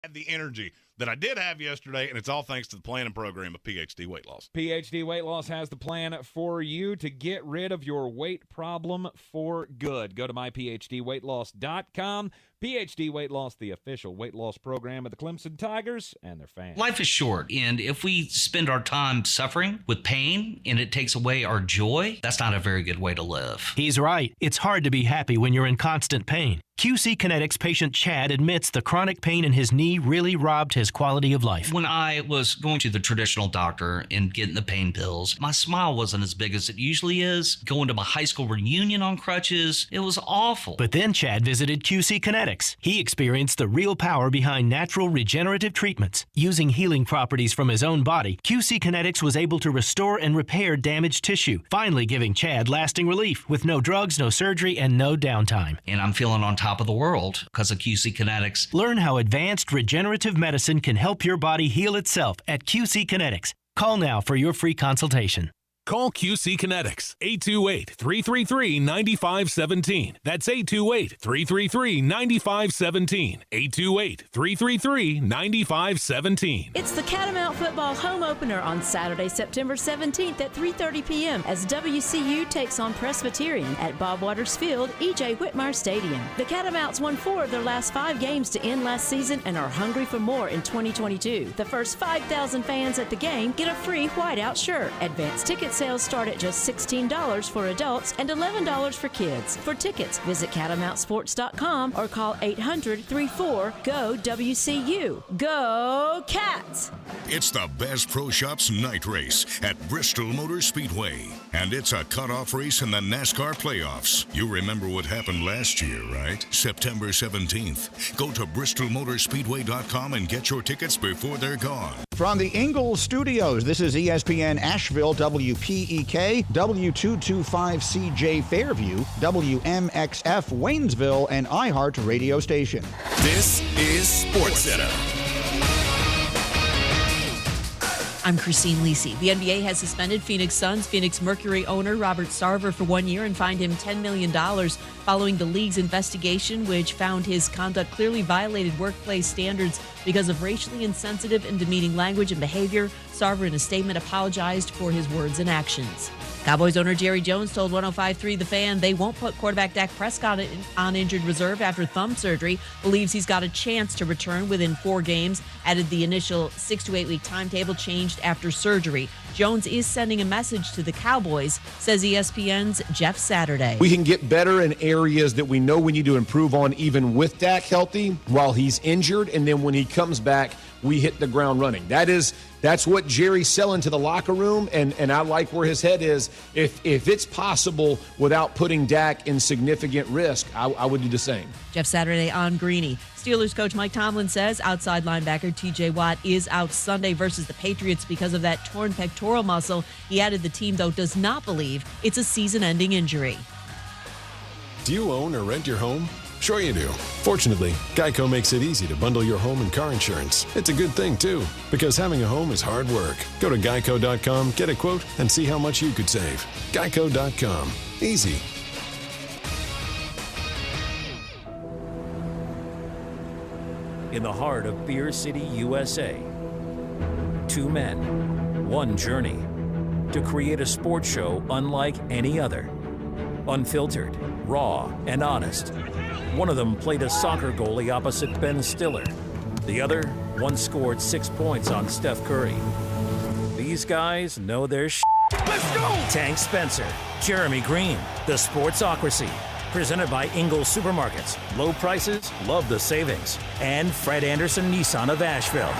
had the energy that I did have yesterday, and it's all thanks to the planning program of PH&D Weight Loss. PH&D Weight Loss has the plan for you to get rid of your weight problem for good. Go to myphdweightloss.com. PH&D Weight Loss, the official weight loss program of the Clemson Tigers and their fans. Life is short, and if we spend our time suffering with pain and it takes away our joy, that's not a very good way to live. He's right. It's hard to be happy when you're in constant pain. QC Kinetics patient Chad admits the chronic pain in his knee really robbed his quality of life. When I was going to the traditional doctor and getting the pain pills, my smile wasn't as big as it usually is. Going to my high school reunion on crutches, it was awful. But then Chad visited QC Kinetics. He experienced the real power behind natural regenerative treatments. Using healing properties from his own body, QC Kinetics was able to restore and repair damaged tissue, finally giving Chad lasting relief with no drugs, no surgery, and no downtime. And I'm feeling on top of the world because of QC Kinetics. Learn how advanced regenerative medicine can help your body heal itself at QC Kinetics. Call now for your free consultation. Call QC Kinetics, 828-333-9517. That's 828-333-9517. 828-333-9517. It's the Catamount Football home opener on Saturday, September 17th at 3:30 p.m. as WCU takes on Presbyterian at Bob Waters Field, E.J. Whitmire Stadium. The Catamounts won 4 of their last 5 games to end last season and are hungry for more in 2022. The first 5,000 fans at the game get a free whiteout shirt. Advanced ticket sales start at just $16 for adults and $11 for kids. For tickets, visit catamountsports.com or call 800-34-GO-WCU. Go Cats! It's the Best Pro Shops night race at Bristol Motor Speedway. And it's a cutoff race in the NASCAR playoffs. You remember what happened last year, right? September 17th. Go to bristolmotorspeedway.com and get your tickets before they're gone. From the Ingles Studios, this is ESPN Asheville, WPEK, W225CJ Fairview, WMXF Waynesville, and iHeart radio station. This is Sportscenter. I'm Christine Lisi. The NBA has suspended Phoenix Suns Phoenix Mercury owner Robert Sarver for 1 year and fined him $10 million following the league's investigation, which found his conduct clearly violated workplace standards because of racially insensitive and demeaning language and behavior. Sarver, in a statement, apologized for his words and actions. Cowboys owner Jerry Jones told 105.3 The Fan they won't put quarterback Dak Prescott on injured reserve after thumb surgery, believes he's got a chance to return within 4 games, added the initial 6 to 8 week timetable changed after surgery. Jones is sending a message to the Cowboys, says ESPN's Jeff Saturday. We can get better in areas that we know we need to improve on even with Dak healthy while he's injured, and then when he comes back, we hit the ground running. That's what Jerry's selling to the locker room, and I like where his head is. If it's possible without putting Dak in significant risk, I would do the same. Jeff Saturday on Greene. Steelers coach Mike Tomlin says outside linebacker TJ Watt is out Sunday versus the Patriots because of that torn pectoral muscle. He added the team, though, does not believe it's a season-ending injury. Do you own or rent your home? Sure you do. Fortunately, Geico makes it easy to bundle your home and car insurance. It's a good thing, too, because having a home is hard work. Go to geico.com, get a quote, and see how much you could save. Geico.com. Easy. In the heart of Beer City, USA, 2 men, 1 journey to create a sports show unlike any other. Unfiltered, raw, and honest. One of them played a soccer goalie opposite Ben Stiller. The other once scored 6 points on Steph Curry. These guys know their shit. Let's go! Tank Spencer, Jeremy Greene, The Sportsocracy. Presented by Ingles Supermarkets. Low prices, love the savings. And Fred Anderson Nissan of Asheville.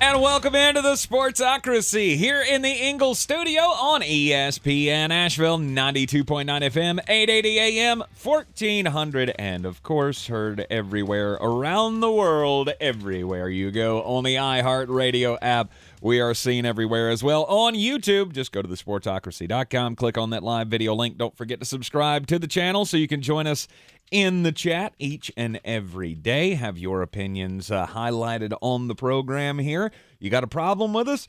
And welcome into the Sportsocracy here in the Ingles Studio on ESPN Asheville, 92.9 FM, 880 AM, 1400, and of course heard everywhere around the world, everywhere you go on the iHeart Radio app. We are seen everywhere as well on YouTube. Just go to thesportsocracy.com, click on that live video link. Don't forget to subscribe to the channel so you can join us in the chat each and every day. Have your opinions highlighted on the program here. You got a problem with us?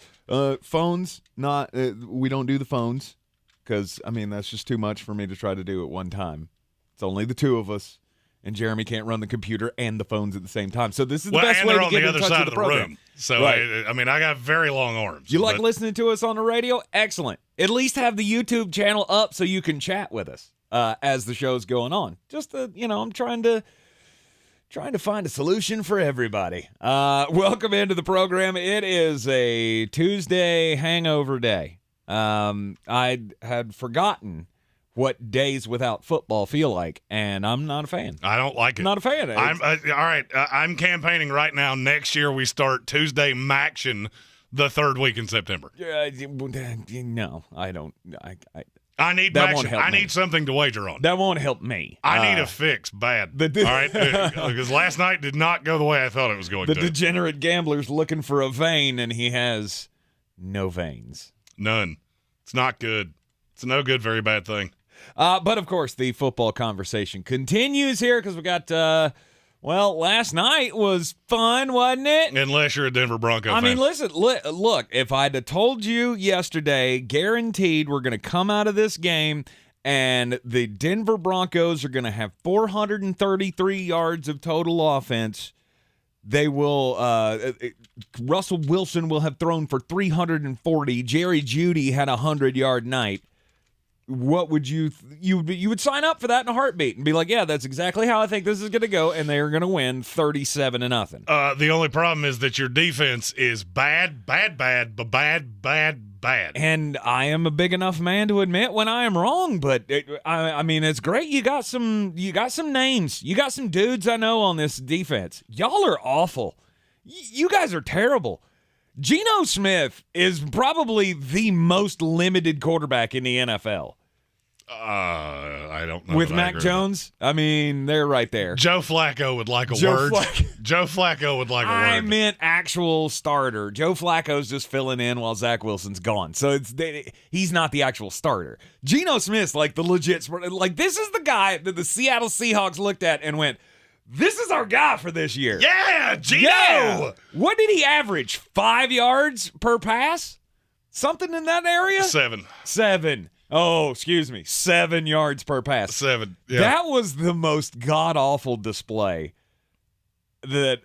Phones, not we don't do the phones because, I mean, that's just too much for me to try to do at one time. It's only the 2 of us. and Jeremy can't run the computer and the phones at the same time. So this is the Well, best and way they're to on get the in other touch side with of the the program. room. So, Right. I mean, I got very long arms. You like but- listening to us on the radio? Excellent. At least have the YouTube channel up so you can chat with us as the show's going on. Just, I'm trying to find a solution for everybody. Welcome into the program. It is a Tuesday hangover day. I had forgotten what days without football feel like, and I'm not a fan. I don't like it. Not a fan. All right. I'm campaigning right now. Next year we start Tuesday Maction the third week in September. No, I don't. I need That Maction. won't help I me. need something to wager on. That won't help me. I need a fix bad. All right, because last night did not go the way I thought it was going The to. degenerate gambler's looking for a vein, and he has no veins. None. It's not good. It's a no good, very bad thing. But, of course, the football conversation continues here because we got, last night was fun, wasn't it? Unless you're a Denver Bronco fan. I mean, listen, look, if I'd have told you yesterday, guaranteed we're going to come out of this game and the Denver Broncos are going to have 433 yards of total offense, they will Russell Wilson will have thrown for 340. Jerry Jeudy had a 100-yard night. What would you would sign up for that in a heartbeat and be like, yeah, that's exactly how I think this is going to go, and they are going to win 37-0. The only problem is that your defense is bad. And I am a big enough man to admit when I am wrong, but I mean, it's great. You got some names. You got some dudes I know on this defense. Y'all are awful. You guys are terrible. Geno Smith is probably the most limited quarterback in the NFL. I don't know. With Mac Jones, I mean, they're right there. Joe Flacco would like a word. Joe Flacco would like a word. I meant actual starter. Joe Flacco's just filling in while Zach Wilson's gone. So he's not the actual starter. Geno Smith's like the legit, like this is the guy that the Seattle Seahawks looked at and went, this is our guy for this year. Yeah, Geno! Yeah. What did he average? 5 yards per pass? Something in that area? 7. Oh, excuse me. 7 yards per pass. 7. Yeah. That was the most god-awful display that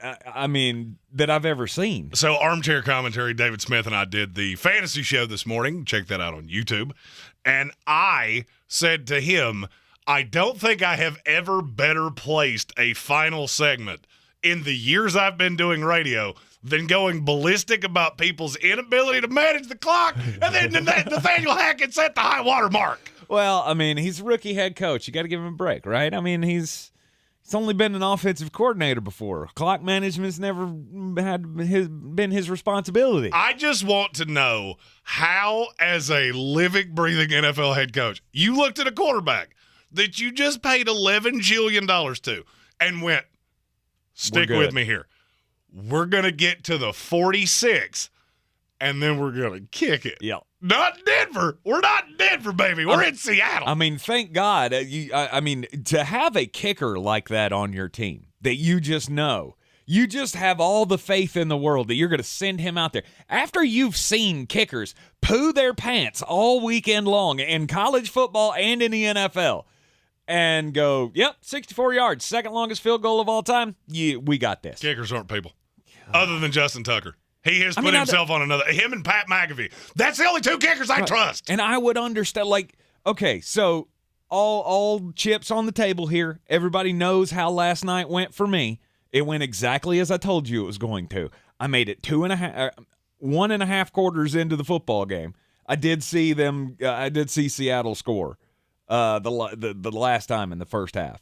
I've ever seen. So, Armchair Commentary, David Smith and I did the fantasy show this morning. Check that out on YouTube. And I said to him, I don't think I have ever better placed a final segment in the years I've been doing radio than going ballistic about people's inability to manage the clock, and then Nathaniel Hackett set the high water mark. Well, I mean, he's a rookie head coach. You got to give him a break, right? I mean, he's only been an offensive coordinator before. Clock management's never been his responsibility. I just want to know how, as a living, breathing NFL head coach, you looked at a quarterback that you just paid $11 jillion to and went, stick with me here. We're going to get to the 46, and then we're going to kick it. Yeah. Not Denver. We're not in Denver, baby. We're in Seattle. I mean, thank God. To have a kicker like that on your team that you just know, you just have all the faith in the world that you're going to send him out there. After you've seen kickers poo their pants all weekend long in college football and in the NFL, and go, yep, 64 yards, second longest field goal of all time. We got this. Kickers aren't people. Other than Justin Tucker. He has put himself on another. Him and Pat McAfee. That's the only two kickers I trust. And I would understand, okay, so all chips on the table here. Everybody knows how last night went for me. It went exactly as I told you it was going to. I made it 1.5 quarters into the football game. I did see Seattle score. The last time in the first half.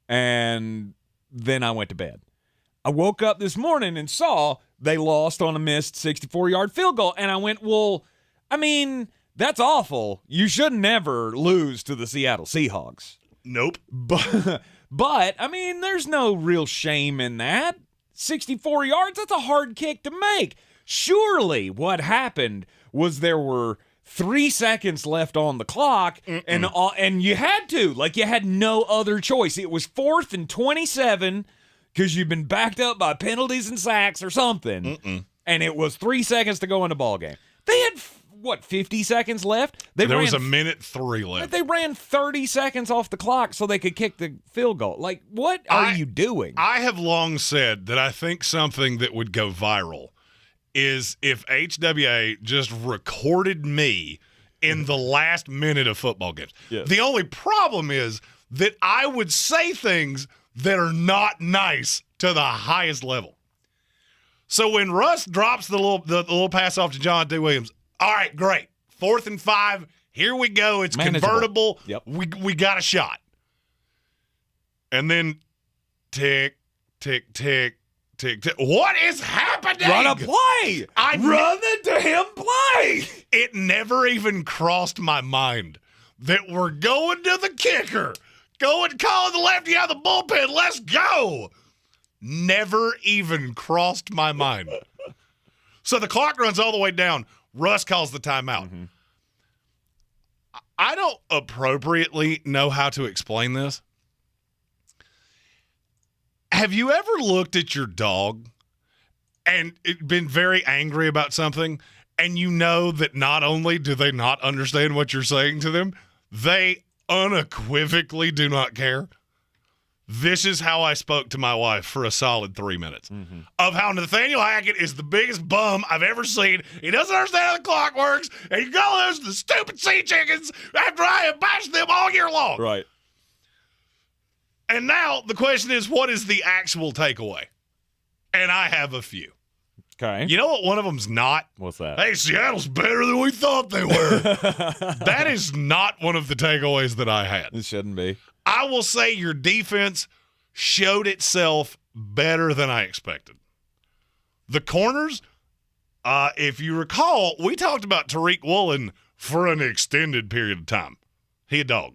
And then I went to bed. I woke up this morning and saw they lost on a missed 64-yard field goal. And I went, well, I mean, that's awful. You should never lose to the Seattle Seahawks. Nope. But I mean, there's no real shame in that. 64 yards, that's a hard kick to make. Surely what happened was there were 3 seconds left on the clock, and you had to. You had no other choice. It was 4th and 27 because you've been backed up by penalties and sacks or something, and it was 3 seconds to go in the ball game. They had 50 seconds left? There was a minute 3 left. They ran 30 seconds off the clock so they could kick the field goal. Like, what are you doing? I have long said that I think something that would go viral is if HWA just recorded me in the last minute of football games. Yes. The only problem is that I would say things that are not nice to the highest level. So when Russ drops the little pass off to John T. Williams, all right, great. 4th and 5, here we go. It's Manageable. convertible. Yep. We got a shot. And then tick, tick, tick, tick, tick. What is happening? Run a play. Run it to him play. It never even crossed my mind that we're going to the kicker. Going, calling the lefty out of the bullpen. Let's go. Never even crossed my mind. So the clock runs all the way down. Russ calls the timeout. Mm-hmm. I don't appropriately know how to explain this. Have you ever looked at your dog and been very angry about something, and you know that not only do they not understand what you're saying to them, they unequivocally do not care? This is how I spoke to my wife for a solid 3 minutes of how Nathaniel Hackett is the biggest bum I've ever seen. He doesn't understand how the clock works, and you're going to lose to the stupid sea chickens after I have bashed them all year long. Right. And now the question is, what is the actual takeaway? And I have a few. Okay. You know what one of them's not? What's that? Hey, Seattle's better than we thought they were. That is not one of the takeaways that I had. It shouldn't be. I will say your defense showed itself better than I expected. The corners, if you recall, we talked about Tariq Woolen for an extended period of time. He a dog.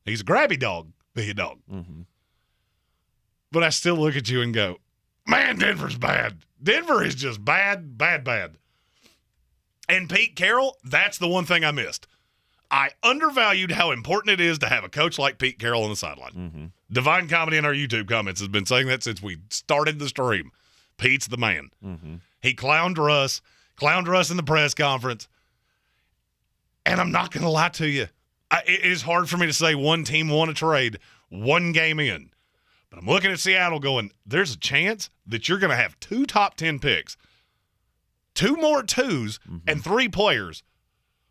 He's a grabby dog, but he a dog. Mm-hmm. But I still look at you and go, man, Denver's bad. Denver is just bad, bad, bad. And Pete Carroll, that's the one thing I missed. I undervalued how important it is to have a coach like Pete Carroll on the sideline. Mm-hmm. Divine Comedy in our YouTube comments has been saying that since we started the stream. Pete's the man. Mm-hmm. He clowned Russ in the press conference. And I'm not going to lie to you. It is hard for me to say one team won a trade one game in. But I'm looking at Seattle going, there's a chance that you're going to have 2 top 10 picks, 2 more 2s, and 3 players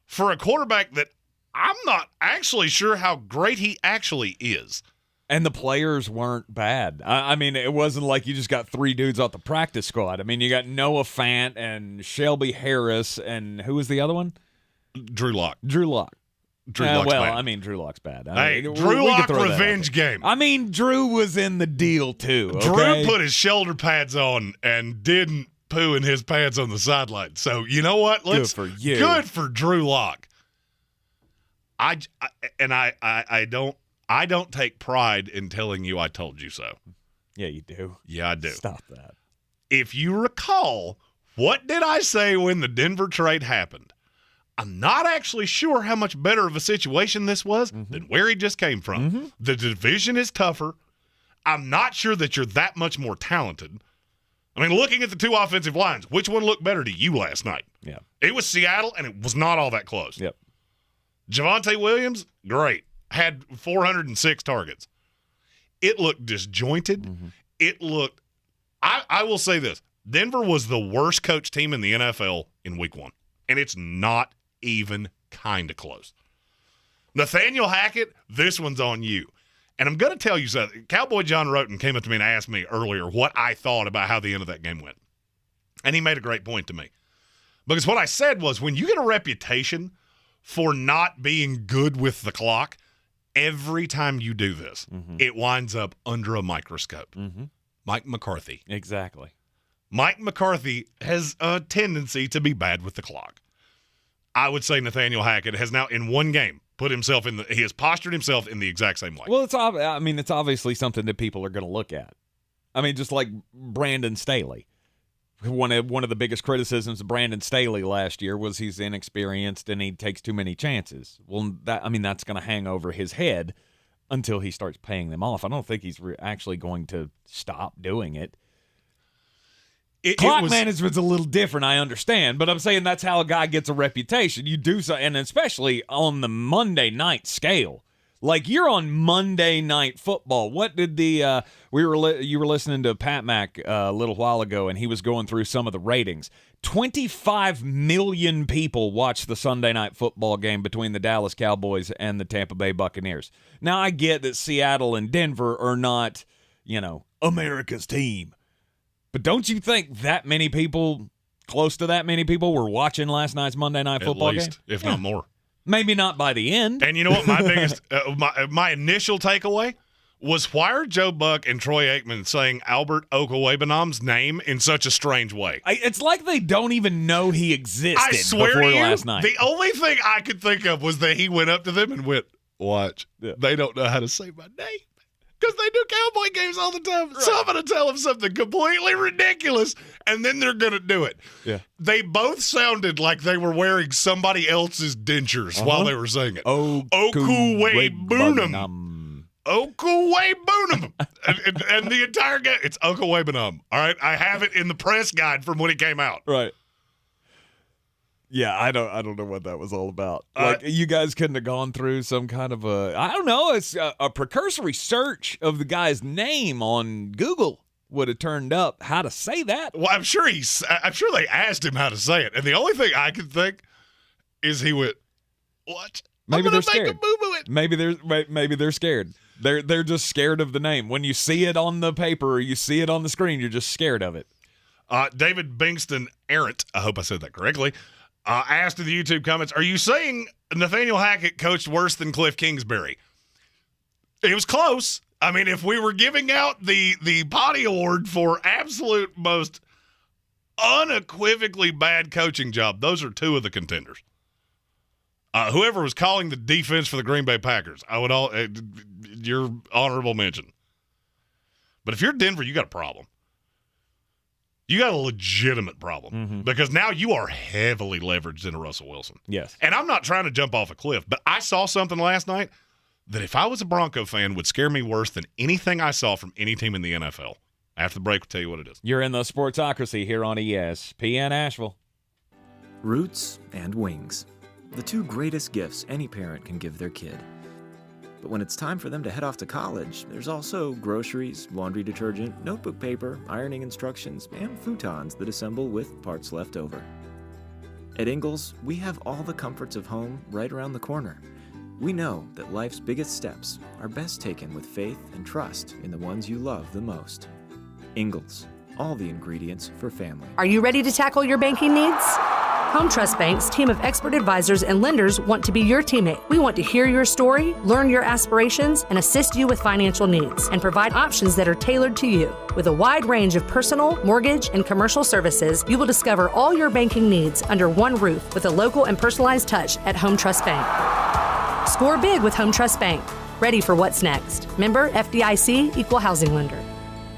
for a quarterback that I'm not actually sure how great he actually is. And the players weren't bad. I mean, it wasn't like you just got 3 dudes off the practice squad. I mean, you got Noah Fant and Shelby Harris, and who was the other one? Drew Lock. Drew Lock's bad. I mean, Drew Lock's bad. Drew Lock revenge game. I mean, Drew was in the deal, too. Okay? Drew put his shoulder pads on and didn't poo in his pants on the sideline. So, you know what? Good for you. Good for Drew Lock. I don't take pride in telling you I told you so. Yeah, you do. Yeah, I do. Stop that. If you recall, what did I say when the Denver trade happened? I'm not actually sure how much better of a situation this was than where he just came from. Mm-hmm. The division is tougher. I'm not sure that you're that much more talented. I mean, looking at the 2 offensive lines, which one looked better to you last night? Yeah. It was Seattle, and it was not all that close. Yep. Javonte Williams, great. Had 406 targets. It looked disjointed. It looked – I will say this. Denver was the worst coached team in the NFL in week 1, and it's not even kind of close. Nathaniel Hackett, this one's on you. And I'm going to tell you something. Cowboy John Roten came up to me and asked me earlier what I thought about how the end of that game went. And he made a great point to me. Because what I said was, when you get a reputation for not being good with the clock, every time you do this, it winds up under a microscope. Mike McCarthy. Exactly. Mike McCarthy has a tendency to be bad with the clock. I would say Nathaniel Hackett has now, in one game, he has postured himself in the exact same way. Well, it's obviously something that people are going to look at. I mean, just like Brandon Staley. One of the biggest criticisms of Brandon Staley last year was he's inexperienced and he takes too many chances. Well, that's going to hang over his head until he starts paying them off. I don't think he's actually going to stop doing it. Clock management's a little different, I understand, but I'm saying that's how a guy gets a reputation. You do so, and especially on the Monday night scale. Like, you're on Monday Night Football. What did you were listening to Pat Mack a little while ago, and he was going through some of the ratings. 25 million people watched the Sunday Night Football game between the Dallas Cowboys and the Tampa Bay Buccaneers. Now, I get that Seattle and Denver are not, America's team. But don't you think that many people, close to that many people, were watching last night's Monday Night Football game? If not more. Maybe not by the end. And you know what? My biggest, my initial takeaway was, why are Joe Buck and Troy Aikman saying Albert Okwuegbunam's name in such a strange way? It's like they don't even know he existed. I swear before to you, last night. The only thing I could think of was that he went up to them and went, "Watch, they don't know how to say my name." Because they do cowboy games all the time. Right. So I'm going to tell them something completely ridiculous, and then they're going to do it. Yeah. They both sounded like they were wearing somebody else's dentures while they were saying it. Okwuegbunam. Okwuegbunam. and the entire game, it's Okwuegbunam. All right? I have it in the press guide from when it came out. Right. Yeah, I don't know what that was all about. Like, you guys couldn't have gone through some kind of it's a precursory search of the guy's name on Google would have turned up how to say that. Well, I'm sure they asked him how to say it, and the only thing I could think is he went, "What? Maybe I'm they're gonna make scared. a boo-boo it." Maybe they're scared. They're just scared of the name. When you see it on the paper or you see it on the screen, you're just scared of it. David Bingston Arrant, I hope I said that correctly, asked in the YouTube comments, "Are you saying Nathaniel Hackett coached worse than Cliff Kingsbury?" It was close. I mean, if we were giving out the Potty Award for absolute most unequivocally bad coaching job, those are two of the contenders. Whoever was calling the defense for the Green Bay Packers, your honorable mention. But if you're Denver, you got a problem. You got a legitimate problem because now you are heavily leveraged into Russell Wilson. Yes. And I'm not trying to jump off a cliff, but I saw something last night that if I was a Bronco fan would scare me worse than anything I saw from any team in the NFL. After the break, we'll tell you what it is. You're in the Sportsocracy here on ESPN Asheville. Roots and wings. The two greatest gifts any parent can give their kid. But when it's time for them to head off to college, there's also groceries, laundry detergent, notebook paper, ironing instructions, and futons that assemble with parts left over. At Ingles, we have all the comforts of home right around the corner. We know that life's biggest steps are best taken with faith and trust in the ones you love the most. Ingles, all the ingredients for family. Are you ready to tackle your banking needs? Home Trust Bank's team of expert advisors and lenders want to be your teammate. We want to hear your story, learn your aspirations, and assist you with financial needs, and provide options that are tailored to you. With a wide range of personal, mortgage, and commercial services, you will discover all your banking needs under one roof with a local and personalized touch at Home Trust Bank. Score big with Home Trust Bank. Ready for what's next. Member FDIC, Equal Housing Lender.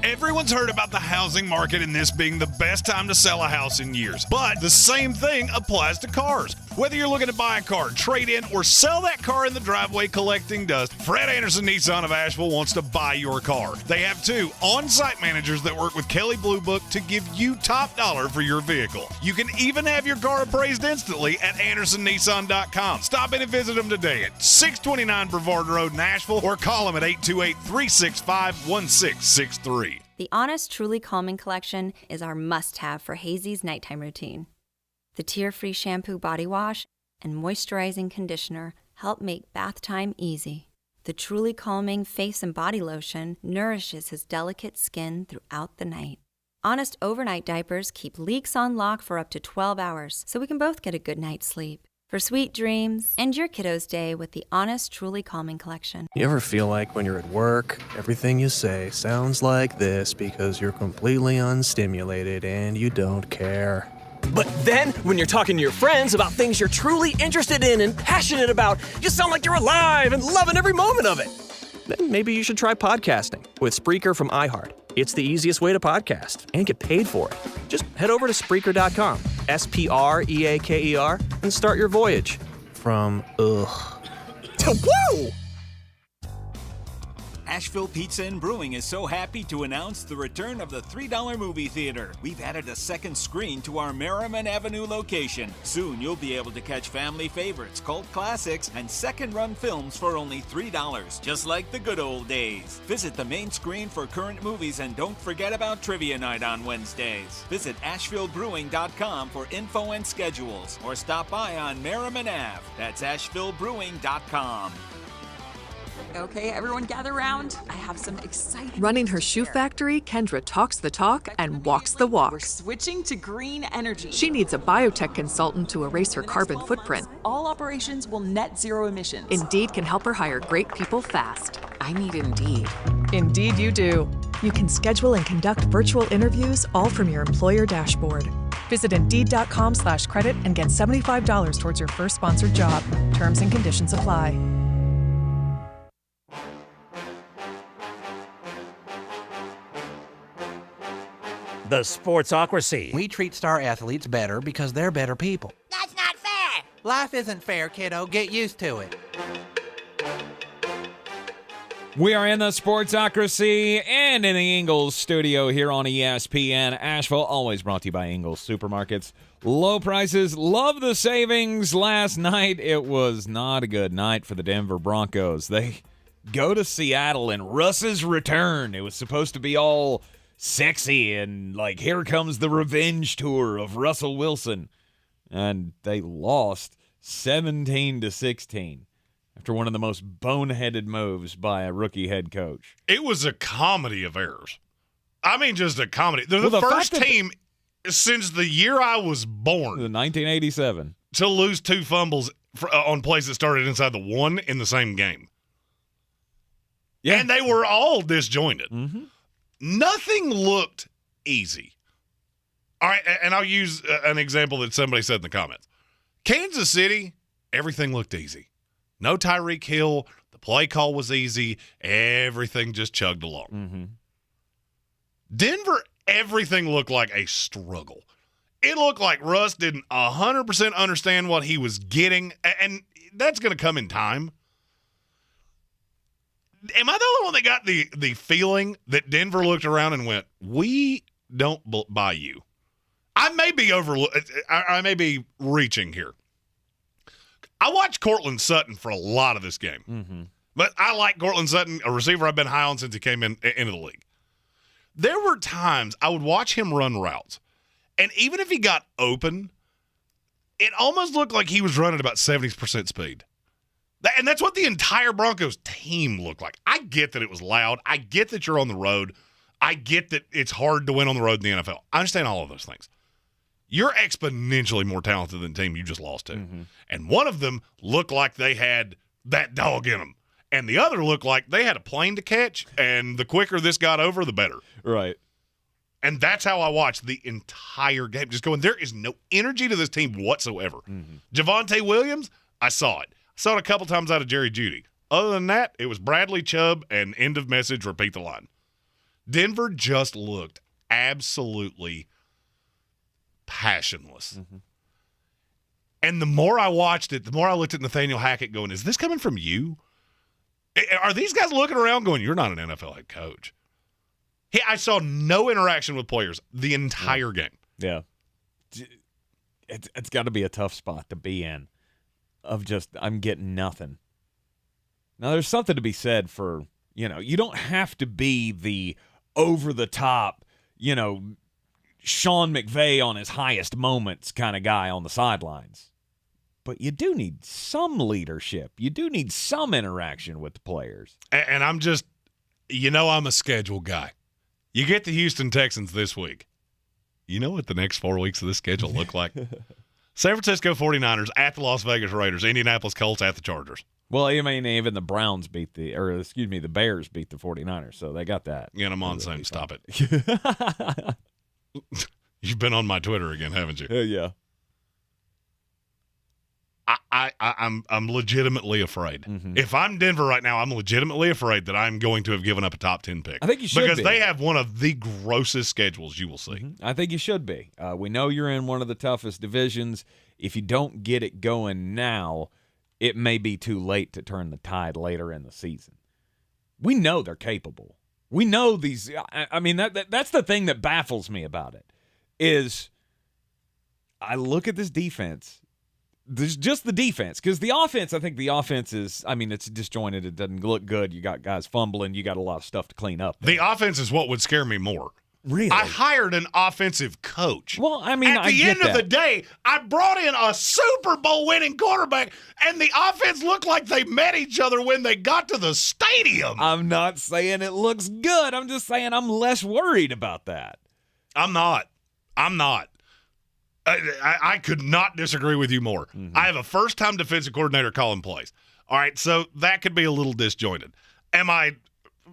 Everyone's heard about the housing market and this being the best time to sell a house in years. But the same thing applies to cars. Whether you're looking to buy a car, trade in, or sell that car in the driveway collecting dust, Fred Anderson Nissan of Asheville wants to buy your car. They have 2 on-site managers that work with Kelley Blue Book to give you top dollar for your vehicle. You can even have your car appraised instantly at AndersonNissan.com. Stop in and visit them today at 629 Brevard Road in Asheville or call them at 828-365-1663. The Honest Truly Calming Collection is our must-have for Hazy's nighttime routine. The tear-free shampoo body wash and moisturizing conditioner help make bath time easy. The Truly Calming face and body lotion nourishes his delicate skin throughout the night. Honest overnight diapers keep leaks on lock for up to 12 hours, so we can both get a good night's sleep. For sweet dreams, end your kiddo's day with the Honest Truly Calming Collection. You ever feel like when you're at work, everything you say sounds like this because you're completely unstimulated and you don't care? But then, when you're talking to your friends about things you're truly interested in and passionate about, you sound like you're alive and loving every moment of it. Then maybe you should try podcasting with Spreaker from iHeart. It's the easiest way to podcast and get paid for it. Just head over to Spreaker.com, Spreaker, and start your voyage from ugh to woo! Asheville Pizza and Brewing is so happy to announce the return of the $3 movie theater. We've added a second screen to our Merriman Avenue location. Soon you'll be able to catch family favorites, cult classics, and second-run films for only $3, just like the good old days. Visit the main screen for current movies and don't forget about Trivia Night on Wednesdays. Visit AshevilleBrewing.com for info and schedules, or stop by on Merriman Ave. That's AshevilleBrewing.com. Okay, everyone gather around. I have some exciting... Running her shoe factory, Kendra talks the talk and walks the walk. We're switching to green energy. She needs a biotech consultant to erase her carbon footprint. All operations will net zero emissions. Indeed can help her hire great people fast. I need Indeed. Indeed you do. You can schedule and conduct virtual interviews all from your employer dashboard. Visit Indeed.com/credit and get $75 towards your first sponsored job. Terms and conditions apply. The Sportsocracy. We treat star athletes better because they're better people. That's not fair. Life isn't fair, kiddo. Get used to it. We are in the Sportsocracy and in the Ingles studio here on ESPN Asheville. Always brought to you by Ingles Supermarkets. Low prices, love the savings. Last night, it was not a good night for the Denver Broncos. They go to Seattle in Russ's return. It was supposed to be all sexy and like, here comes the revenge tour of Russell Wilson. And they lost 17-16 after one of the most boneheaded moves by a rookie head coach. It was a comedy of errors. I mean, just a comedy. They're Well, the the first fact that- team since the year I was born The 1987. to lose two fumbles on plays that started inside the one in the same game. Yeah. And they were all disjointed. Mm-hmm. Nothing looked easy. All right, and I'll use an example that somebody said in the comments. Kansas City, everything looked easy. No Tyreek Hill. The play call was easy. Everything just chugged along. Mm-hmm. Denver, everything looked like a struggle. It looked like Russ didn't 100% understand what he was getting, and that's going to come in time. Am I the only one that got the feeling that Denver looked around and went, we don't buy you? I may be I may be reaching here. I watched Cortland Sutton for a lot of this game. Mm-hmm. But I like Cortland Sutton, a receiver I've been high on since he came into the league. There were times I would watch him run routes, and even if he got open, it almost looked like he was running about 70% speed. And that's what the entire Broncos team looked like. I get that it was loud. I get that you're on the road. I get that it's hard to win on the road in the NFL. I understand all of those things. You're exponentially more talented than the team you just lost to. Mm-hmm. And one of them looked like they had that dog in them. And the other looked like they had a plane to catch, and the quicker this got over, the better. Right. And that's how I watched the entire game. Just going, there is no energy to this team whatsoever. Mm-hmm. Javonte Williams, I saw it. I saw it a couple times out of Jerry Jeudy. Other than that, it was Bradley Chubb and end of message, repeat the line. Denver just looked absolutely passionless. Mm-hmm. And the more I watched it, the more I looked at Nathaniel Hackett going, is this coming from you? Are these guys looking around going, you're not an NFL head coach? I saw no interaction with players the entire game. Yeah. It's got to be a tough spot to be in of just, I'm getting nothing. Now, there's something to be said for, you don't have to be the over-the-top, Sean McVay on his highest moments kind of guy on the sidelines. But you do need some leadership. You do need some interaction with the players. And I'm just, I'm a schedule guy. You get the Houston Texans this week. You know what the next 4 weeks of this schedule look like? San Francisco 49ers at the Las Vegas Raiders, Indianapolis Colts at the Chargers. Well, I mean, even the Browns the Bears beat the 49ers, so they got that. Yeah, I'm on same. Stop it. You've been on my Twitter again, haven't you? Yeah. I'm legitimately afraid. Mm-hmm. If I'm Denver right now, I'm legitimately afraid that I'm going to have given up a top 10 pick. I think you should because be. they have one of the grossest schedules you will see. Mm-hmm. I think you should be. We know you're in one of the toughest divisions. If you don't get it going now, it may be too late to turn the tide later in the season. We know they're capable. We know these. I mean, that's the thing that baffles me about it is I look at this defense. There's just the defense, because the offense, I think the offense is, I mean, it's disjointed. It doesn't look good. You got guys fumbling. You got a lot of stuff to clean up there. The offense is what would scare me more. Really? I hired an offensive coach. Well, I mean, at the end of the day, I brought in a Super Bowl winning quarterback, and the offense looked like they met each other when they got to the stadium. I'm not saying it looks good. I'm just saying I'm less worried about that. I'm not. I could not disagree with you more. Mm-hmm. I have a first-time defensive coordinator calling plays. All right, so that could be a little disjointed. Am I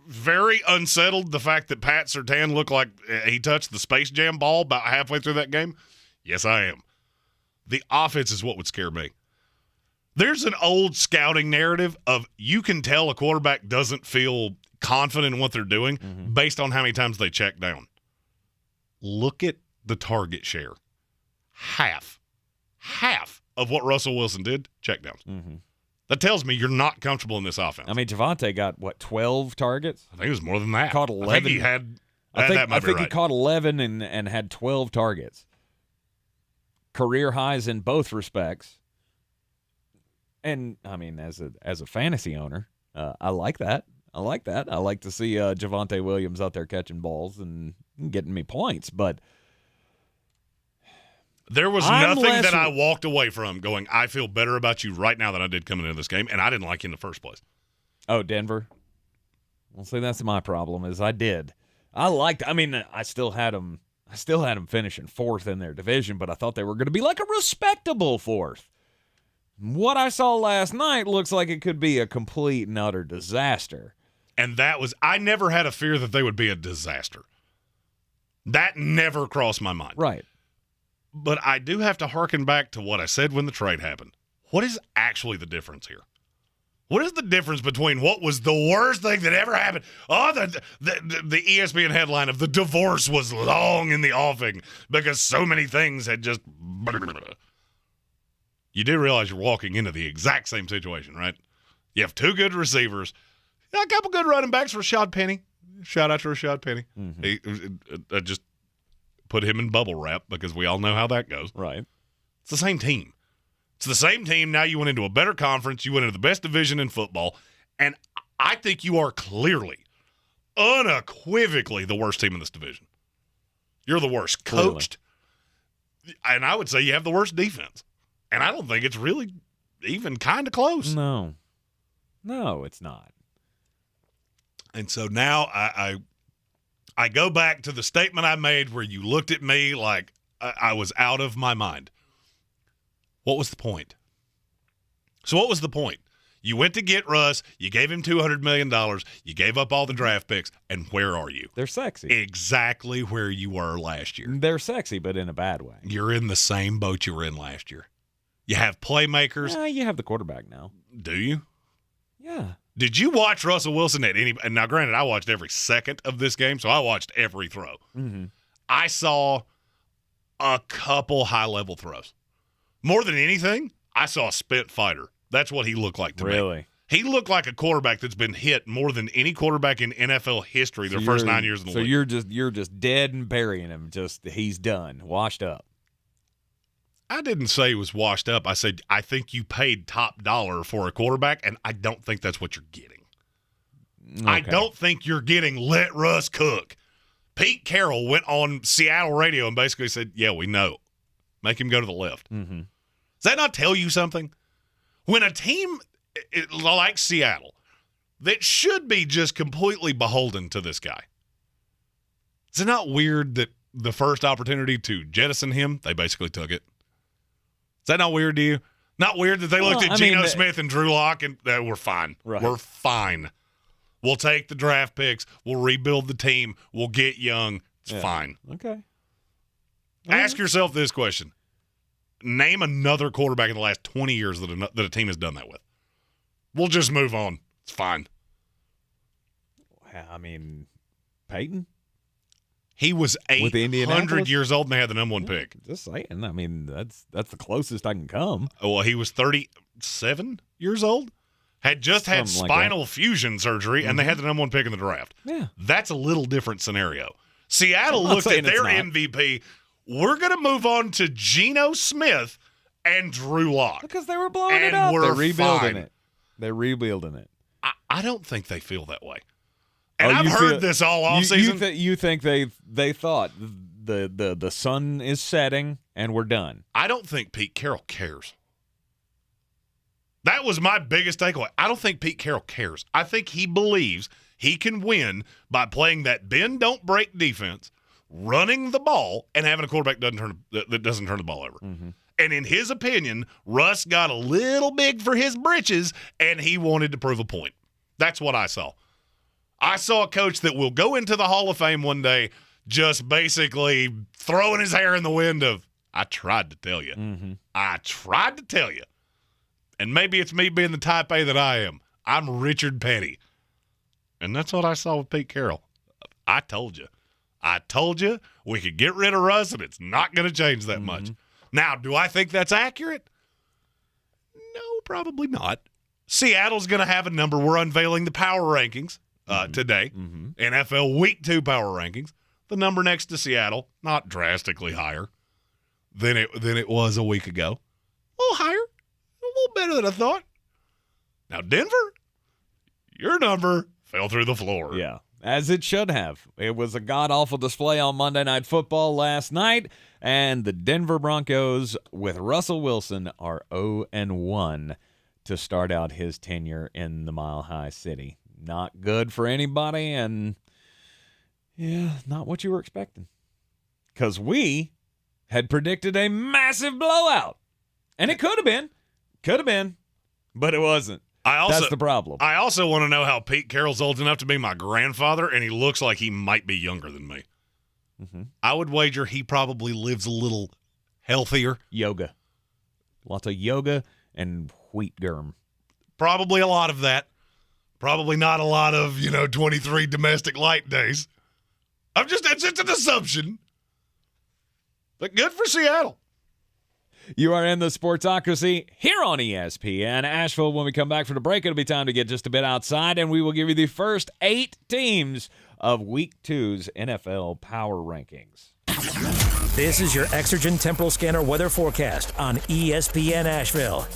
very unsettled the fact that Pat Surtain looked like he touched the Space Jam ball about halfway through that game? Yes, I am. The offense is what would scare me. There's an old scouting narrative of you can tell a quarterback doesn't feel confident in what they're doing based on how many times they check down. Look at the target share. Half of what Russell Wilson did, checkdowns. Mm-hmm. That tells me you're not comfortable in this offense. I mean, Javonte got, 12 targets? I think it was more than that. Caught 11. I think he had that might I be think right. he caught 11 and had 12 targets. Career highs in both respects. And, I mean, as a fantasy owner, I like that. I like to see Javonte Williams out there catching balls and getting me points, but there was nothing that I walked away from going, I feel better about you right now than I did coming into this game, and I didn't like you in the first place. Oh, Denver? Well, see, that's my problem is I did. I still had them finishing fourth in their division, but I thought they were going to be like a respectable fourth. What I saw last night looks like it could be a complete and utter disaster. And I never had a fear that they would be a disaster. That never crossed my mind. Right. But I do have to hearken back to what I said when the trade happened. What is actually the difference here? What is the difference between what was the worst thing that ever happened? Oh, the ESPN headline of the divorce was long in the offing because so many things had just... You do realize you're walking into the exact same situation, right? You have two good receivers, a couple good running backs. Rashad Penny. Shout out to Rashad Penny. Mm-hmm. He just put him in bubble wrap because we all know how that goes. Right. It's the same team. It's the same team. Now you went into a better conference. You went into the best division in football. And I think you are clearly, unequivocally the worst team in this division. You're the worst coached. And I would say you have the worst defense. And I don't think it's really even kind of close. No, it's not. And so now I go back to the statement I made where you looked at me like I was out of my mind. What was the point? So what was the point? You went to get Russ. You gave him $200 million. You gave up all the draft picks. And where are you? They're sexy. Exactly where you were last year. They're sexy, but in a bad way. You're in the same boat you were in last year. You have playmakers. Yeah, you have the quarterback now. Do you? Yeah. Did you watch Russell Wilson at any – and now, granted, I watched every second of this game, so I watched every throw. Mm-hmm. I saw a couple high-level throws. More than anything, I saw a spent fighter. That's what he looked like to me. Really? He looked like a quarterback that's been hit more than any quarterback in NFL history their first 9 years in the league. So you're just dead and burying him. Just he's done, washed up. I didn't say he was washed up. I said I think you paid top dollar for a quarterback, and I don't think that's what you're getting. Okay. I don't think you're getting let Russ cook. Pete Carroll went on Seattle radio and basically said, yeah, we know. Make him go to the left. Mm-hmm. Does that not tell you something? When a team like Seattle that should be just completely beholden to this guy, is it not weird that the first opportunity to jettison him, they basically took it? Is that not weird to you? Not weird that they looked at Geno Smith and Drew Lock and we're fine. Right. We're fine. We'll take the draft picks. We'll rebuild the team. We'll get young. It's fine. Okay. Ask yourself this question. Name another quarterback in the last 20 years that a team has done that with. We'll just move on. It's fine. I mean, Peyton? He was 800 years old and they had the number one pick. Just saying. I mean, that's the closest I can come. Well, he was 37 years old. had just had Something like spinal fusion surgery, and they had the number 1 pick in the draft. Yeah. That's a little different scenario. Seattle I'm not looked saying at their it's not. MVP. We're going to move on to Geno Smith and Drew Lock. Because they were blowing it And up. we're They're rebuilding fine. it. They're rebuilding it. I don't think they feel that way. And I've heard this all offseason. You think they thought the sun is setting and we're done? I don't think Pete Carroll cares. That was my biggest takeaway. I don't think Pete Carroll cares. I think he believes he can win by playing that bend, don't break defense, running the ball, and having a quarterback that doesn't turn the ball over. Mm-hmm. And in his opinion, Russ got a little big for his britches, and he wanted to prove a point. That's what I saw. I saw a coach that will go into the Hall of Fame one day just basically throwing his hair in the wind of, I tried to tell you. Mm-hmm. I tried to tell you. And maybe it's me being the type A that I am. I'm Richard Petty. And that's what I saw with Pete Carroll. I told you. I told you we could get rid of Russ, and it's not going to change that much. Now, do I think that's accurate? No, probably not. Seattle's going to have a number. We're unveiling the power rankings today. NFL Week 2 power rankings. The number next to Seattle, not drastically higher than it was a week ago. A little higher. A little better than I thought. Now, Denver, your number fell through the floor. Yeah, as it should have. It was a god-awful display on Monday Night Football last night, and the Denver Broncos with Russell Wilson are 0-1 to start out his tenure in the Mile High City. Not good for anybody, and yeah, not what you were expecting. Because we had predicted a massive blowout, and it could have been. Could have been, but it wasn't. That's the problem. I also want to know how Pete Carroll's old enough to be my grandfather, and he looks like he might be younger than me. Mm-hmm. I would wager he probably lives a little healthier. Yoga. Lots of yoga and wheat germ. Probably a lot of that. Probably not a lot of, 23 domestic light days. That's just an assumption. But good for Seattle. You are in the Sportsocracy here on ESPN Asheville. When we come back from the break, it'll be time to get just a bit outside, and we will give you the first 8 teams of Week 2's NFL Power Rankings. This is your Exergen Temporal Scanner weather forecast on ESPN Asheville.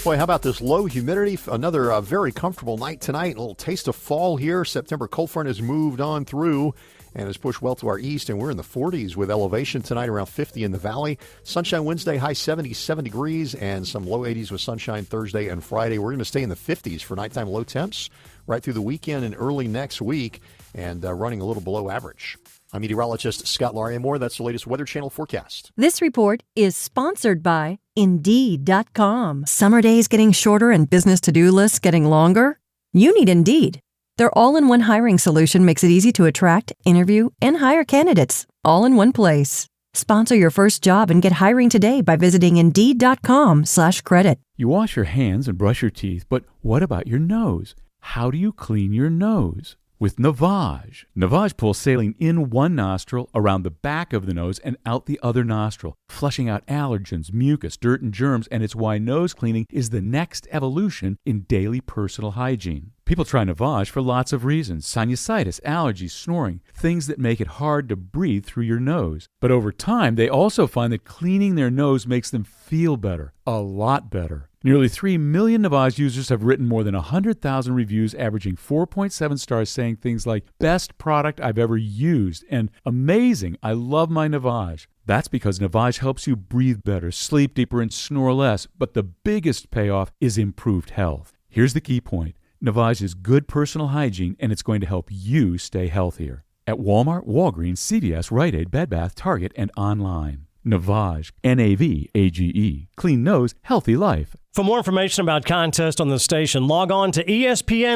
Boy, how about this low humidity? Another very comfortable night tonight. A little taste of fall here. September cold front has moved on through and has pushed well to our east, and we're in the 40s with elevation tonight, around 50 in the valley. Sunshine Wednesday, high 70s, 7 degrees, and some low 80s with sunshine Thursday and Friday. We're going to stay in the 50s for nighttime low temps right through the weekend and early next week, and running a little below average. I'm meteorologist Scott Laria-Moore. That's the latest Weather Channel forecast. This report is sponsored by Indeed.com. Summer days getting shorter and business to-do lists getting longer? You need Indeed. Their all-in-one hiring solution makes it easy to attract, interview, and hire candidates all in one place. Sponsor your first job and get hiring today by visiting Indeed.com/credit. You wash your hands and brush your teeth, but what about your nose? How do you clean your nose? With Navage. Navage pulls saline in one nostril, around the back of the nose, and out the other nostril, flushing out allergens, mucus, dirt, and germs, and it's why nose cleaning is the next evolution in daily personal hygiene. People try Navage for lots of reasons: sinusitis, allergies, snoring, things that make it hard to breathe through your nose. But over time, they also find that cleaning their nose makes them feel better, a lot better. Nearly 3 million Navage users have written more than 100,000 reviews, averaging 4.7 stars, saying things like, "Best product I've ever used," and "Amazing, I love my Navage." That's because Navage helps you breathe better, sleep deeper, and snore less. But the biggest payoff is improved health. Here's the key point. Navage is good personal hygiene, and it's going to help you stay healthier. At Walmart, Walgreens, CVS, Rite Aid, Bed Bath, Target, and online. Navage, N-A-V-A-G-E. Clean nose, healthy life. For more information about contests on the station, log on to ESPNAVL.com.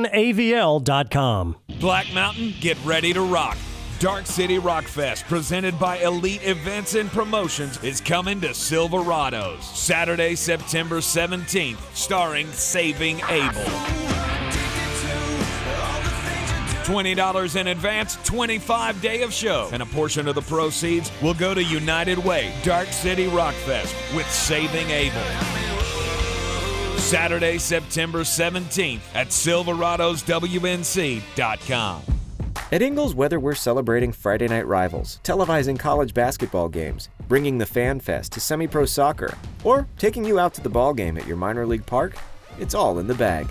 Black Mountain, get ready to rock. Dark City Rock Fest, presented by Elite Events and Promotions, is coming to Silverados Saturday, September 17th, starring Saving Abel. $20 in advance, 25 day of show, and a portion of the proceeds will go to United Way, Dark City Rock Fest with Saving Abel. Saturday, September 17th at Silverado'sWNC.com. At Ingles, whether we're celebrating Friday night rivals, televising college basketball games, bringing the Fan Fest to semi-pro soccer, or taking you out to the ball game at your minor league park, it's all in the bag.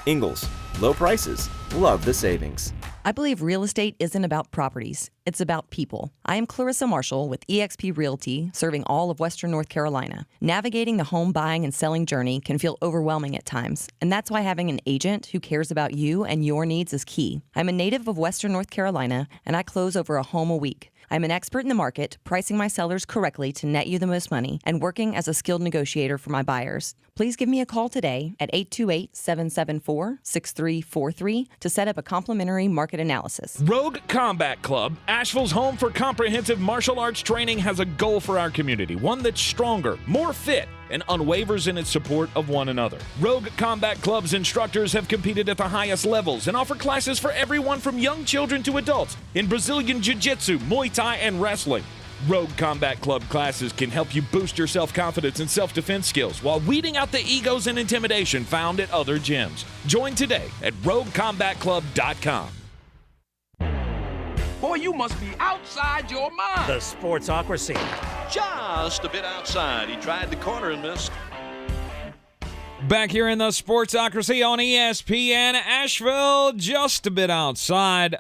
Ingles, low prices, love the savings. I believe real estate isn't about properties. It's about people. I am Clarissa Marshall with eXp Realty, serving all of Western North Carolina. Navigating the home buying and selling journey can feel overwhelming at times, and that's why having an agent who cares about you and your needs is key. I'm a native of Western North Carolina, and I close over a home a week. I'm an expert in the market, pricing my sellers correctly to net you the most money, and working as a skilled negotiator for my buyers. Please give me a call today at 828-774-6343 to set up a complimentary market analysis. Rogue Combat Club, Asheville's home for comprehensive martial arts training, has a goal for our community, one that's stronger, more fit, and unwavers in its support of one another. Rogue Combat Club's instructors have competed at the highest levels and offer classes for everyone from young children to adults in Brazilian Jiu-Jitsu, Muay Thai, and wrestling. Rogue Combat Club classes can help you boost your self-confidence and self-defense skills while weeding out the egos and intimidation found at other gyms. Join today at RogueCombatClub.com. Boy, you must be outside your mind. The Sportsocracy. Just a bit outside. He tried the corner and missed. Back here in the Sportsocracy on ESPN Asheville, just a bit outside.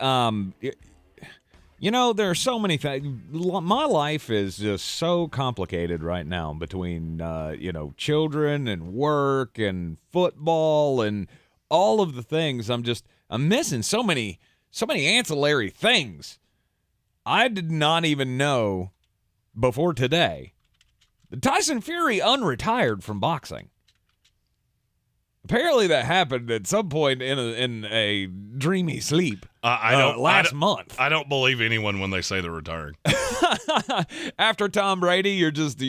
You know, there are so many things. My life is just so complicated right now between, children and work and football and all of the things. I'm missing so many ancillary things. I did not even know before today that Tyson Fury unretired from boxing. Apparently that happened at some point in a dreamy sleep last month. I don't believe anyone when they say they're retiring. After Tom Brady, you're just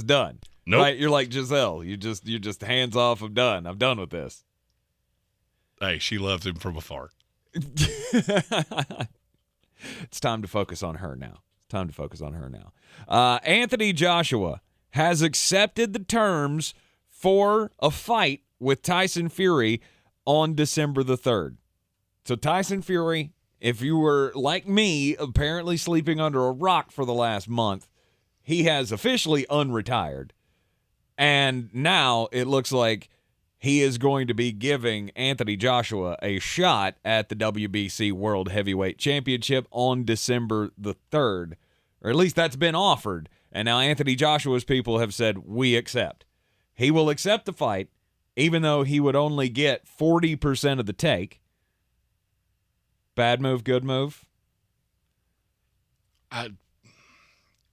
done. Nope. Right? You're like Giselle. You're just hands off. I'm done. I'm done with this. Hey, she loves him from afar. It's time to focus on her now. Anthony Joshua has accepted the terms for a fight with Tyson Fury on December the 3rd. So Tyson Fury, if you were like me, apparently sleeping under a rock for the last month, he has officially unretired. And now it looks like he is going to be giving Anthony Joshua a shot at the WBC World Heavyweight Championship on December the 3rd. Or at least that's been offered. And now Anthony Joshua's people have said, we accept. He will accept the fight, even though he would only get 40% of the take. Bad move, good move?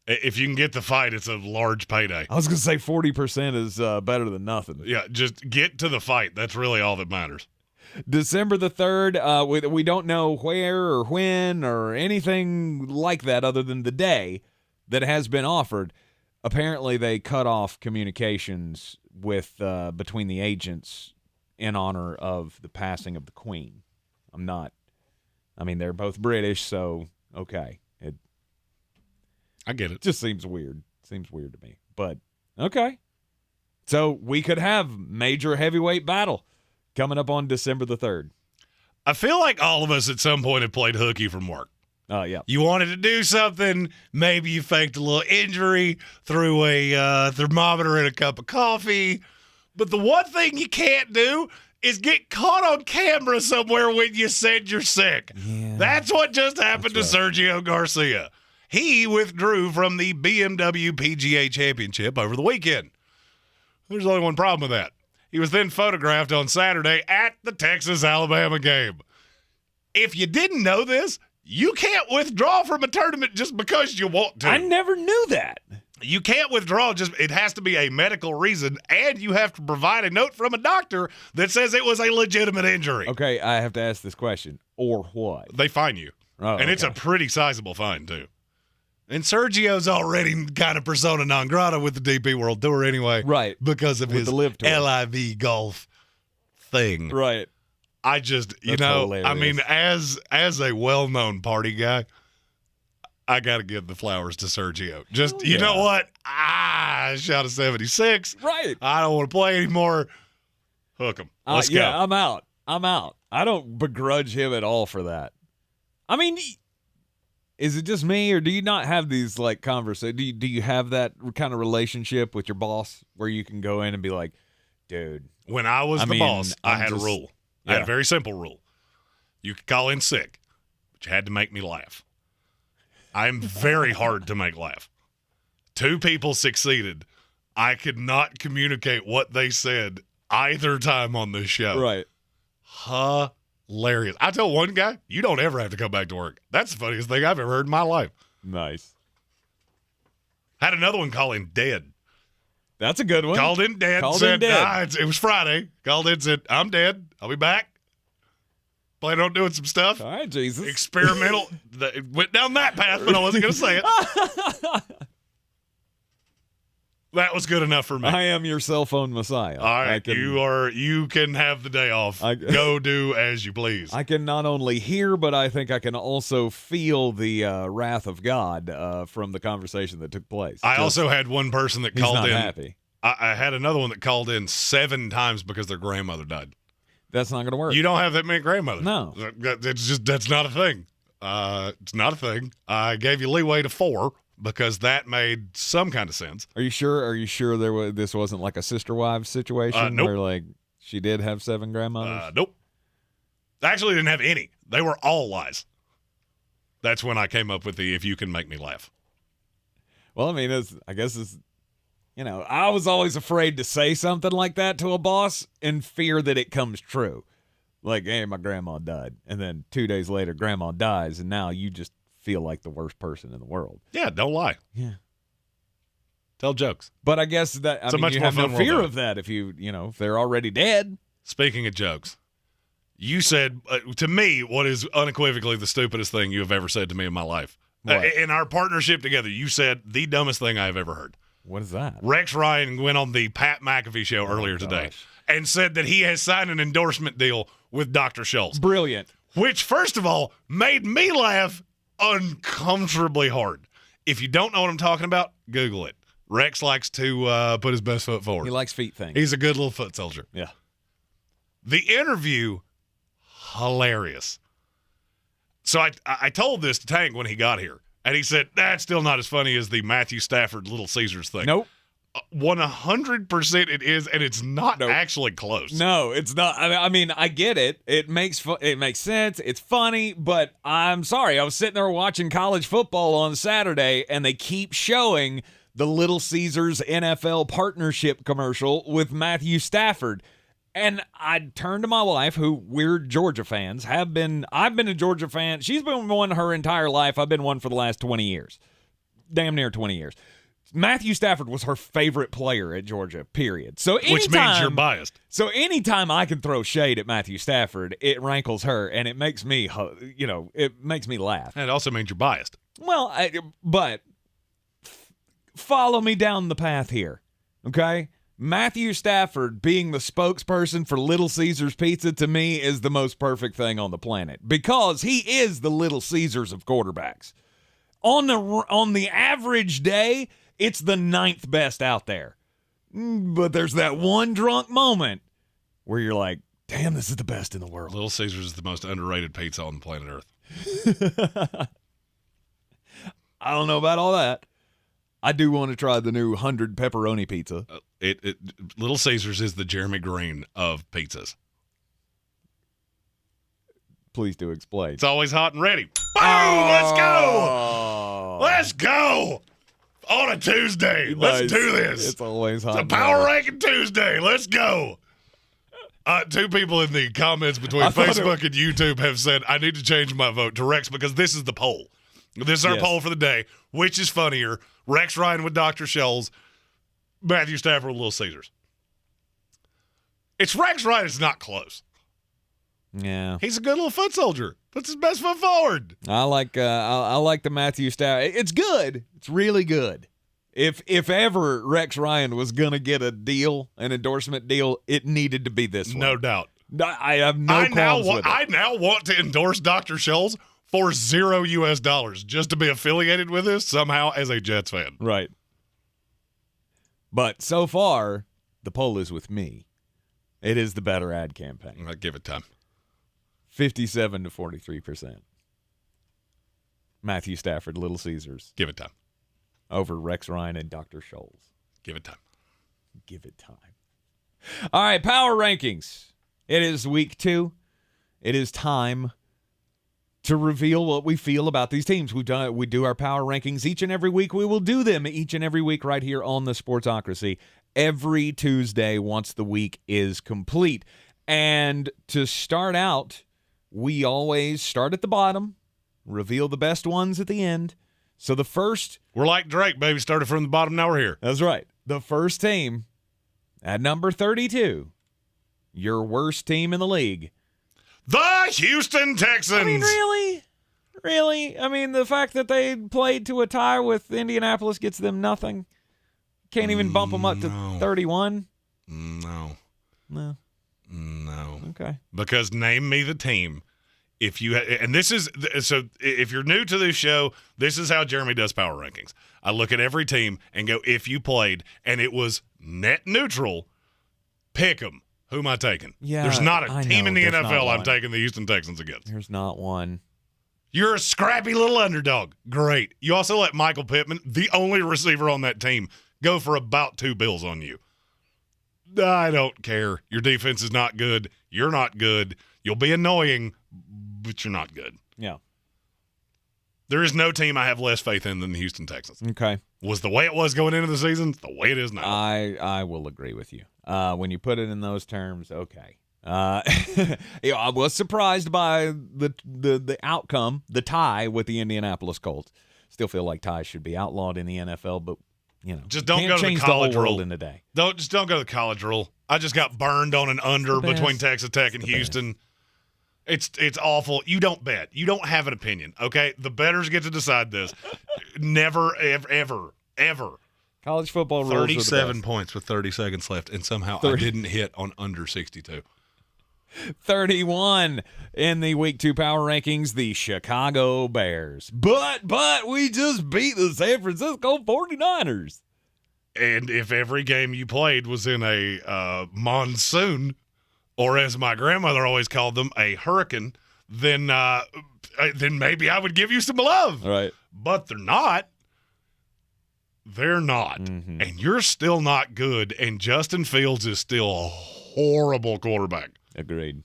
If you can get the fight, it's a large payday. I was going to say 40% is better than nothing. Yeah, just get to the fight. That's really all that matters. December the 3rd, we don't know where or when or anything like that other than the day that has been offered. Apparently, they cut off communications with between the agents in honor of the passing of the Queen. They're both British, so okay. I get it. Just seems weird. Seems weird to me, but okay. So we could have major heavyweight battle coming up on December the 3rd. I feel like all of us at some point have played hooky from work. Yeah. You wanted to do something. Maybe you faked a little injury, threw a thermometer in a cup of coffee. But the one thing you can't do is get caught on camera somewhere when you said you're sick. Yeah. That's what just happened to Sergio Garcia. He withdrew from the BMW PGA Championship over the weekend. There's only one problem with that. He was then photographed on Saturday at the Texas-Alabama game. If you didn't know this, you can't withdraw from a tournament just because you want to. I never knew that. You can't withdraw. It has to be a medical reason, and you have to provide a note from a doctor that says it was a legitimate injury. Okay, I have to ask this question. Or what? They fine you. And it's a pretty sizable fine, too. And Sergio's already kind of persona non grata with the DP World Tour anyway. Right. Because of his LIV LIV golf thing. Right. I just, That's hilarious. As a well-known party guy, I got to give the flowers to Sergio. You know what? I shot a 76. Right. I don't want to play anymore. Hook him. Let's go. Yeah, I'm out. I don't begrudge him at all for that. I mean, is it just me, or do you not have these like conversations? Do you have that kind of relationship with your boss where you can go in and be like, dude? When I was the boss, I had a rule. Yeah. I had a very simple rule. You could call in sick, but you had to make me laugh. I'm very hard to make laugh. 2 people succeeded. I could not communicate what they said either time on this show. Right. Hilarious. I tell one guy, you don't ever have to come back to work. That's the funniest thing I've ever heard in my life. Nice. Had another one call in dead. That's a good one. Called in dead. It was Friday. Called in, said, I'm dead. I'll be back. Planning on doing some stuff. All right, Jesus. Experimental. It went down that path, but I wasn't going to say it. That was good enough for me. I am your cell phone messiah. All right, you can have the day off. Go do as you please. I can not only hear, but I think I can also feel the wrath of God from the conversation that took place. I also had one person that called in. He's not happy. I had another one that called in 7 times because their grandmother died. That's not going to work. You don't have that many grandmothers. No. That's not a thing. It's not a thing. I gave you leeway to 4. Because that made some kind of sense. Are you sure this wasn't like a sister wives situation nope. where like she did have 7 grandmothers? Nope. I actually didn't have any. They were all lies. That's when I came up with the "if you can make me laugh." Well, I mean, I guess I was always afraid to say something like that to a boss in fear that it comes true. Like, hey, my grandma died, and then 2 days later, grandma dies, and now you just feel like the worst person in the world. Yeah, don't lie. Yeah. Tell jokes. But I guess that you have no fear of that if if they're already dead. Speaking of jokes, you said to me what is unequivocally the stupidest thing you have ever said to me in my life. In our partnership together, you said the dumbest thing I've ever heard. What is that? Rex Ryan went on the Pat McAfee show earlier today and said that he has signed an endorsement deal with Dr. Schultz. Brilliant. Which, first of all, made me laugh uncomfortably hard. If you don't know what I'm talking about, Google it. Rex likes to put his best foot forward. He likes feet things. He's a good little foot soldier. Yeah. The interview, hilarious. So I told this to Tank when he got here, and he said, that's still not as funny as the Matthew Stafford Little Caesars thing. Nope. 100% it is, and it's not actually close. No, it's not. I mean, I get it. It makes sense. It's funny, but I'm sorry. I was sitting there watching college football on Saturday, and they keep showing the Little Caesars NFL partnership commercial with Matthew Stafford. And I turned to my wife, who we're Georgia fans, have been. I've been a Georgia fan. She's been one her entire life. I've been one for the last 20 years. Damn near 20 years. Matthew Stafford was her favorite player at Georgia, period. So which means you're biased. So anytime I can throw shade at Matthew Stafford, it rankles her, and it makes me, it makes me laugh. And it also means you're biased. Well, but follow me down the path here, okay? Matthew Stafford being the spokesperson for Little Caesars Pizza, to me, is the most perfect thing on the planet because he is the Little Caesars of quarterbacks. On the average day, it's the 9th best out there. But there's that one drunk moment where you're like, damn, this is the best in the world. Little Caesars is the most underrated pizza on the planet Earth. I don't know about all that. I do want to try the new 100 pepperoni pizza. Little Caesars is the Jeremy Greene of pizzas. Please do explain. It's always hot and ready. Boom! Let's go! Let's go! On a Tuesday. Nice. Let's do this. It's always hot. It's a Power Ranking Tuesday. Let's go. 2 people in the comments between Facebook and YouTube have said, I need to change my vote to Rex because this is the poll. This is our poll for the day. Which is funnier? Rex Ryan with Dr. Scholl's, Matthew Stafford with Little Caesars. It's Rex Ryan. It's not close. Yeah. He's a good little foot soldier. Puts his best foot forward. I like the Matthew Stafford. It's good. It's really good. If ever Rex Ryan was gonna get a deal, an endorsement deal, it needed to be this one. No doubt. I have no qualms with it. I now want to endorse Dr. Scholl's for $0 just to be affiliated with this somehow as a Jets fan. Right. But so far, the poll is with me. It is the better ad campaign. I'll give it time. 57 to 43%. Matthew Stafford, Little Caesars. Give it time. Over Rex Ryan and Dr. Scholes. Give it time. Give it time. All right, power rankings. It is week 2. It is time to reveal what we feel about these teams. We do our power rankings each and every week. We will do them each and every week right here on the Sportsocracy every Tuesday once the week is complete. And to start out, we always start at the bottom, reveal the best ones at the end. So the first... We're like Drake, baby. Started from the bottom, now we're here. That's right. The first team at number 32, your worst team in the league. The Houston Texans. I mean, really? Really? I mean, the fact that they played to a tie with Indianapolis gets them nothing. Can't even bump them up to 31? No. No. No. Okay. Because name me the team. If you and this is so, if you're new to this show, this is how Jeremy does power rankings. I look at every team and go, if you played and it was net neutral, pick them. Who am I taking? Yeah, there's not a team in the NFL I'm one. taking the Houston Texans against. There's not one. You're a scrappy little underdog. Great. You also let Michael Pittman, the only receiver on that team, go for about 2 bills on you. I don't care. Your defense is not good. You're not good. You'll be annoying, but you're not good. Yeah. There is no team I have less faith in than the Houston Texans. Okay. Was the way it was going into the season the way it is now. I will agree with you. When you put it in those terms, okay. I was surprised by the outcome, the tie with the Indianapolis Colts. Still feel like ties should be outlawed in the NFL, but just don't can't go to change the college the whole rule world in a day. Don't go to the college rule. I just got burned on an under between Texas Tech and Houston. It's awful. You don't bet. You don't have an opinion. Okay, the bettors get to decide this. Never, ever. College football rules. 37 points with 30 seconds left, and somehow I didn't hit on under 62. 31 in the Week 2 power rankings, the Chicago Bears. But we just beat the San Francisco 49ers. And if every game you played was in a monsoon, or as my grandmother always called them, a hurricane, then maybe I would give you some love. Right. But they're not. They're not. Mm-hmm. And you're still not good, and Justin Fields is still a horrible quarterback. Agreed.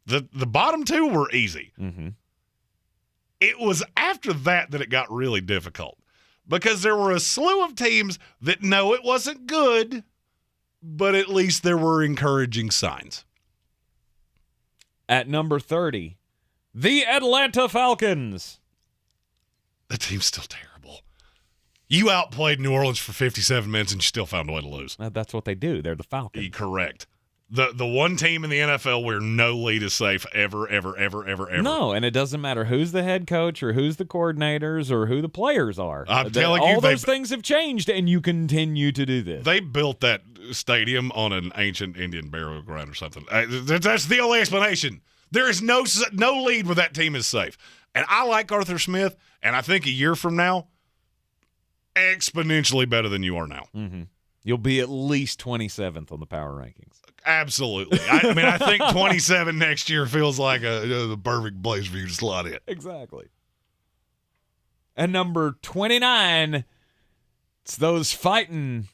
The bottom 2 were easy. Mm-hmm. It was after that it got really difficult because there were a slew of teams that no, it wasn't good, but at least there were encouraging signs. At number 30, the Atlanta Falcons. The team's still terrible. You outplayed New Orleans for 57 minutes and you still found a way to lose. That's what they do. They're the Falcons. Correct. The one team in the NFL where no lead is safe ever. No, and it doesn't matter who's the head coach or who's the coordinators or who the players are. I'm telling you, all those things have changed, and you continue to do this. They built that stadium on an ancient Indian burial ground or something. That's the only explanation. There is no lead where that team is safe. And I like Arthur Smith, and I think a year from now, exponentially better than you are now. Mm-hmm. You'll be at least 27th on the power rankings. Absolutely. I think 27 next year feels like the perfect place for you to slot in. Exactly. And number 29, it's those fighting.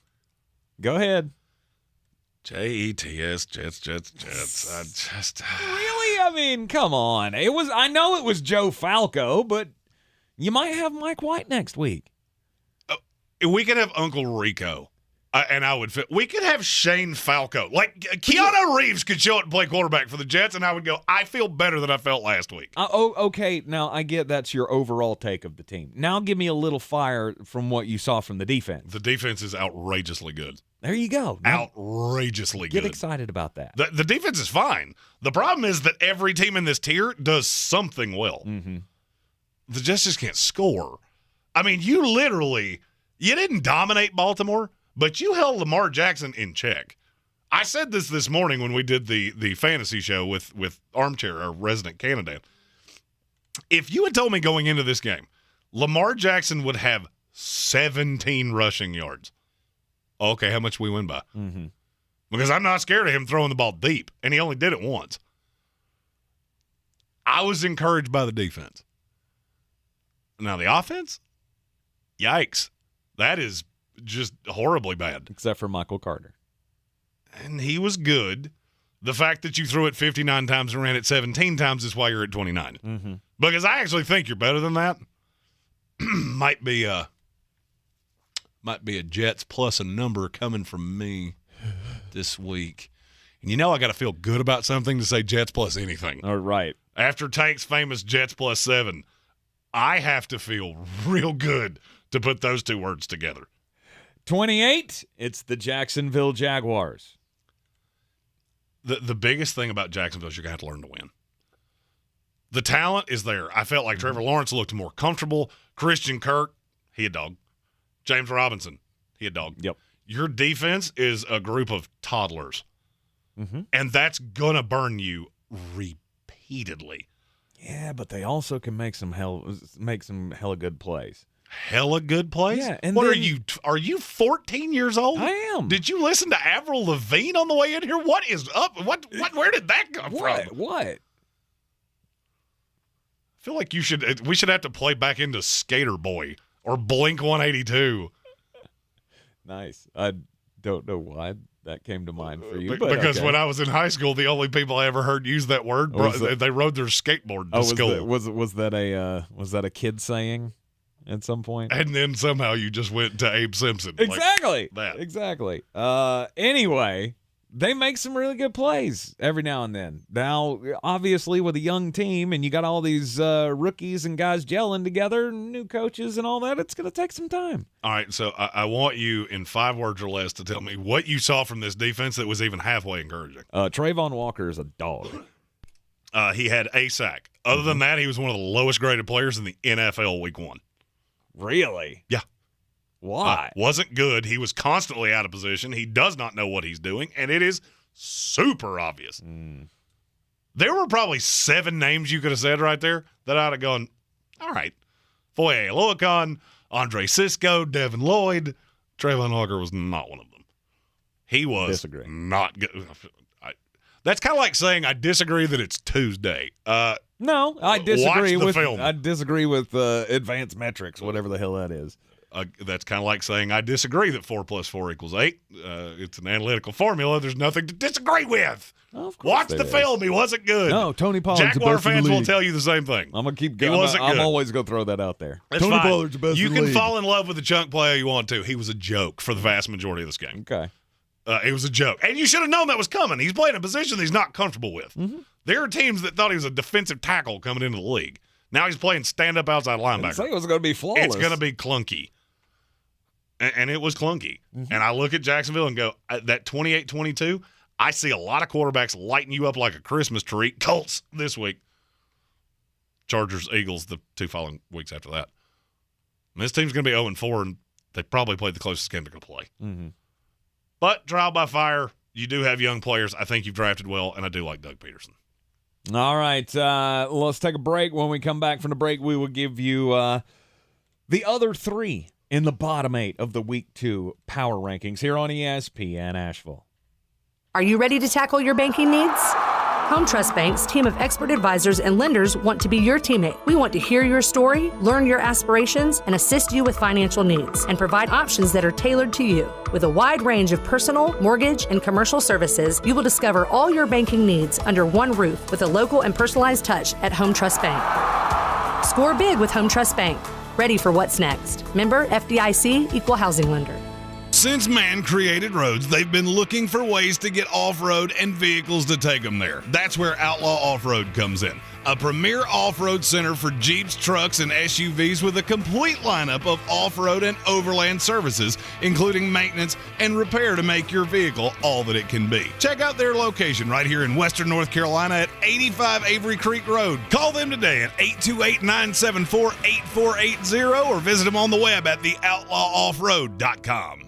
Go ahead. Jets. I just really? I mean, come on. I know it was Joe Falco, but you might have Mike White next week. We could have Uncle Rico. And I would fit. We could have Shane Falco. Like, Keanu Reeves could show up and play quarterback for the Jets, and I would go, I feel better than I felt last week. Okay. Now, I get that's your overall take of the team. Now give me a little fire from what you saw from the defense. The defense is outrageously good. There you go. Outrageously good. Get excited about that. The defense is fine. The problem is that every team in this tier does something well. Mm-hmm. The Jets just can't score. I mean, you didn't dominate Baltimore, but you held Lamar Jackson in check. I said this morning when we did the fantasy show with Armchair, our resident candidate. If you had told me going into this game, Lamar Jackson would have 17 rushing yards. Okay, how much we win by? Mm-hmm. because I'm not scared of him throwing the ball deep, and he only did it once. I was encouraged by the defense. Now, the offense? Yikes. That is just horribly bad. Except for Michael Carter. And he was good. The fact that you threw it 59 times and ran it 17 times is why you're at 29. Mm-hmm. Because I actually think you're better than that. Might be a Jets plus a number coming from me this week. And you know I got to feel good about something to say Jets plus anything. All right. After Tank's famous Jets plus 7, I have to feel real good to put those two words together. 28, it's the Jacksonville Jaguars. The biggest thing about Jacksonville is you're going to have to learn to win. The talent is there. I felt like Trevor Lawrence looked more comfortable. Christian Kirk, he a dog. James Robinson, he a dog. Yep. Your defense is a group of toddlers. Mm-hmm. And that's going to burn you repeatedly. Yeah, but they also can make some hella good plays. Hella good plays? Yeah. And what then, are you? Are you 14 years old? I am. Did you listen to Avril Lavigne on the way in here? What is up? Where did that come from? What? I feel like we should have to play back into Skater Boy or Blink 182. Nice. I don't know why that came to mind for you. Because when I was in high school, the only people I ever heard use that word, they rode their skateboard to school. Was that a kid saying at some point? And then somehow you just went to Abe Simpson. Exactly. Like that. Exactly. Anyway, they make some really good plays every now and then. Now, obviously, with a young team and you got all these rookies and guys gelling together, new coaches and all that, it's going to take some time. All right, so I want you in 5 words or less to tell me what you saw from this defense that was even halfway encouraging. Trayvon Walker is a dog. He had a sack. Other than that, he was one of the lowest graded players in the NFL week 1. Really? Yeah. Why? Wasn't good. He was constantly out of position. He does not know what he's doing, and it is super obvious. There were probably 7 names you could have said right there that I'd have gone, all right. Foye Oluokun, Andre Cisco, Devin Lloyd. Trayvon Walker was not one of them. He was not good. That's kind of like saying I disagree that it's Tuesday. No, I disagree watch the with film. I disagree with advanced metrics, whatever the hell that is. That's kind of like saying I disagree that 4 + 4 = 8. It's an analytical formula. There's nothing to disagree with. Watch the film. He wasn't good. No, Tony Pollard's the Jaguar best in the fans will league. tell you the same thing. I'm gonna keep He going. wasn't good. I'm always gonna throw that out there. That's Tony fine. Pollard's the best You in the can league. fall in love with the chunk play you want to. He was a joke for the vast majority of this game. Okay. It was a joke. And you should have known that was coming. He's playing a position he's not comfortable with. There are teams that thought he was a defensive tackle coming into the league. Now he's playing stand-up outside linebacker. I didn't say it was going to be flawless. It's going to be clunky. And it was clunky. And I look at Jacksonville and go, that 28-22, I see a lot of quarterbacks lighting you up like a Christmas tree. Colts this week. Chargers, Eagles, the 2 following weeks after that. And this team's going to be 0-4, and they probably played the closest game they're going to play. But trial by fire, you do have young players. I think you've drafted well, and I do like Doug Peterson. All right, let's take a break. When we come back from the break, we will give you the other 3 in the bottom 8 of the Week 2 Power Rankings here on ESPN Asheville. Are you ready to tackle your banking needs? Home Trust Bank's team of expert advisors and lenders want to be your teammate. We want to hear your story, learn your aspirations, and assist you with financial needs, and provide options that are tailored to you. With a wide range of personal, mortgage, and commercial services, you will discover all your banking needs under one roof with a local and personalized touch at Home Trust Bank. Score big with Home Trust Bank. Ready for what's next. Member FDIC, Equal Housing Lender. Since man created roads, they've been looking for ways to get off-road and vehicles to take them there. That's where Outlaw Off-Road comes in. A premier off-road center for Jeeps, trucks, and SUVs with a complete lineup of off-road and overland services, including maintenance and repair to make your vehicle all that it can be. Check out their location right here in western North Carolina at 85 Avery Creek Road. Call them today at 828-974-8480 or visit them on the web at theoutlawoffroad.com.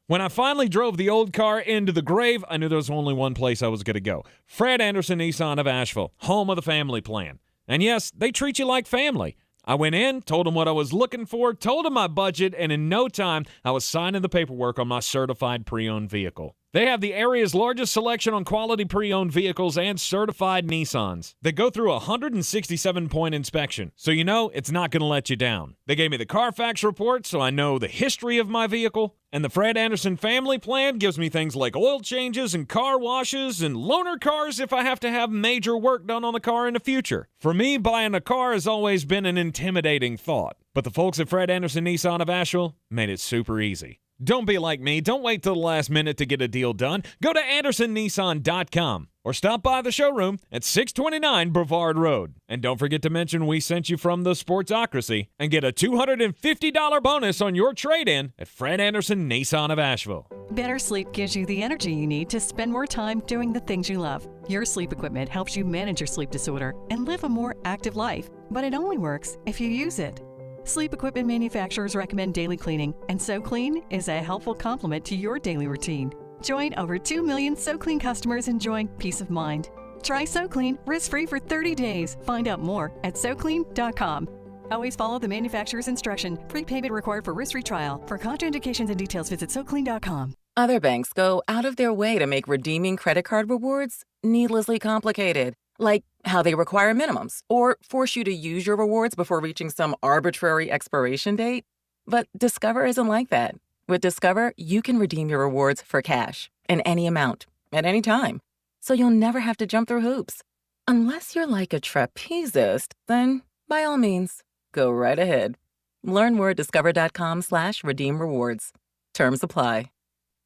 When I finally drove the old car into the grave, I knew there was only one place I was going to go. Fred Anderson Nissan of Asheville, home of the family plan. And yes, they treat you like family. I went in, told them what I was looking for, told them my budget, and in no time, I was signing the paperwork on my certified pre-owned vehicle. They have the area's largest selection on quality pre-owned vehicles and certified Nissans. They go through a 167-point inspection, so you know it's not going to let you down. They gave me the Carfax report, so I know the history of my vehicle. And the Fred Anderson family plan gives me things like oil changes and car washes and loaner cars if I have to have major work done on the car in the future. For me, buying a car has always been an intimidating thought. But the folks at Fred Anderson Nissan of Asheville made it super easy. Don't be like me. Don't wait till the last minute to get a deal done. Go to AndersonNissan.com or stop by the showroom at 629 Brevard Road. And don't forget to mention we sent you from the Sportsocracy and get a $250 bonus on your trade-in at Fred Anderson Nissan of Asheville. Better sleep gives you the energy you need to spend more time doing the things you love. Your sleep equipment helps you manage your sleep disorder and live a more active life, but it only works if you use it. Sleep equipment manufacturers recommend daily cleaning, and SoClean is a helpful complement to your daily routine. Join over 2 million SoClean customers enjoying peace of mind. Try SoClean risk-free for 30 days. Find out more at SoClean.com. Always follow the manufacturer's instruction. Prepayment required for risk-free trial. For contraindications and details, visit SoClean.com. Other banks go out of their way to make redeeming credit card rewards needlessly complicated. Like how they require minimums or force you to use your rewards before reaching some arbitrary expiration date. But Discover isn't like that. With Discover, you can redeem your rewards for cash in any amount at any time. So you'll never have to jump through hoops. Unless you're like a trapezist, then by all means, go right ahead. Learn more at discover.com/redeem rewards. Terms apply.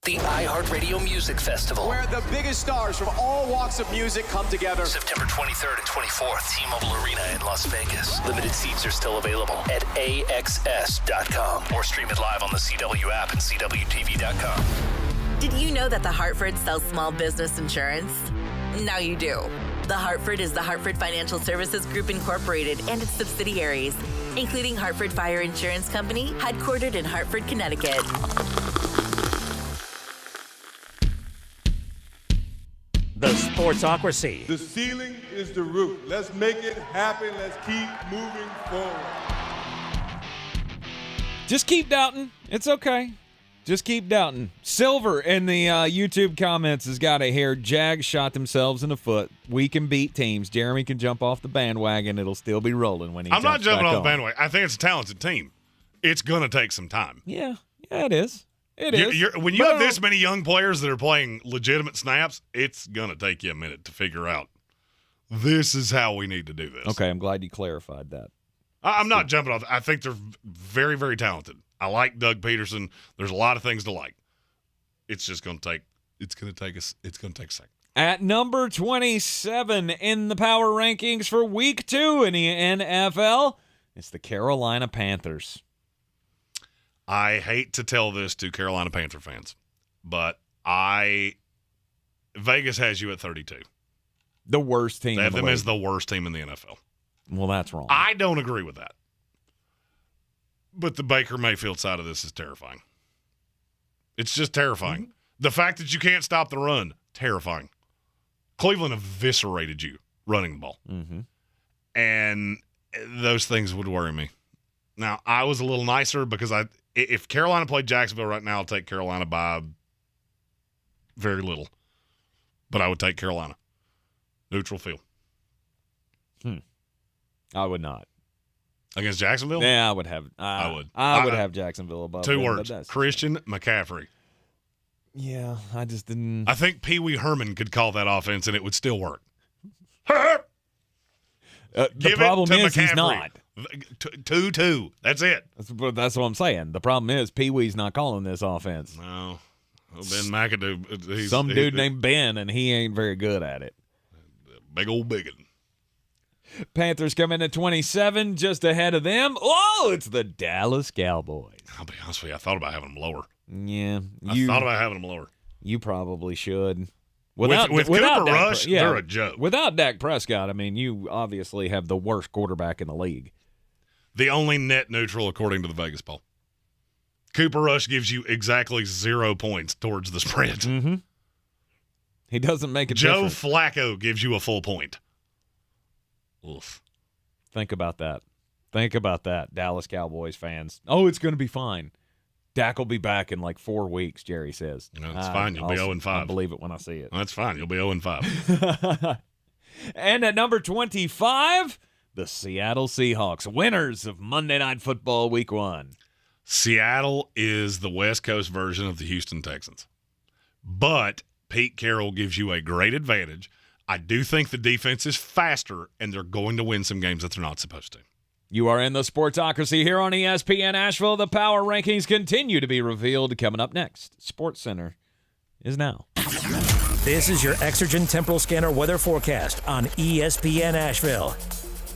The iHeartRadio Music Festival, where the biggest stars from all walks of music come together. September 23rd and 24th, T-Mobile Arena in Las Vegas. Limited seats are still available at AXS.com or stream it live on the CW app and CWTV.com. Did you know that The Hartford sells small business insurance? Now you do. The Hartford is the Hartford Financial Services Group Incorporated and its subsidiaries, including Hartford Fire Insurance Company, headquartered in Hartford, Connecticut. The Sportsocracy. The ceiling is the roof. Let's make it happen. Let's keep moving forward. Just keep doubting. It's okay. Just keep doubting. Silver in the YouTube comments has got it here. Jags shot themselves in the foot. We can beat teams. Jeremy can jump off the bandwagon. It'll still be rolling when he jumps back on. I'm not jumping off the bandwagon. I think it's a talented team. It's going to take some time. Yeah, it is. It is. When you have this many young players that are playing legitimate snaps, it's going to take you a minute to figure out this is how we need to do this. Okay, I'm glad you clarified that. I'm not jumping off. I think they're very, very talented. I like Doug Peterson. There's a lot of things to like. It's just going to take. It's going to take a second. At number 27 in the power rankings for Week 2 in the NFL, it's the Carolina Panthers. I hate to tell this to Carolina Panther fans, but Vegas has you at 32. The worst team. They have them as the worst team in the NFL. Well, that's wrong. I don't agree with that. But the Baker Mayfield side of this is terrifying. It's just terrifying. Mm-hmm. The fact that you can't stop the run, terrifying. Cleveland eviscerated you running the ball. Mm-hmm. And those things would worry me. Now, I was a little nicer because if Carolina played Jacksonville right now, I'll take Carolina by very little. But I would take Carolina. Neutral field. I would not. Against Jacksonville? Yeah, I would have. I would. I would have Jacksonville above. 2 words. Christian McCaffrey. Yeah, I just didn't. I think Pee Wee Herman could call that offense and it would still work. The problem is he's not. 2-2. That's it. That's what I'm saying. The problem is Pee Wee's not calling this offense. No. Ben McAdoo. Some dude named Ben, and he ain't very good at it. Big old biggin. Panthers come in at 27, just ahead of them. Oh, it's the Dallas Cowboys. I'll be honest with you. I thought about having them lower. Yeah. I thought about having them lower. You probably should. With Cooper Rush, they're a joke. Without Dak Prescott, I mean, you obviously have the worst quarterback in the league. The only net neutral according to the Vegas poll. Cooper Rush gives you exactly 0 points towards the spread. Mm-hmm. He doesn't make a Joe difference. Flacco gives you a full point. Oof. Think about that. Think about that, Dallas Cowboys fans. Oh, it's going to be fine. Dak will be back in like 4 weeks, Jerry says. That's fine. You'll be 0-5. I'll believe it when I see it. That's fine. You'll be 0-5. And at number 25, the Seattle Seahawks, winners of Monday Night Football Week 1. Seattle is the West Coast version of the Houston Texans. But Pete Carroll gives you a great advantage. I do think the defense is faster, and they're going to win some games that they're not supposed to. You are in the Sportsocracy here on ESPN Asheville. The power rankings continue to be revealed. Coming up next, Sportscenter is now. This is your Exergen Temporal Scanner weather forecast on ESPN Asheville.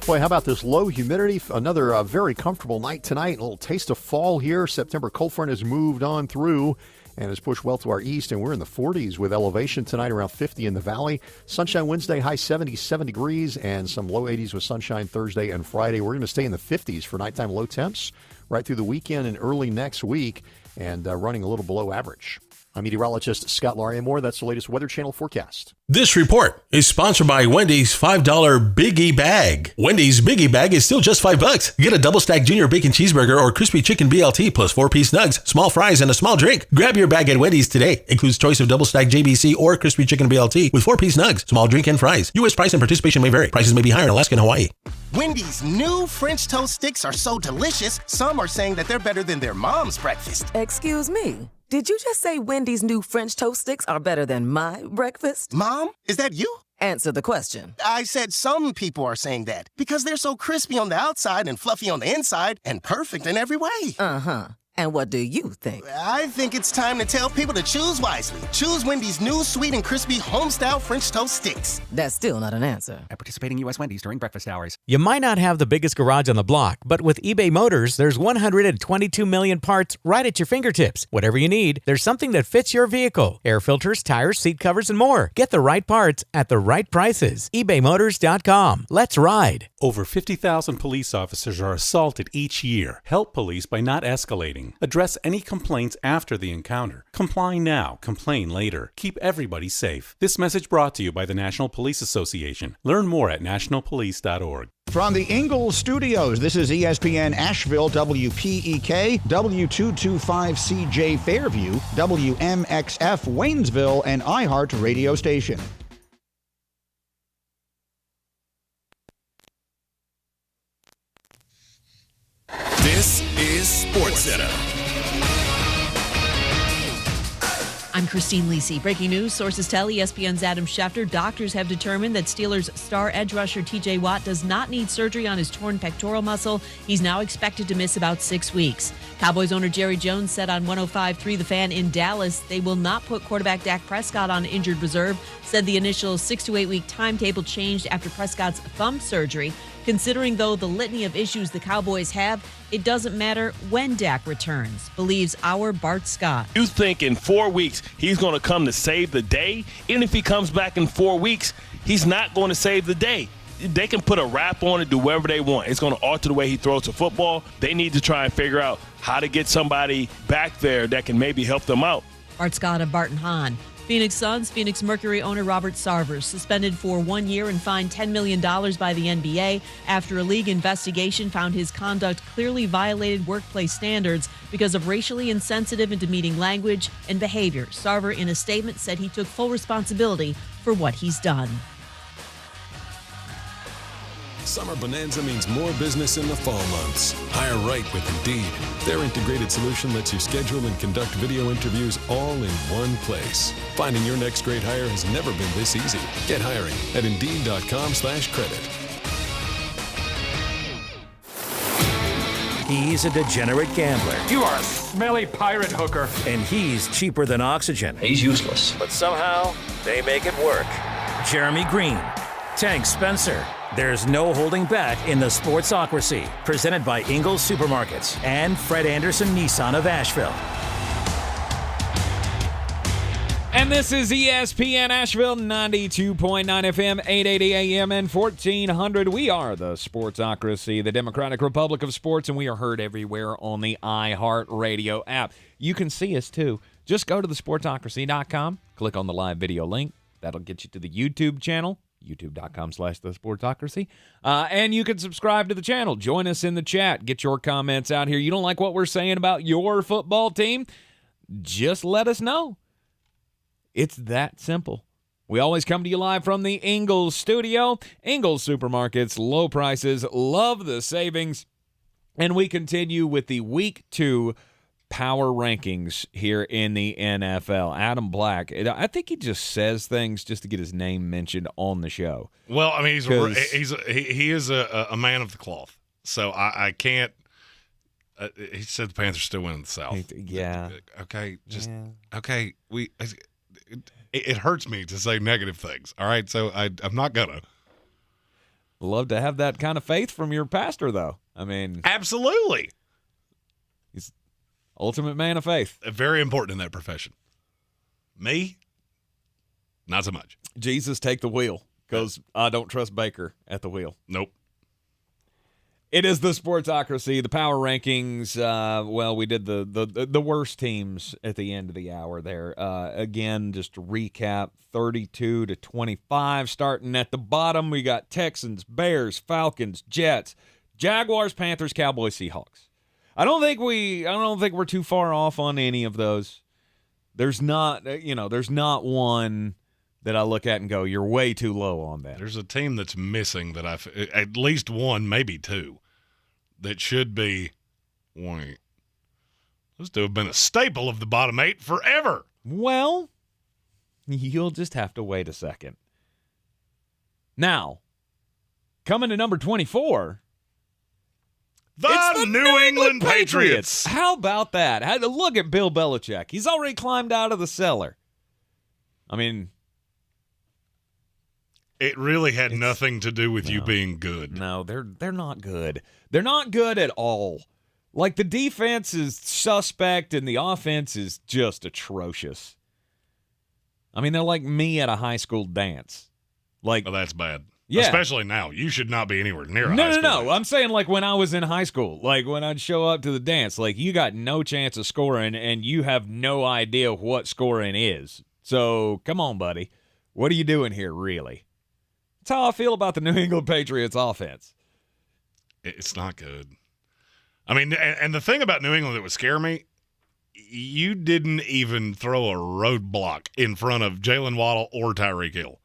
Boy, how about this low humidity? Another very comfortable night tonight. A little taste of fall here. September cold front has moved on through and has pushed well to our east, and we're in the 40s with elevation tonight, around 50 in the valley. Sunshine Wednesday, high 70s, 7 degrees, and some low 80s with sunshine Thursday and Friday. We're going to stay in the 50s for nighttime low temps right through the weekend and early next week, and running a little below average. I'm meteorologist Scott Lauriamore. That's the latest Weather Channel forecast. This report is sponsored by Wendy's $5 Biggie Bag. Wendy's Biggie Bag is still just $5. Get a double stack junior bacon cheeseburger or crispy chicken BLT plus 4-piece nugs, small fries, and a small drink. Grab your bag at Wendy's today. Includes choice of double stack JBC or crispy chicken BLT with 4-piece nugs, small drink, and fries. U.S. price and participation may vary. Prices may be higher in Alaska and Hawaii. Wendy's new French toast sticks are so delicious, some are saying that they're better than their mom's breakfast. Excuse me. Did you just say Wendy's new French toast sticks are better than my breakfast? Mom, is that you? Answer the question. I said some people are saying that because they're so crispy on the outside and fluffy on the inside and perfect in every way. Uh-huh. And what do you think? I think it's time to tell people to choose wisely. Choose Wendy's new sweet and crispy home-style French toast sticks. That's still not an answer. At participating U.S. Wendy's during breakfast hours. You might not have the biggest garage on the block, but with eBay Motors, there's 122 million parts right at your fingertips. Whatever you need, there's something that fits your vehicle. Air filters, tires, seat covers, and more. Get the right parts at the right prices. ebaymotors.com. Let's ride. Over 50,000 police officers are assaulted each year. Help police by not escalating. Address any complaints after the encounter. Comply now, complain later. Keep everybody safe. This message brought to you by the National Police Association. Learn more at nationalpolice.org. From the Ingles Studios, this is ESPN Asheville, WPEK, W225CJ Fairview, WMXF Waynesville, and iHeart Radio Station. This is SportsCenter. I'm Christine Lisi. Breaking news. Sources tell ESPN's Adam Schefter doctors have determined that Steelers star edge rusher TJ Watt does not need surgery on his torn pectoral muscle. He's now expected to miss about 6 weeks. Cowboys owner Jerry Jones said on 105.3 The Fan in Dallas they will not put quarterback Dak Prescott on injured reserve. Said the initial 6 to 8 week timetable changed after Prescott's thumb surgery. Considering, though, the litany of issues the Cowboys have, it doesn't matter when Dak returns, believes our Bart Scott. You think in 4 weeks he's going to come to save the day? Even if he comes back in 4 weeks, he's not going to save the day. They can put a wrap on it, do whatever they want. It's going to alter the way he throws the football. They need to try and figure out how to get somebody back there that can maybe help them out. Bart Scott of Barton Hahn. Phoenix Suns, Phoenix Mercury owner Robert Sarver suspended for 1 year and fined $10 million by the NBA after a league investigation found his conduct clearly violated workplace standards because of racially insensitive and demeaning language and behavior. Sarver, in a statement, said he took full responsibility for what he's done. Summer Bonanza means more business in the fall months. Hire right with Indeed. Their integrated solution lets you schedule and conduct video interviews all in one place. Finding your next great hire has never been this easy. Get hiring at Indeed.com/credit. He's a degenerate gambler. You are a smelly pirate hooker. And he's cheaper than oxygen. He's useless. But somehow, they make it work. Jeremy Greene, Tank Spencer. There's no holding back in the Sportsocracy, presented by Ingles Supermarkets and Fred Anderson Nissan of Asheville. And this is ESPN Asheville, 92.9 FM, 880 AM, and 1400. We are the Sportsocracy, the Democratic Republic of Sports, and we are heard everywhere on the iHeart Radio app. You can see us, too. Just go to thesportsocracy.com, click on the live video link. That'll get you to the YouTube channel. youtube.com/thesportsocracy. And you can subscribe to the channel. Join us in the chat. Get your comments out here. You don't like what we're saying about your football team? Just let us know. It's that simple. We always come to you live from the Ingles Studio. Ingles Supermarkets, low prices, love the savings. And we continue with the Week 2 power rankings here in the NFL. Adam Black, I think he just says things just to get his name mentioned on the show. Well, I mean, he is a man of the cloth. So I can't. He said the Panthers still win in the South. Yeah. Okay. Okay. It hurts me to say negative things. All right. So I'm not gonna. Love to have that kind of faith from your pastor, though. I mean, absolutely. He's ultimate man of faith. Very important in that profession. Me, not so much. Jesus, take the wheel, because I don't trust Baker at the wheel. Nope. It is the Sportsocracy, the power rankings. Well, we did the worst teams at the end of the hour there. Again, just to recap, 32-25. Starting at the bottom, we got Texans, Bears, Falcons, Jets, Jaguars, Panthers, Cowboys, Seahawks. I don't think we're too far off on any of those. There's not one that I look at and go, you're way too low on that. There's a team that's missing that at least one, maybe two, that should be those two have been a staple of the bottom 8 forever. Well, you'll just have to wait a second. Now, coming to number 24, the New England Patriots. How about that? Look at Bill Belichick. He's already climbed out of the cellar. I mean, it really had nothing to do with you being good. No, they're not good. They're not good at all. Like, the defense is suspect and the offense is just atrocious. I mean, they're like me at a high school dance. Like, well, that's bad. Yeah. Especially now. You should not be anywhere near a high school. No. I'm saying, like, when I was in high school, like when I'd show up to the dance, like, you got no chance of scoring and you have no idea what scoring is. So, come on, buddy. What are you doing here, really? That's how I feel about the New England Patriots offense. It's not good. I mean, and the thing about New England that would scare me, you didn't even throw a roadblock in front of Jalen Waddle or Tyreek Hill.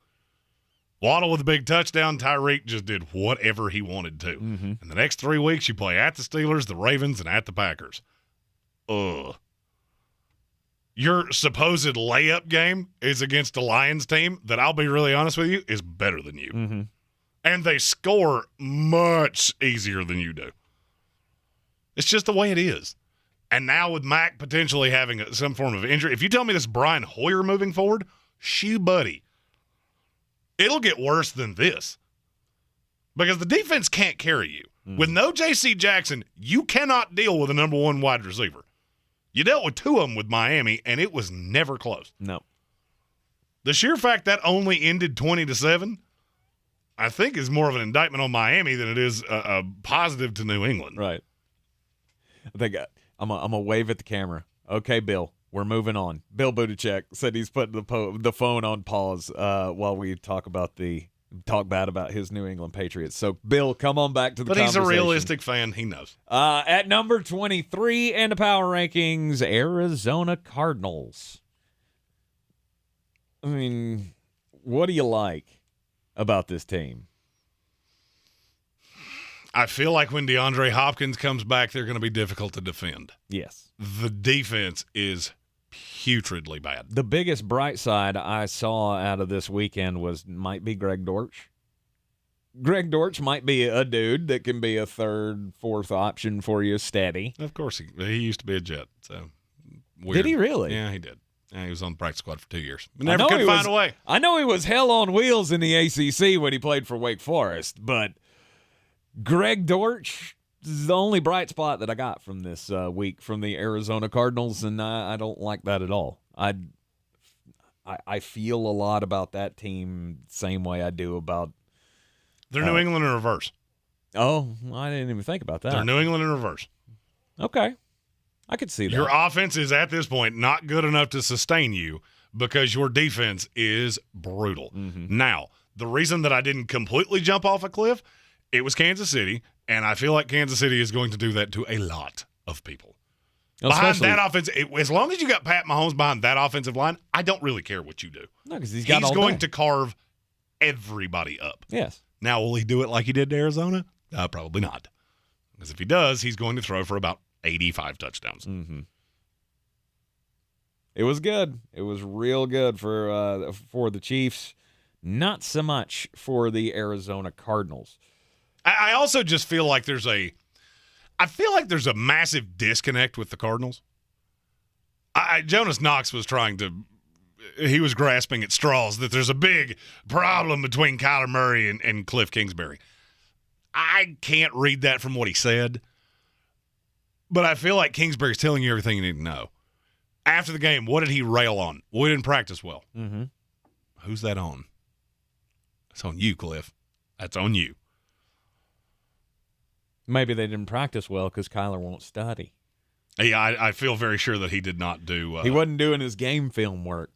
Waddle with a big touchdown, Tyreek just did whatever he wanted to. Mm-hmm. And the next 3 weeks, you play at the Steelers, the Ravens, and at the Packers. Ugh. Your supposed layup game is against a Lions team that, I'll be really honest with you, is better than you. Mm-hmm. And they score much easier than you do. It's just the way it is. And now with Mac potentially having some form of injury, if you tell me this is Brian Hoyer moving forward, shoo buddy. It'll get worse than this. Because the defense can't carry you. Mm. With no J.C. Jackson, you cannot deal with a number 1 wide receiver. You dealt with 2 of them with Miami, and it was never close. No. The sheer fact that only ended 20-7, I think, is more of an indictment on Miami than it is a positive to New England. Right. I think I'm gonna wave at the camera. Okay, Bill, we're moving on. Bill Belichick said he's putting the phone on pause while we talk bad about his New England Patriots. So, Bill, come on back to the conversation. But he's a realistic fan. He knows. At number 23 in the power rankings, Arizona Cardinals. I mean, what do you like about this team? I feel like when DeAndre Hopkins comes back, they're going to be difficult to defend. Yes. The defense is putridly bad. The biggest bright side I saw out of this weekend might be Greg Dortch. Greg Dortch might be a dude that can be a 3rd, 4th option for you steady. Of course, he used to be a Jet. So weird. Did he really? Yeah, he did. Yeah, he was on the practice squad for 2 years. But never could find a way. I know he was hell on wheels in the ACC when he played for Wake Forest, but Greg Dortch is the only bright spot that I got from this week from the Arizona Cardinals, and I don't like that at all. I feel a lot about that team same way I do about... They're New England in reverse. Oh, I didn't even think about that. They're New England in reverse. Okay. I could see that. Your offense is, at this point, not good enough to sustain you because your defense is brutal. Mm-hmm. Now, The reason that I didn't completely jump off a cliff, it was Kansas City, and I feel like Kansas City is going to do that to a lot of people. Behind that offense, as long as you got Pat Mahomes behind that offensive line, I don't really care what you do. No, because he's going to carve everybody up. Yes. Now, will he do it like he did to Arizona? Probably not. Because if he does, he's going to throw for about 85 touchdowns. Mm-hmm. It was good. It was real good for the Chiefs. Not so much for the Arizona Cardinals. I also just feel like there's a massive disconnect with the Cardinals. Jonas Knox was he was grasping at straws that there's a big problem between Kyler Murray and Cliff Kingsbury. I can't read that from what he said, but I feel like Kingsbury's telling you everything you need to know. After the game, what did he rail on? We didn't practice well. Mm-hmm. Who's that on? It's on you, Cliff. That's on you. Maybe they didn't practice well because Kyler won't study. Yeah, I feel very sure that he did not do. He wasn't doing his game film work.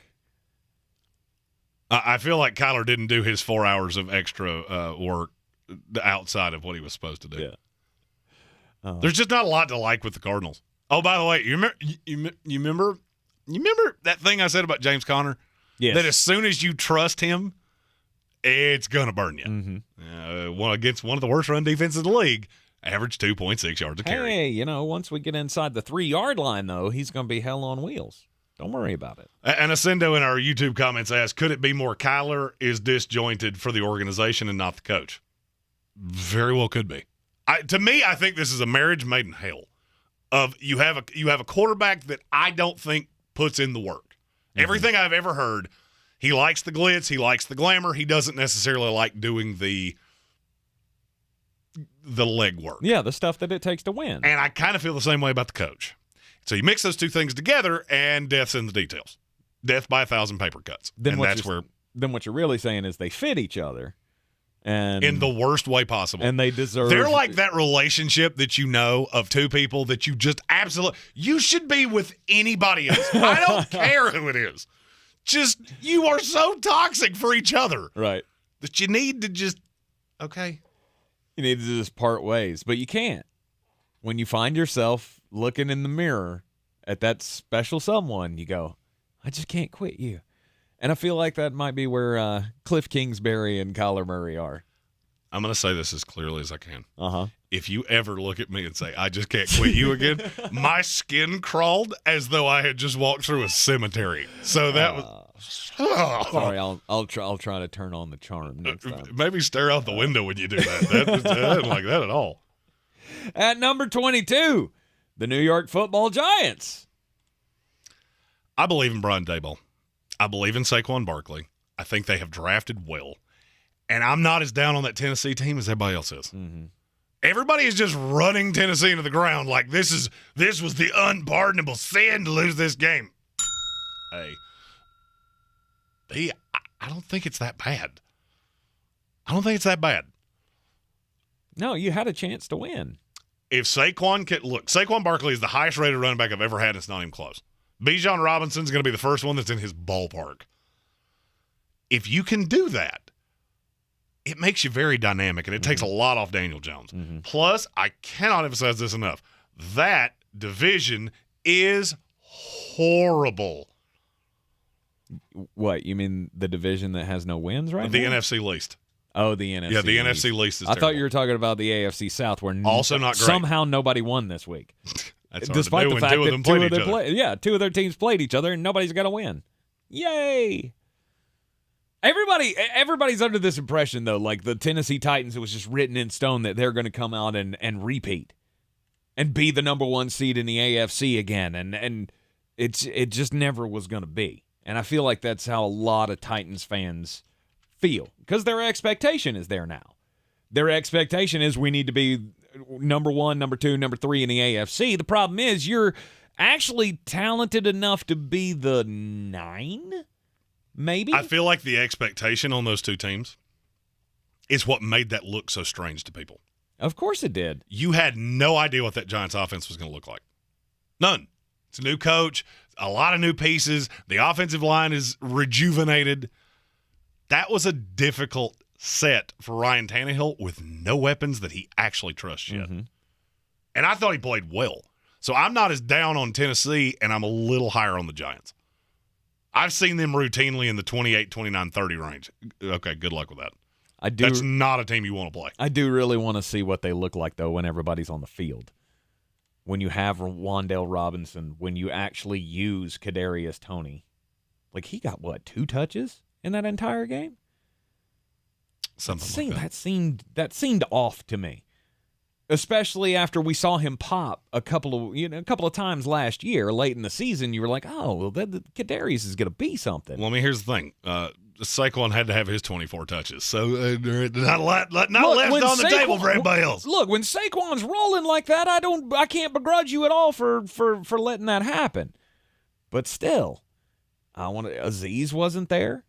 I feel like Kyler didn't do his 4 hours of extra work outside of what he was supposed to do. Yeah. There's just not a lot to like with the Cardinals. Oh, by the way, you remember that thing I said about James Conner? Yes. That as soon as you trust him, it's gonna burn you. Mm-hmm. Against one of the worst run defenses in the league, average 2.6 yards a carry. Hey, once we get inside the 3-yard line, though, he's going to be hell on wheels. Don't worry about it. And Ascendo in our YouTube comments asked, could it be more Kyler is disjointed for the organization and not the coach? Very well could be. To me, I think this is a marriage made in hell. You have a quarterback that I don't think puts in the work. Mm-hmm. Everything I've ever heard, he likes the glitz, he likes the glamour. He doesn't necessarily like doing the legwork. Yeah, the stuff that it takes to win. And I kind of feel the same way about the coach. So you mix those two things together, and death's in the details. Death by 1,000 paper cuts. Then what you're really saying is they fit each other. And in the worst way possible. And they deserve. They're like that relationship that you know of two people that you just absolutely. You should be with anybody else. I don't care who it is. Just, you are so toxic for each other. Right. That you need to just, okay. You need to just part ways. But you can't. When you find yourself looking in the mirror at that special someone, you go, I just can't quit you. And I feel like that might be where Cliff Kingsbury and Kyler Murray are. I'm going to say this as clearly as I can. Uh-huh. If you ever look at me and say, I just can't quit you again, my skin crawled as though I had just walked through a cemetery. So that was... Sorry, I'll try to turn on the charm next time. Maybe stare out the window when you do that. I didn't like that at all. At number 22, the New York Football Giants. I believe in Brian Daboll. I believe in Saquon Barkley. I think they have drafted well. And I'm not as down on that Tennessee team as everybody else is. Mm-hmm. Everybody is just running Tennessee into the ground like this was the unpardonable sin to lose this game. Hey, I don't think it's that bad. No, you had a chance to win. If Saquon Barkley is the highest rated running back I've ever had, and it's not even close. Bijan Robinson's going to be the first one that's in his ballpark. If you can do that, it makes you very dynamic, and it takes a lot off Daniel Jones. Mm-hmm. Plus, I cannot emphasize this enough, that division is horrible. What, you mean the division that has no wins right now? The now? NFC least. Oh, the NFC. Yeah, the NFC least is I terrible. thought you were talking about the AFC South, where also not great. Somehow nobody won this week. That's despite the fact two of them that played each other. two of their teams played each other, and nobody's got to win. Yay! Everybody's under this impression, though, like the Tennessee Titans, it was just written in stone that they're going to come out and repeat and be the number one seed in the AFC again, and it just never was going to be. And I feel like that's how a lot of Titans fans feel, because their expectation is there now. Their expectation is we need to be number one, number two, number three in the AFC. The problem is you're actually talented enough to be the 9, maybe? I feel like the expectation on those two teams is what made that look so strange to people. Of course it did. You had no idea what that Giants offense was going to look like. None. It's a new coach, a lot of new pieces. The offensive line is rejuvenated. That was a difficult set for Ryan Tannehill with no weapons that he actually trusts yet. Mm-hmm. And I thought he played well. So I'm not as down on Tennessee, and I'm a little higher on the Giants. I've seen them routinely in the 28, 29, 30 range. Okay, good luck with that. That's not a team you want to play. I do really want to see what they look like, though, when everybody's on the field. When you have Wan'Dale Robinson, when you actually use Kadarius Toney. Like, he got, 2 touches in that entire game? Something like that. That seemed off to me. Especially after we saw him pop a couple of times last year, late in the season. You were like, oh, well, Kadarius is going to be something. Well, I mean, here's the thing. Saquon had to have his 24 touches, so not left on the table for everybody else. Look, when Saquon's rolling like that, I can't begrudge you at all for letting that happen. But still, Azeez wasn't there.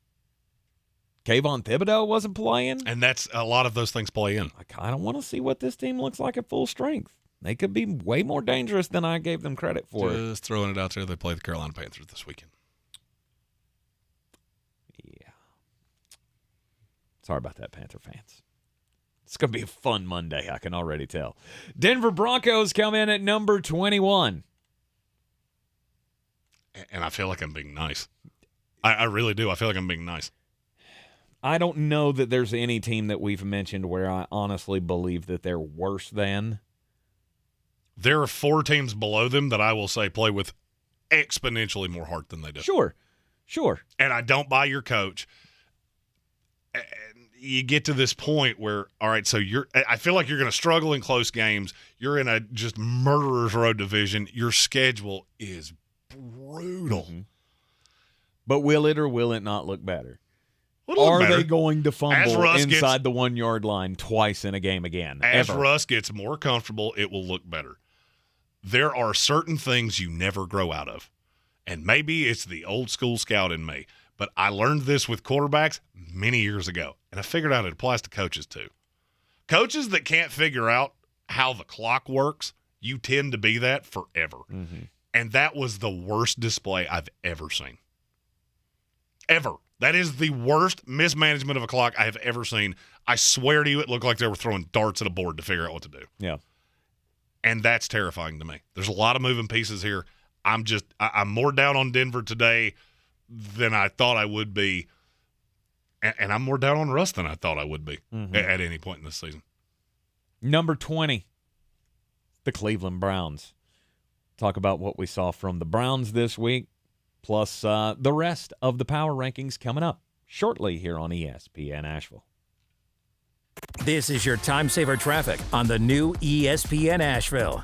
Kayvon Thibodeau wasn't playing. And that's a lot of those things play in. I kind of want to see what this team looks like at full strength. They could be way more dangerous than I gave them credit for. Just throwing it out there. They play the Carolina Panthers this weekend. Yeah. Sorry about that, Panther fans. It's going to be a fun Monday, I can already tell. Denver Broncos come in at number 21. And I feel like I'm being nice. I really do. I feel like I'm being nice. I don't know that there's any team that we've mentioned where I honestly believe that they're worse than. There are 4 teams below them that I will say play with exponentially more heart than they do. Sure. And I don't buy your coach. And you get to this point where, all right, so I feel like you're going to struggle in close games. You're in a just murderer's row division. Your schedule is brutal. Mm-hmm. But will it or will it not look better? Are they going to fumble inside the 1 yard line twice in a game again? As Russ gets more comfortable, it will look better. There are certain things you never grow out of. And maybe it's the old school scout in me. But I learned this with quarterbacks many years ago. And I figured out it applies to coaches too. Coaches that can't figure out how the clock works, you tend to be that forever. Mm-hmm. And that was the worst display I've ever seen. Ever. That is the worst mismanagement of a clock I have ever seen. I swear to you, it looked like they were throwing darts at a board to figure out what to do. Yeah. And that's terrifying to me. There's a lot of moving pieces here. I'm more down on Denver today than I thought I would be. And I'm more down on Russ than I thought I would be at any point in this season. Number 20, the Cleveland Browns. Talk about what we saw from the Browns this week. Plus the rest of the power rankings coming up shortly here on ESPN Asheville. This is your time saver traffic on the new ESPN Asheville.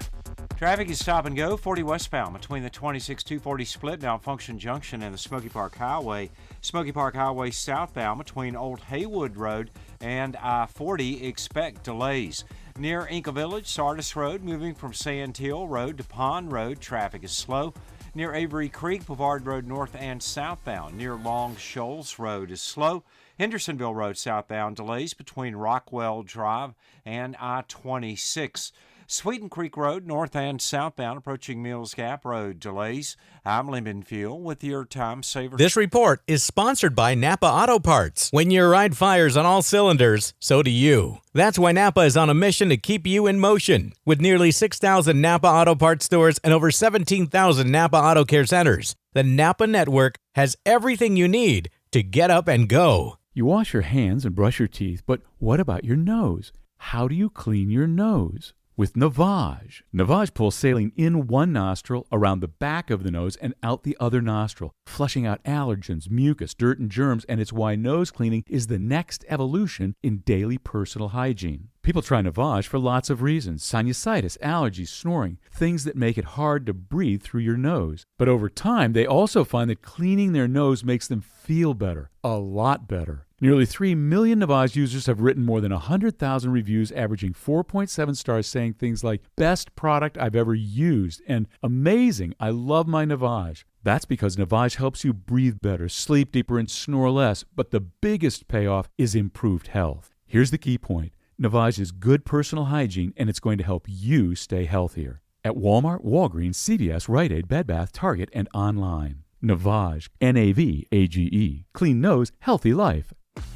Traffic is stop and go 40 westbound between the 26-240 split Malfunction Junction and the Smoky Park Highway. Smoky Park Highway southbound between Old Haywood Road and I-40. Expect delays. Near Inca Village, Sardis Road, moving from Sandhill Road to Pond Road, traffic is slow. Near Avery Creek, Boulevard Road north and southbound. Near Long Shoals Road is slow. Hendersonville Road southbound delays between Rockwell Drive and I-26. Sweeten Creek Road north and southbound approaching Mills Gap Road delays. I'm Lyndon Fuel with your time saver. This report is sponsored by Napa Auto Parts. When your ride fires on all cylinders, so do you. That's why Napa is on a mission to keep you in motion. With nearly 6,000 Napa Auto Parts stores and over 17,000 Napa Auto Care centers, the Napa network has everything you need to get up and go. You wash your hands and brush your teeth, but what about your nose? How do you clean your nose? With Navage. Navage pulls saline in one nostril, around the back of the nose, and out the other nostril, flushing out allergens, mucus, dirt, and germs, and it's why nose cleaning is the next evolution in daily personal hygiene. People try Navage for lots of reasons: sinusitis, allergies, snoring, things that make it hard to breathe through your nose. But over time, they also find that cleaning their nose makes them feel better, a lot better. Nearly 3 million Navage users have written more than 100,000 reviews, averaging 4.7 stars, saying things like, "Best product I've ever used," and "Amazing, I love my Navage." That's because Navage helps you breathe better, sleep deeper, and snore less. But the biggest payoff is improved health. Here's the key point. Navage is good personal hygiene, and it's going to help you stay healthier. At Walmart, Walgreens, CVS, Rite Aid, Bed Bath, Target, and online. Navage, Navage. Clean nose, healthy life.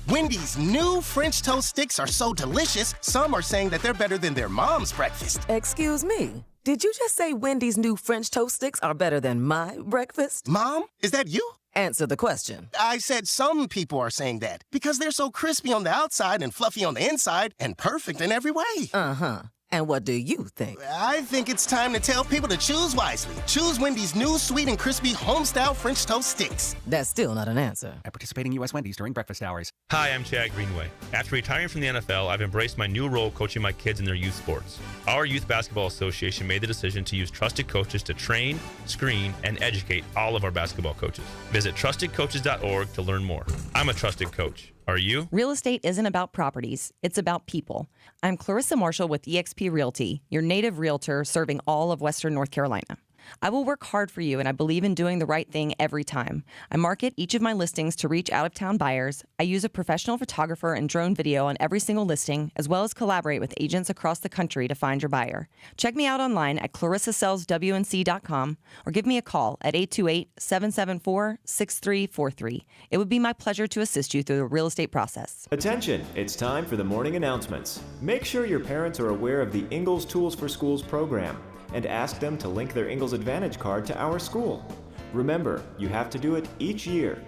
Wendy's new French toast sticks are so delicious, some are saying that they're better than their mom's breakfast. Excuse me. Did you just say Wendy's new French toast sticks are better than my breakfast? Mom, is that you? Answer the question. I said some people are saying that because they're so crispy on the outside and fluffy on the inside and perfect in every way. Uh-huh. And what do you think? I think it's time to tell people to choose wisely. Choose Wendy's new sweet and crispy home-style French toast sticks. That's still not an answer. At participating U.S. Wendy's during breakfast hours. Hi, I'm Chad Greenway. After retiring from the NFL, I've embraced my new role coaching my kids in their youth sports. Our Youth Basketball Association made the decision to use trusted coaches to train, screen, and educate all of our basketball coaches. Visit trustedcoaches.org to learn more. I'm a trusted coach. Are you? Real estate isn't about properties. It's about people. I'm Clarissa Marshall with eXp Realty, your native realtor serving all of Western North Carolina. I will work hard for you, and I believe in doing the right thing every time. I market each of my listings to reach out-of-town buyers. I use a professional photographer and drone video on every single listing, as well as collaborate with agents across the country to find your buyer. Check me out online at clarissasellswnc.com or give me a call at 828-774-6343. It would be my pleasure to assist you through the real estate process. Attention, it's time for the morning announcements. Make sure your parents are aware of the Ingles Tools for Schools program and ask them to link their Ingles Advantage card to our school. Remember, you have to do it each year.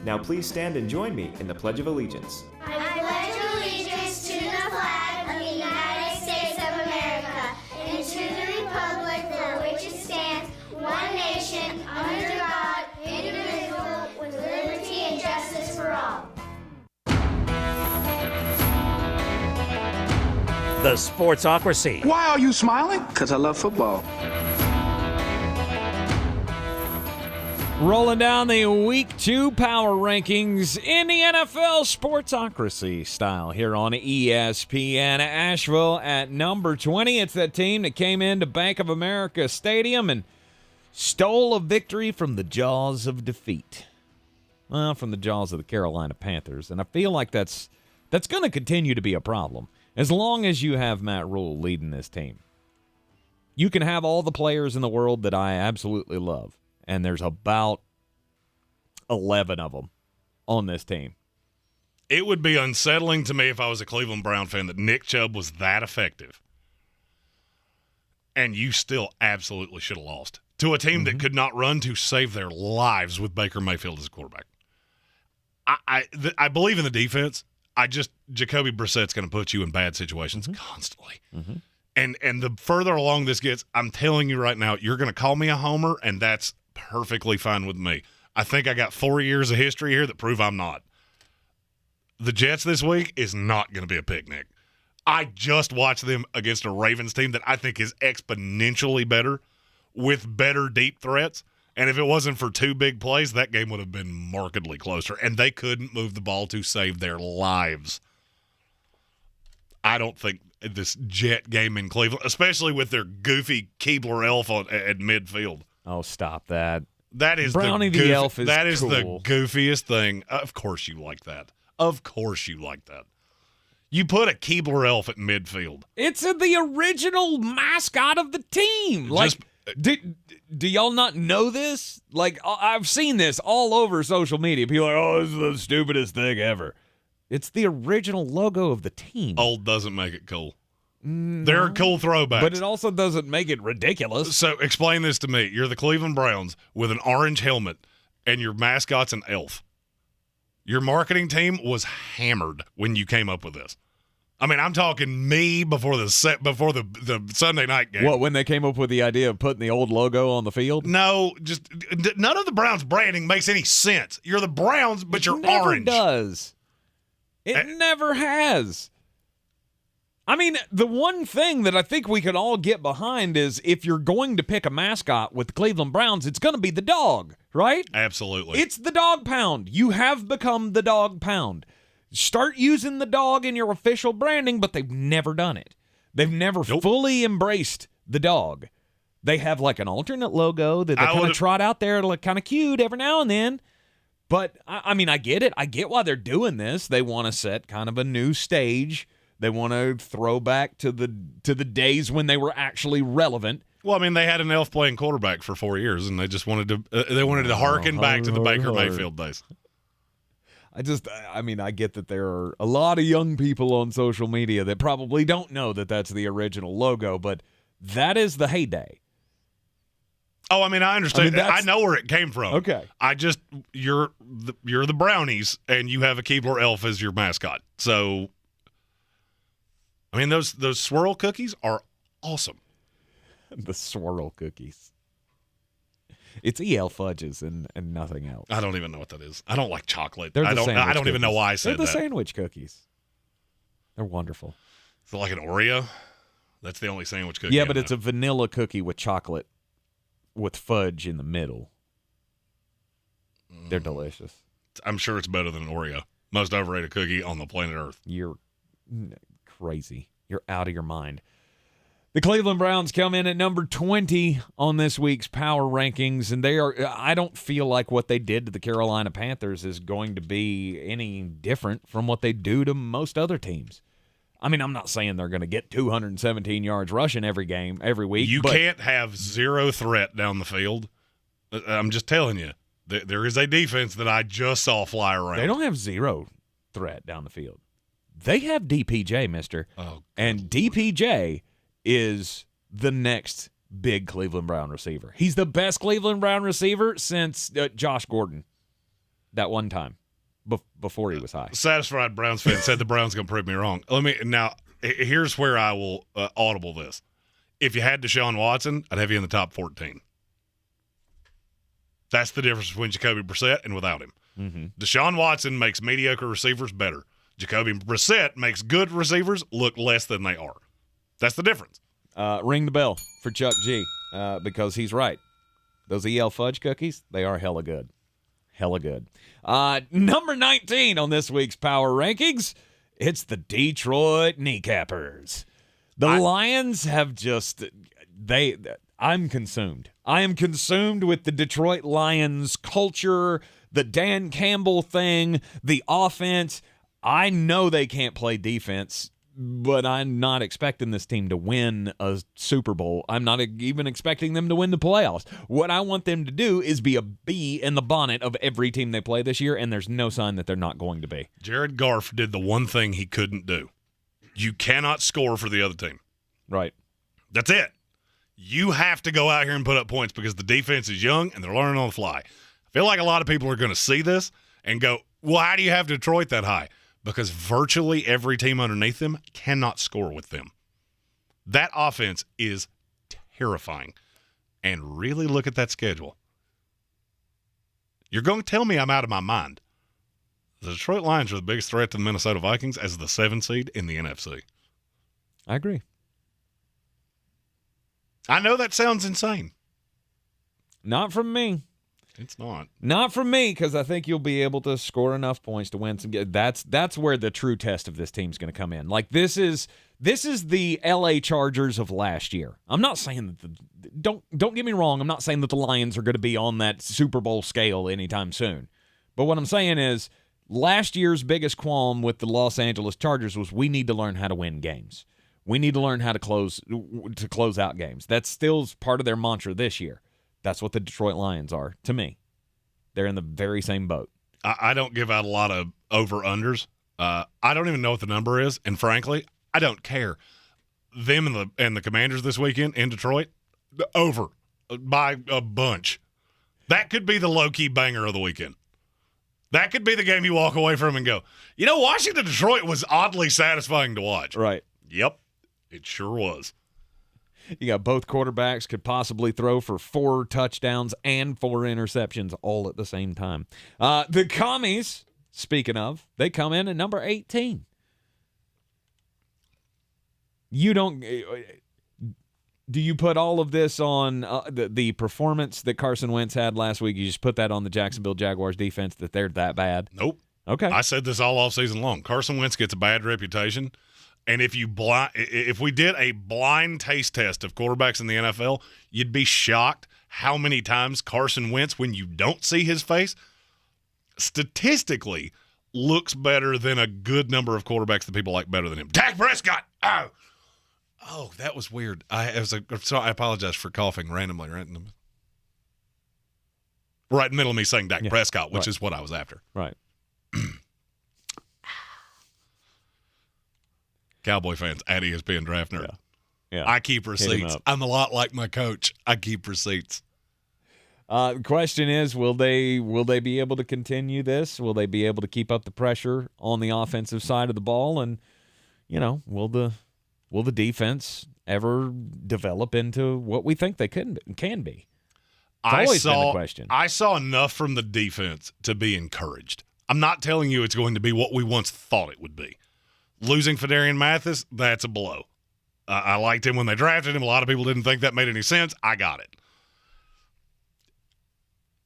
Now please stand and join me in the Pledge of Allegiance. I pledge allegiance to the flag of the United States of America and to the republic for which it stands, one nation, under God, indivisible, with liberty and justice for all. The Sportsocracy. Why are you smiling? Because I love football. Rolling down the Week 2 power rankings in the NFL Sportsocracy style here on ESPN Asheville at number 20. It's that team that came into Bank of America Stadium and stole a victory from the jaws of defeat. Well, from the jaws of the Carolina Panthers. And I feel like that's going to continue to be a problem. As long as you have Matt Rule leading this team, you can have all the players in the world that I absolutely love, and there's about 11 of them on this team. It would be unsettling to me if I was a Cleveland Brown fan that Nick Chubb was that effective, and you still absolutely should have lost to a team that could not run to save their lives with Baker Mayfield as a quarterback. I believe in the defense. Jacoby Brissett's going to put you in bad situations constantly. And the further along this gets, I'm telling you right now, you're going to call me a homer, and that's perfectly fine with me. I think I got 4 years of history here that prove I'm not. The Jets this week is not going to be a picnic. I just watched them against a Ravens team that I think is exponentially better with better deep threats. And if it wasn't for two big plays, that game would have been markedly closer. And they couldn't move the ball to save their lives. I don't think this Jet game in Cleveland, especially with their goofy Keebler elf at midfield. Oh, stop that. That is Brownie the elf is that is cool. the goofiest thing. Of course you like that. Of course you like that. You put a Keebler elf at midfield. It's the original mascot of the team. Like, do y'all not know this? Like, I've seen this all over social media. People are like, oh, this is the stupidest thing ever. It's the original logo of the team. Old doesn't make it cool. There are cool throwbacks. But it also doesn't make it ridiculous. So explain this to me. You're the Cleveland Browns with an orange helmet, and your mascot's an elf. Your marketing team was hammered when you came up with this. I mean, I'm talking me before the Sunday night game. What, when they came up with the idea of putting the old logo on the field? No, just none of the Browns branding makes any sense. You're the Browns, but you're orange. It never does. It never has. I mean, the one thing that I think we could all get behind is if you're going to pick a mascot with the Cleveland Browns, it's going to be the dog, right? Absolutely. It's the dog pound. You have become the dog pound. Start using the dog in your official branding, but they've never done it. They've never fully embraced the dog. They have like an alternate logo that they kind of trot out there to look kind of cute every now and then. But, I mean, I get it. I get why they're doing this. They want to set kind of a new stage. They want to throw back to the days when they were actually relevant. Well, I mean, they had an elf playing quarterback for 4 years, and they just wanted to hearken back to the Baker Mayfield days. I get that there are a lot of young people on social media that probably don't know that that's the original logo, but that is the heyday. Oh, I understand. I know where it came from. Okay. You're the Brownies, and you have a Keebler elf as your mascot. So, those swirl cookies are awesome. The swirl cookies. It's E.L. Fudges and nothing else. I don't even know what that is. I don't like chocolate. They're the I don't even know why I said that. They're the sandwich cookies. They're wonderful. Is it like an Oreo? That's the only sandwich cookie. Yeah, but it's a vanilla cookie with chocolate with fudge in the middle. They're delicious. I'm sure it's better than an Oreo. Most overrated cookie on the planet Earth. You're crazy. You're out of your mind. The Cleveland Browns come in at number 20 on this week's power rankings, and I don't feel like what they did to the Carolina Panthers is going to be any different from what they do to most other teams. I'm not saying they're going to get 217 yards rushing every week. You can't have zero threat down the field. I'm just telling you, there is a defense that I just saw fly around. They don't have zero threat down the field. They have DPJ, mister. Oh, and DPJ is the next big Cleveland Brown receiver. He's the best Cleveland Brown receiver since Josh Gordon that one time before he was high. Satisfied Browns fan said the Browns going to prove me wrong. Here's where I will audible this. If you had Deshaun Watson, I'd have you in the top 14. That's the difference between Jacoby Brissett and without him. Mm-hmm. Deshaun Watson makes mediocre receivers better. Jacoby Brissett makes good receivers look less than they are. That's the difference. Ring the bell for Chuck G because he's right. Those E.L. Fudge cookies, they are hella good. Hella good. Number 19 on this week's Power Rankings, it's the Detroit Kneecappers. The Lions have I'm consumed. I am consumed with the Detroit Lions culture, the Dan Campbell thing, the offense. I know they can't play defense, but I'm not expecting this team to win a Super Bowl. I'm not even expecting them to win the playoffs. What I want them to do is be a bee in the bonnet of every team they play this year, and there's no sign that they're not going to be. Jared Goff did the one thing he couldn't do. You cannot score for the other team. Right. That's it. You have to go out here and put up points because the defense is young and they're learning on the fly. I feel like a lot of people are going to see this and go, well, how do you have Detroit that high? Because virtually every team underneath them cannot score with them. That offense is terrifying. And really look at that schedule. You're going to tell me I'm out of my mind. The Detroit Lions are the biggest threat to the Minnesota Vikings as the 7th seed in the NFC. I agree. I know that sounds insane. Not from me. It's not. Not from me, because I think you'll be able to score enough points to win some games. That's where the true test of this team's going to come in. Like this is the LA Chargers of last year. I'm not saying that don't get me wrong. I'm not saying that the Lions are going to be on that Super Bowl scale anytime soon. But what I'm saying is last year's biggest qualm with the Los Angeles Chargers was we need to learn how to win games. We need to learn how to close out games. That's still part of their mantra this year. That's what the Detroit Lions are, to me. They're in the very same boat. I don't give out a lot of over-unders. I don't even know what the number is, and frankly, I don't care. Them and the Commanders this weekend in Detroit, over by a bunch. That could be the low-key banger of the weekend. That could be the game you walk away from and go, Washington-Detroit was oddly satisfying to watch. Right. Yep, it sure was. You got both quarterbacks could possibly throw for 4 touchdowns and 4 interceptions all at the same time. The Commies, speaking of, they come in at number 18. Do you put all of this on the performance that Carson Wentz had last week? You just put that on the Jacksonville Jaguars defense that they're that bad? Nope. Okay. I said this all offseason long. Carson Wentz gets a bad reputation. And if we did a blind taste test of quarterbacks in the NFL, you'd be shocked how many times Carson Wentz, when you don't see his face, statistically looks better than a good number of quarterbacks that people like better than him. Dak Prescott! Oh, that was weird. I apologize for coughing randomly right in the middle of me saying Dak Prescott, which is what I was after. Right. Cowboy fans at ESPN Draft Nerd. Yeah. I keep receipts. I'm a lot like my coach. I keep receipts. The question is, will they be able to continue this? Will they be able to keep up the pressure on the offensive side of the ball? And, will the defense ever develop into what we think they can be? It's always been the question. I saw enough from the defense to be encouraged. I'm not telling you it's going to be what we once thought it would be. Losing Fedarian Mathis, that's a blow. I liked him when they drafted him. A lot of people didn't think that made any sense. I got it.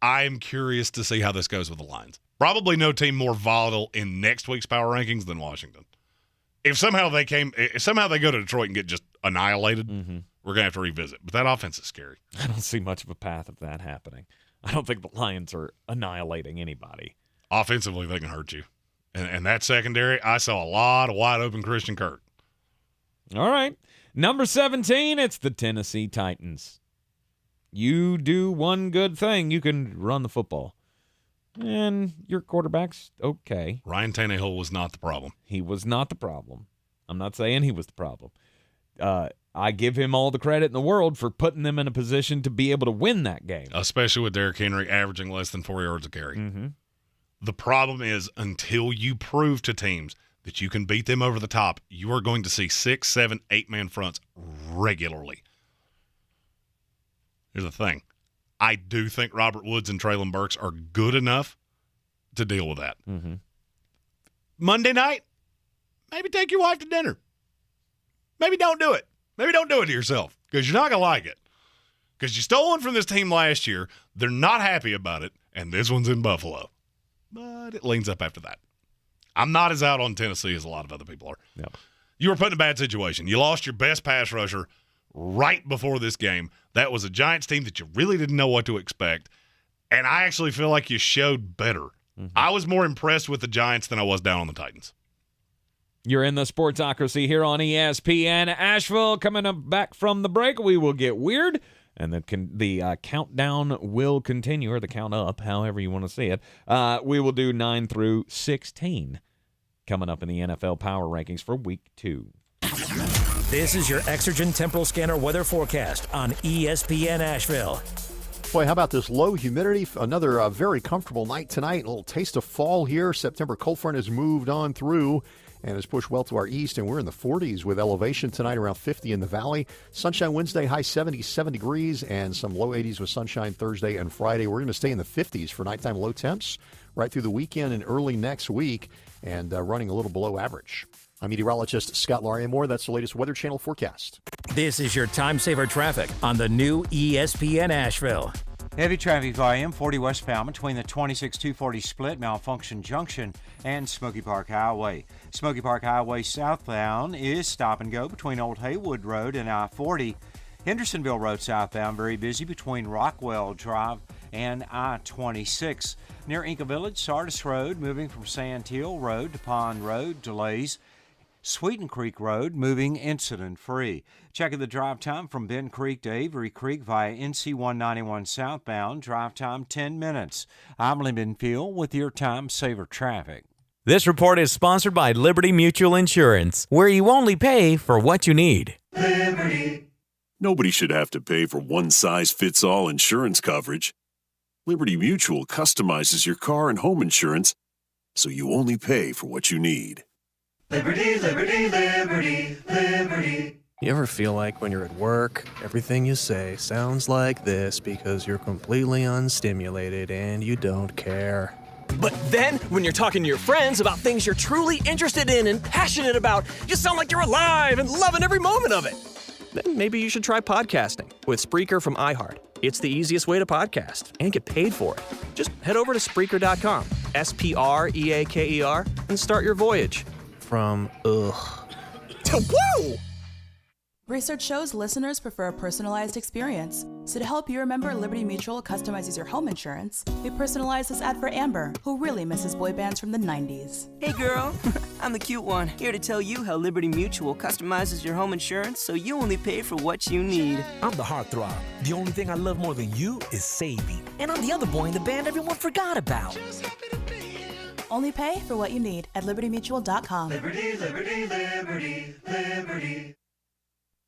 I am curious to see how this goes with the Lions. Probably no team more volatile in next week's power rankings than Washington. If somehow they go to Detroit and get just annihilated, we're going to have to revisit. But that offense is scary. I don't see much of a path of that happening. I don't think the Lions are annihilating anybody. Offensively, they can hurt you. And that secondary, I saw a lot of wide-open Christian Kirk. All right. Number 17, it's the Tennessee Titans. You do one good thing. You can run the football. And your quarterback's okay. Ryan Tannehill was not the problem. He was not the problem. I'm not saying he was the problem. I give him all the credit in the world for putting them in a position to be able to win that game. Especially with Derrick Henry averaging less than 4 yards a carry. Mm-hmm. The problem is, until you prove to teams that you can beat them over the top, you are going to see 6, 7, 8-man fronts regularly. Here's the thing. I do think Robert Woods and Treylon Burks are good enough to deal with that. Mm-hmm. Monday night, maybe take your wife to dinner. Maybe don't do it. Maybe don't do it to yourself because you're not going to like it. Because you stole one from this team last year. They're not happy about it, and this one's in Buffalo. But it leans up after that. I'm not as out on Tennessee as a lot of other people are. No. You were put in a bad situation. You lost your best pass rusher right before this game. That was a Giants team that you really didn't know what to expect. And I actually feel like you showed better. Mm-hmm. I was more impressed with the Giants than I was down on the Titans. You're in the Sportsocracy here on ESPN Asheville. Coming up back from the break, we will get weird. And the countdown will continue, or the count up, however you want to see it. We will do 9 through 16 coming up in the NFL Power Rankings for Week 2. This is your Exergen Temporal Scanner weather forecast on ESPN Asheville. Boy, how about this low humidity? Another very comfortable night tonight. A little taste of fall here. September cold front has moved on through and has pushed well to our east, and we're in the 40s with elevation tonight, around 50 in the valley. Sunshine Wednesday, high 70s, 7 degrees, and some low 80s with sunshine Thursday and Friday. We're going to stay in the 50s for nighttime low temps right through the weekend and early next week, and running a little below average. I'm meteorologist Scott Lauriamore. That's the latest Weather Channel forecast. This is your time saver traffic on the new ESPN Asheville. Heavy traffic volume, 40 westbound between the 26-240 split, Malfunction Junction, and Smoky Park Highway. Smoky Park Highway southbound is stop and go between Old Haywood Road and I-40. Hendersonville Road southbound, very busy between Rockwell Drive and I-26. Near Inca Village, Sardis Road, moving from Sandhill Road to Pond Road, delays. Sweeten Creek Road, moving incident-free. Checking the drive time from Bend Creek to Avery Creek via NC 191 southbound. Drive time 10 minutes. I'm Lyndon Field with your time saver traffic. This report is sponsored by Liberty Mutual Insurance, where you only pay for what you need. Liberty. Nobody should have to pay for one-size-fits-all insurance coverage. Liberty Mutual customizes your car and home insurance so you only pay for what you need. Liberty, liberty, liberty, liberty. You ever feel like when you're at work, everything you say sounds like this because you're completely unstimulated and you don't care? But then, when you're talking to your friends about things you're truly interested in and passionate about, you sound like you're alive and loving every moment of it. Then maybe you should try podcasting with Spreaker from iHeart. It's the easiest way to podcast and get paid for it. Just head over to Spreaker.com, Spreaker, and start your voyage. From ugh to woo! Research shows listeners prefer a personalized experience. So to help you remember, Liberty Mutual customizes your home insurance. We personalized this ad for Amber, who really misses boy bands from the 90s. Hey girl, I'm the cute one, here to tell you how Liberty Mutual customizes your home insurance so you only pay for what you need. I'm the heartthrob. The only thing I love more than you is saving. And I'm the other boy in the band everyone forgot about. Only pay for what you need at libertymutual.com. Liberty, liberty, liberty, liberty.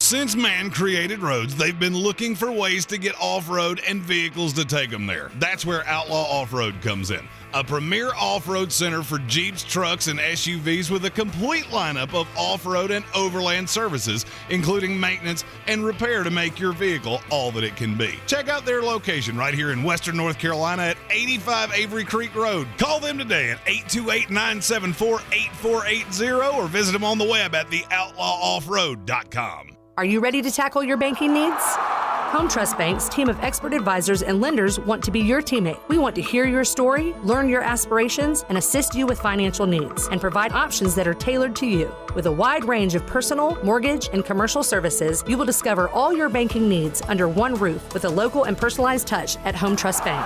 Since man created roads, they've been looking for ways to get off-road and vehicles to take them there. That's where Outlaw Off-Road comes in. A premier off-road center for Jeeps, trucks, and SUVs with a complete lineup of off-road and overland services, including maintenance and repair to make your vehicle all that it can be. Check out their location right here in Western North Carolina at 85 Avery Creek Road. Call them today at 828-974-8480 or visit them on the web at theoutlawoffroad.com. Are you ready to tackle your banking needs? Home Trust Bank's team of expert advisors and lenders want to be your teammate. We want to hear your story, learn your aspirations, and assist you with financial needs, and provide options that are tailored to you. With a wide range of personal, mortgage, and commercial services, you will discover all your banking needs under one roof with a local and personalized touch at Home Trust Bank.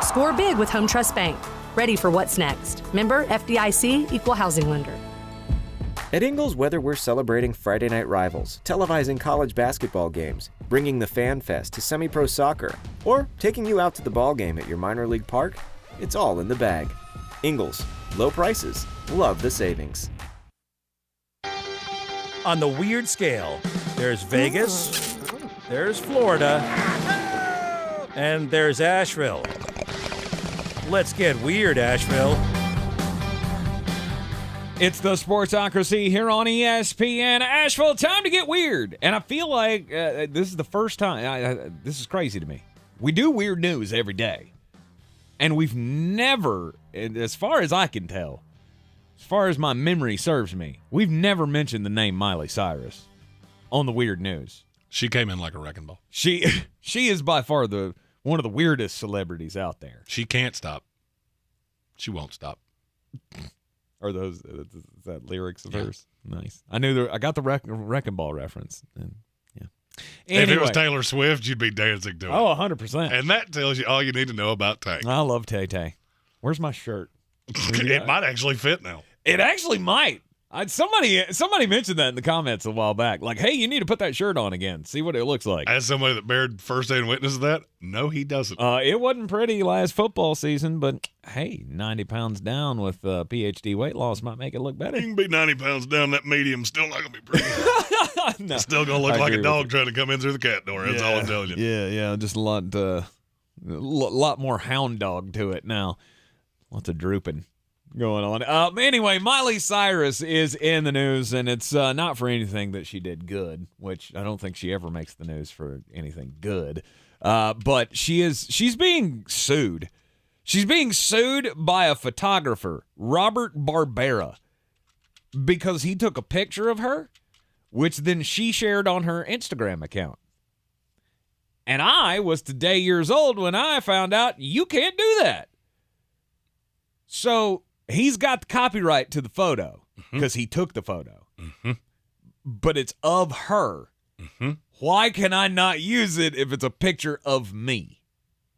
Score big with Home Trust Bank. Ready for what's next. Member FDIC, Equal Housing Lender. At Ingles, whether we're celebrating Friday night rivals, televising college basketball games, bringing the Fan Fest to semi-pro soccer, or taking you out to the ball game at your minor league park, it's all in the bag. Ingles, low prices, love the savings. On the weird scale, there's Vegas, there's Florida, and there's Asheville. Let's get weird, Asheville. It's the Sportsocracy here on ESPN Asheville. Time to get weird. And I feel like this is the first time. This is crazy to me. We do weird news every day. And we've never, as far as I can tell, as far as my memory serves me, we've never mentioned the name Miley Cyrus on the weird news. She came in like a wrecking ball. She is by far one of the weirdest celebrities out there. She can't stop. She won't stop. Are is that lyrics of hers? Nice. I knew I got the wrecking ball reference. And yeah. Anyway. If it was Taylor Swift, you'd be dancing to it. Oh, 100%. And that tells you all you need to know about Tay. I love Tay. Where's my shirt? It might actually fit now. It actually might. Somebody mentioned that in the comments a while back. Like, hey, you need to put that shirt on again. See what it looks like. As somebody that bared first-hand witness to that, no, he doesn't. It wasn't pretty last football season, but hey, 90 pounds down with PH&D weight loss might make it look better. You can be 90 pounds down, that medium's still not going to be pretty. No, it's still going to look like a dog trying to come in through the cat door. That's all I'm telling you. Yeah, just a lot more hound dog to it now. Lots of drooping going on. Anyway, Miley Cyrus is in the news, and it's not for anything that she did good, which I don't think she ever makes the news for anything good. But she's being sued. She's being sued by a photographer, Robert Barbera, because he took a picture of her, which then she shared on her Instagram account. And I was today years old when I found out you can't do that. So he's got the copyright to the photo because he took the photo. Mm-hmm. But it's of her. Mm-hmm. Why can I not use it if it's a picture of me?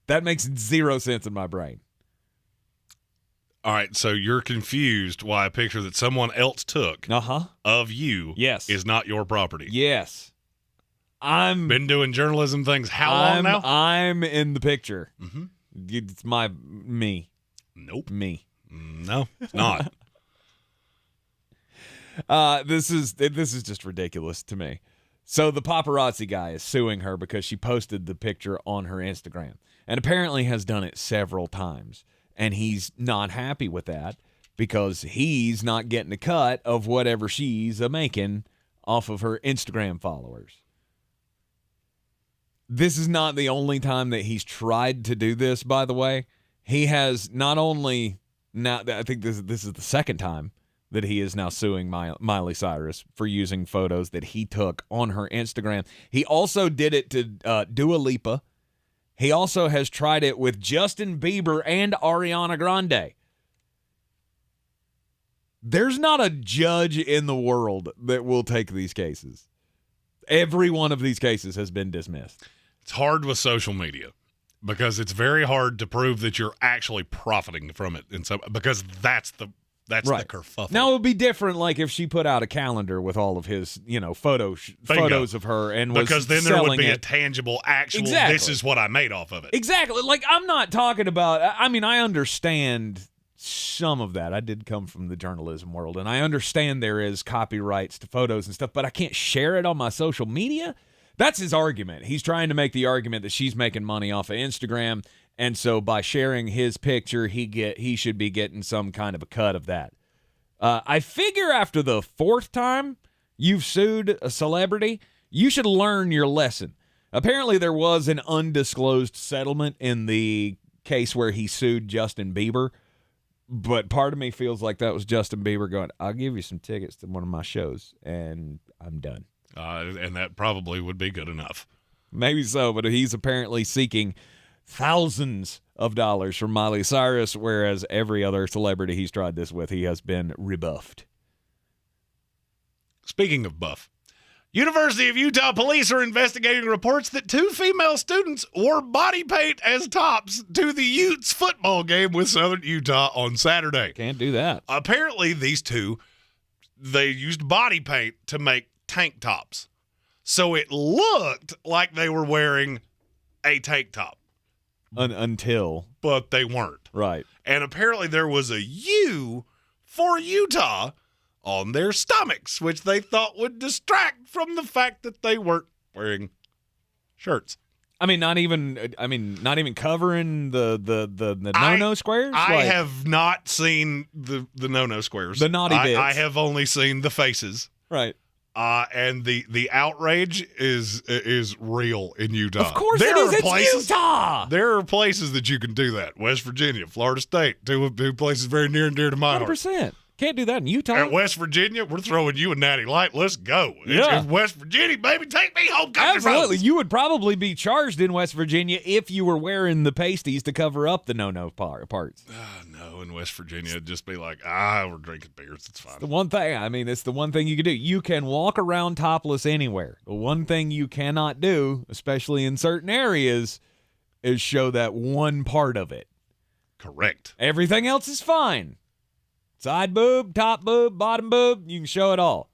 That makes zero sense in my brain. All right, so you're confused why a picture that someone else took of you is not your property. Yes. I'm been doing journalism things long now? I'm in the picture. Mm-hmm. It's me. Nope. Me. No, it's not. This is just ridiculous to me. So the paparazzi guy is suing her because she posted the picture on her Instagram and apparently has done it several times. And he's not happy with that because he's not getting a cut of whatever she's making off of her Instagram followers. This is not the only time that he's tried to do this, by the way. He has not only now, I think this is the second time that he is now suing Miley Cyrus for using photos that he took on her Instagram. He also did it to Dua Lipa. He also has tried it with Justin Bieber and Ariana Grande. There's not a judge in the world that will take these cases. Every one of these cases has been dismissed. It's hard with social media because it's very hard to prove that you're actually profiting from it, because that's the kerfuffle. Now it would be different, like if she put out a calendar with all of his, photos of her and was because then there would be a tangible, actual. Exactly. This is what I made off of it. Exactly. Like I'm not talking about. I mean, I understand some of that. I did come from the journalism world, and I understand there is copyrights to photos and stuff, but I can't share it on my social media. That's his argument. He's trying to make the argument that she's making money off of Instagram, and so by sharing his picture, he should be getting some kind of a cut of that. I figure after the 4th time you've sued a celebrity, you should learn your lesson. Apparently, there was an undisclosed settlement in the case where he sued Justin Bieber, but part of me feels like that was Justin Bieber going, I'll give you some tickets to one of my shows, and I'm done. And that probably would be good enough. Maybe so, but he's apparently seeking thousands of dollars from Miley Cyrus, whereas every other celebrity he's tried this with, he has been rebuffed. Speaking of buff, University of Utah police are investigating reports that 2 female students wore body paint as tops to the Utes football game with Southern Utah on Saturday. Can't do that. Apparently, these two, they used body paint to make tank tops. So it looked like they were wearing a tank top. Until. But they weren't. Right. And apparently there was a U for Utah on their stomachs, which they thought would distract from the fact that they weren't wearing shirts. I mean, not even covering the no-no squares? I have not seen the no-no squares. The naughty bits. I have only seen the faces. Right. And the outrage is real in Utah. Of course it is. It's Utah. There are places that you can do that. West Virginia, Florida State, two places very near and dear to my heart. 100%. Can't do that in Utah. At West Virginia, we're throwing you a natty light. Let's go. Yeah. It's West Virginia, baby. Take me home, country Absolutely. roads. You would probably be charged in West Virginia if you were wearing the pasties to cover up the no-no parts. No, in West Virginia, it'd just be like, we're drinking beers. It's fine. The one thing, it's the one thing you can do. You can walk around topless anywhere. The one thing you cannot do, especially in certain areas, is show that one part of it. Correct. Everything else is fine. Side boob, top boob, bottom boob, you can show it all.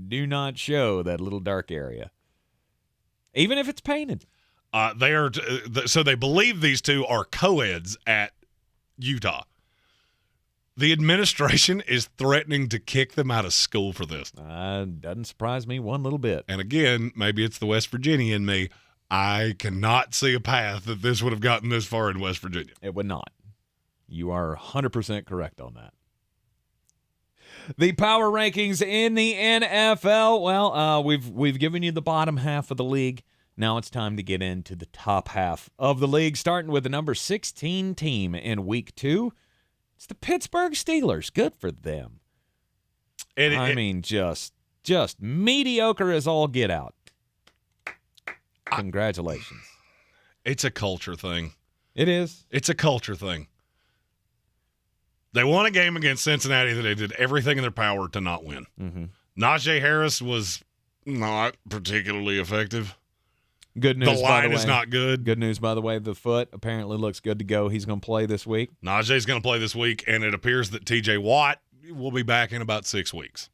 Do not show that little dark area. Even if it's painted. So they believe these two are co-eds at Utah. The administration is threatening to kick them out of school for this. Doesn't surprise me one little bit. And again, maybe it's the West Virginia in me. I cannot see a path that this would have gotten this far in West Virginia. It would not. You are 100% correct on that. The power rankings in the NFL. Well, we've given you the bottom half of the league. Now it's time to get into the top half of the league, starting with the number 16 team in Week 2. It's the Pittsburgh Steelers. Good for them. Just mediocre as all get out. Congratulations. It's a culture thing. It is. It's a culture thing. They won a game against Cincinnati that they did everything in their power to not win. Mm-hmm. Najee Harris was not particularly effective. Good news, the line is not good. Good news, by the way. The foot apparently looks good to go. He's going to play this week. Najee's going to play this week, and it appears that T.J. Watt will be back in about 6 weeks.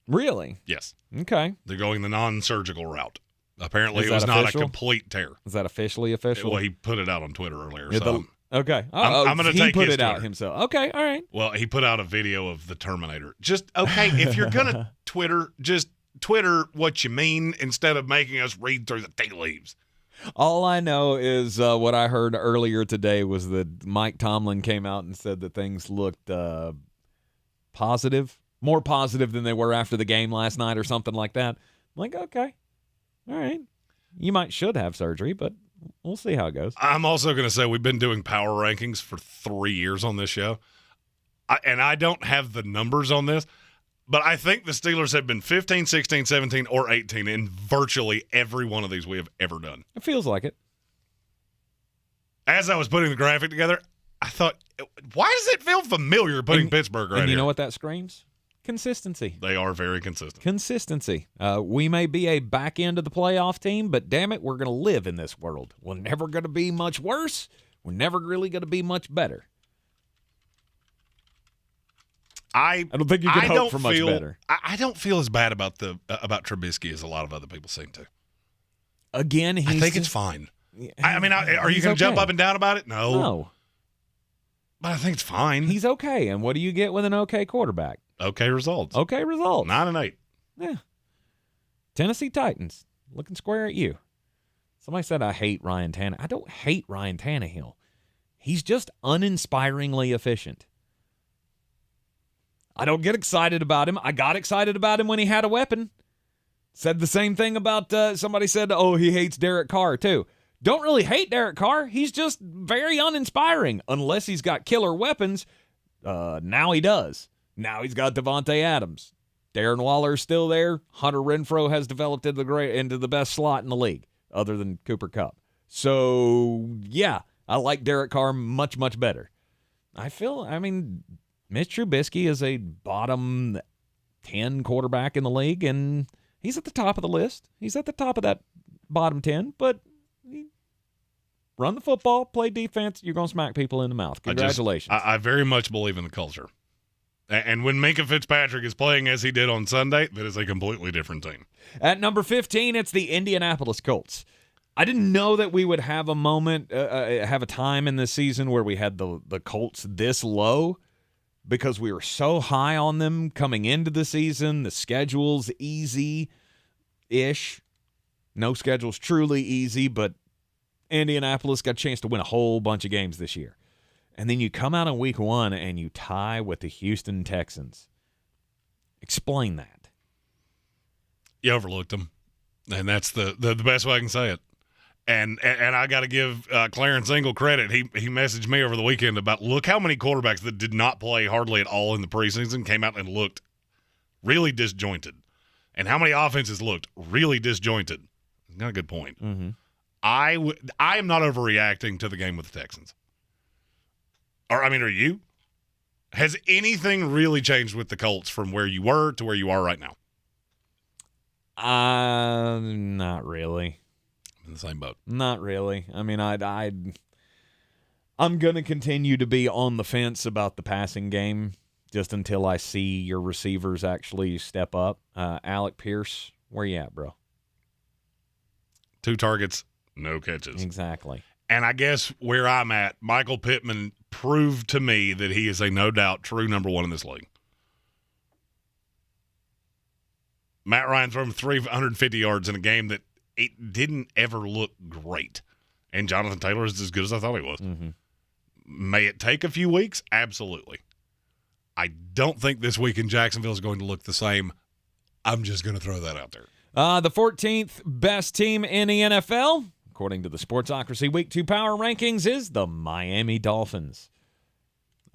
Really? Yes. Okay. They're going the non-surgical route. Apparently, it was not a complete tear. Is that officially official? Well, he put it out on Twitter earlier. Yeah, so okay. I'm going to take put his it out Twitter. himself. Okay, all right. Well, he put out a video of the Terminator. Just, okay, if you're going to Twitter, just Twitter what you mean instead of making us read through the tea leaves. All I know is what I heard earlier today was that Mike Tomlin came out and said that things looked positive, more positive than they were after the game last night or something like that. I'm like, okay, all right. You should have surgery, but we'll see how it goes. I'm also going to say we've been doing power rankings for 3 years on this show, and I don't have the numbers on this, but I think the Steelers have been 15, 16, 17, or 18 in virtually every one of these we have ever done. It feels like it. As I was putting the graphic together, I thought, why does it feel familiar putting Pittsburgh right here? And you know what that screams? Consistency. They are very consistent. Consistency. We may be a back end of the playoff team, but damn it, we're going to live in this world. We're never going to be much worse. We're never really going to be much better. I don't think you can hope for much better. I don't feel as bad about about Trubisky as a lot of other people seem to. Again, I think it's fine. I mean, are you going to jump up and down about it? No. But I think it's fine. He's okay. And what do you get with an okay quarterback? Okay results. Okay results. 9-8. Yeah. Tennessee Titans, looking square at you. Somebody said I hate Ryan Tannehill. I don't hate Ryan Tannehill. He's just uninspiringly efficient. I don't get excited about him. I got excited about him when he had a weapon. Said the same thing about, somebody said, oh, he hates Derek Carr too. Don't really hate Derek Carr. He's just very uninspiring. Unless he's got killer weapons. Now he does. Now he's got Devontae Adams. Darren Waller's still there. Hunter Renfrow has developed into the best slot in the league, other than Cooper Kupp. So, yeah, I like Derek Carr much, much better. Mitch Trubisky is a bottom 10 quarterback in the league, and he's at the top of the list. He's at the top of that bottom 10, but run the football, play defense, you're going to smack people in the mouth. Congratulations. I very much believe in the culture. And when Minkah Fitzpatrick is playing as he did on Sunday, that is a completely different team. At number 15, it's the Indianapolis Colts. I didn't know that we would have a moment, have a time in this season where we had the Colts this low because we were so high on them coming into the season. The schedule's easy-ish. No schedule's truly easy, but Indianapolis got a chance to win a whole bunch of games this year. And then you come out in week 1 and you tie with the Houston Texans. Explain that. You overlooked them, and that's the best way I can say it. And I got to give Clarence Ingle credit. He messaged me over the weekend about, look how many quarterbacks that did not play hardly at all in the preseason came out and looked really disjointed. And how many offenses looked really disjointed. Got a good point. Mm-hmm. I am not overreacting to the game with the Texans. Are you? Has anything really changed with the Colts from where you were to where you are right now? Not really. I'm in the same boat. Not really. I mean, I'm going to continue to be on the fence about the passing game just until I see your receivers actually step up. Alec Pierce, where you at, bro? 2 targets, no catches. Exactly. And I guess where I'm at, Michael Pittman proved to me that he is a no doubt true number 1 in this league. Matt Ryan threw him 350 yards in a game that it didn't ever look great. And Jonathan Taylor is as good as I thought he was. Mm-hmm. May it take a few weeks? Absolutely. I don't think this week in Jacksonville is going to look the same. I'm just going to throw that out there. The 14th best team in the NFL, according to the Sportsocracy Week 2 Power Rankings, is the Miami Dolphins.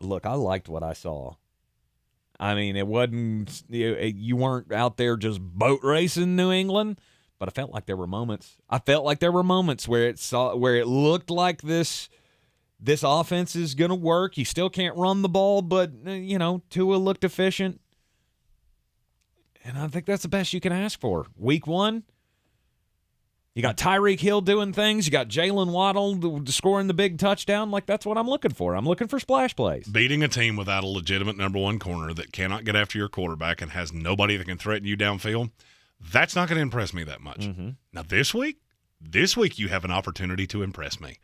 Look, I liked what I saw. I mean, it wasn't you weren't out there just boat racing New England, but I felt like there were moments. Where it looked like this offense is going to work. You still can't run the ball, but Tua looked efficient. And I think that's the best you can ask for. Week 1, you got Tyreek Hill doing things. You got Jalen Waddle scoring the big touchdown. Like, that's what I'm looking for. I'm looking for splash plays. Beating a team without a legitimate number 1 corner that cannot get after your quarterback and has nobody that can threaten you downfield, that's not going to impress me that much. Mm-hmm. Now, this week you have an opportunity to impress me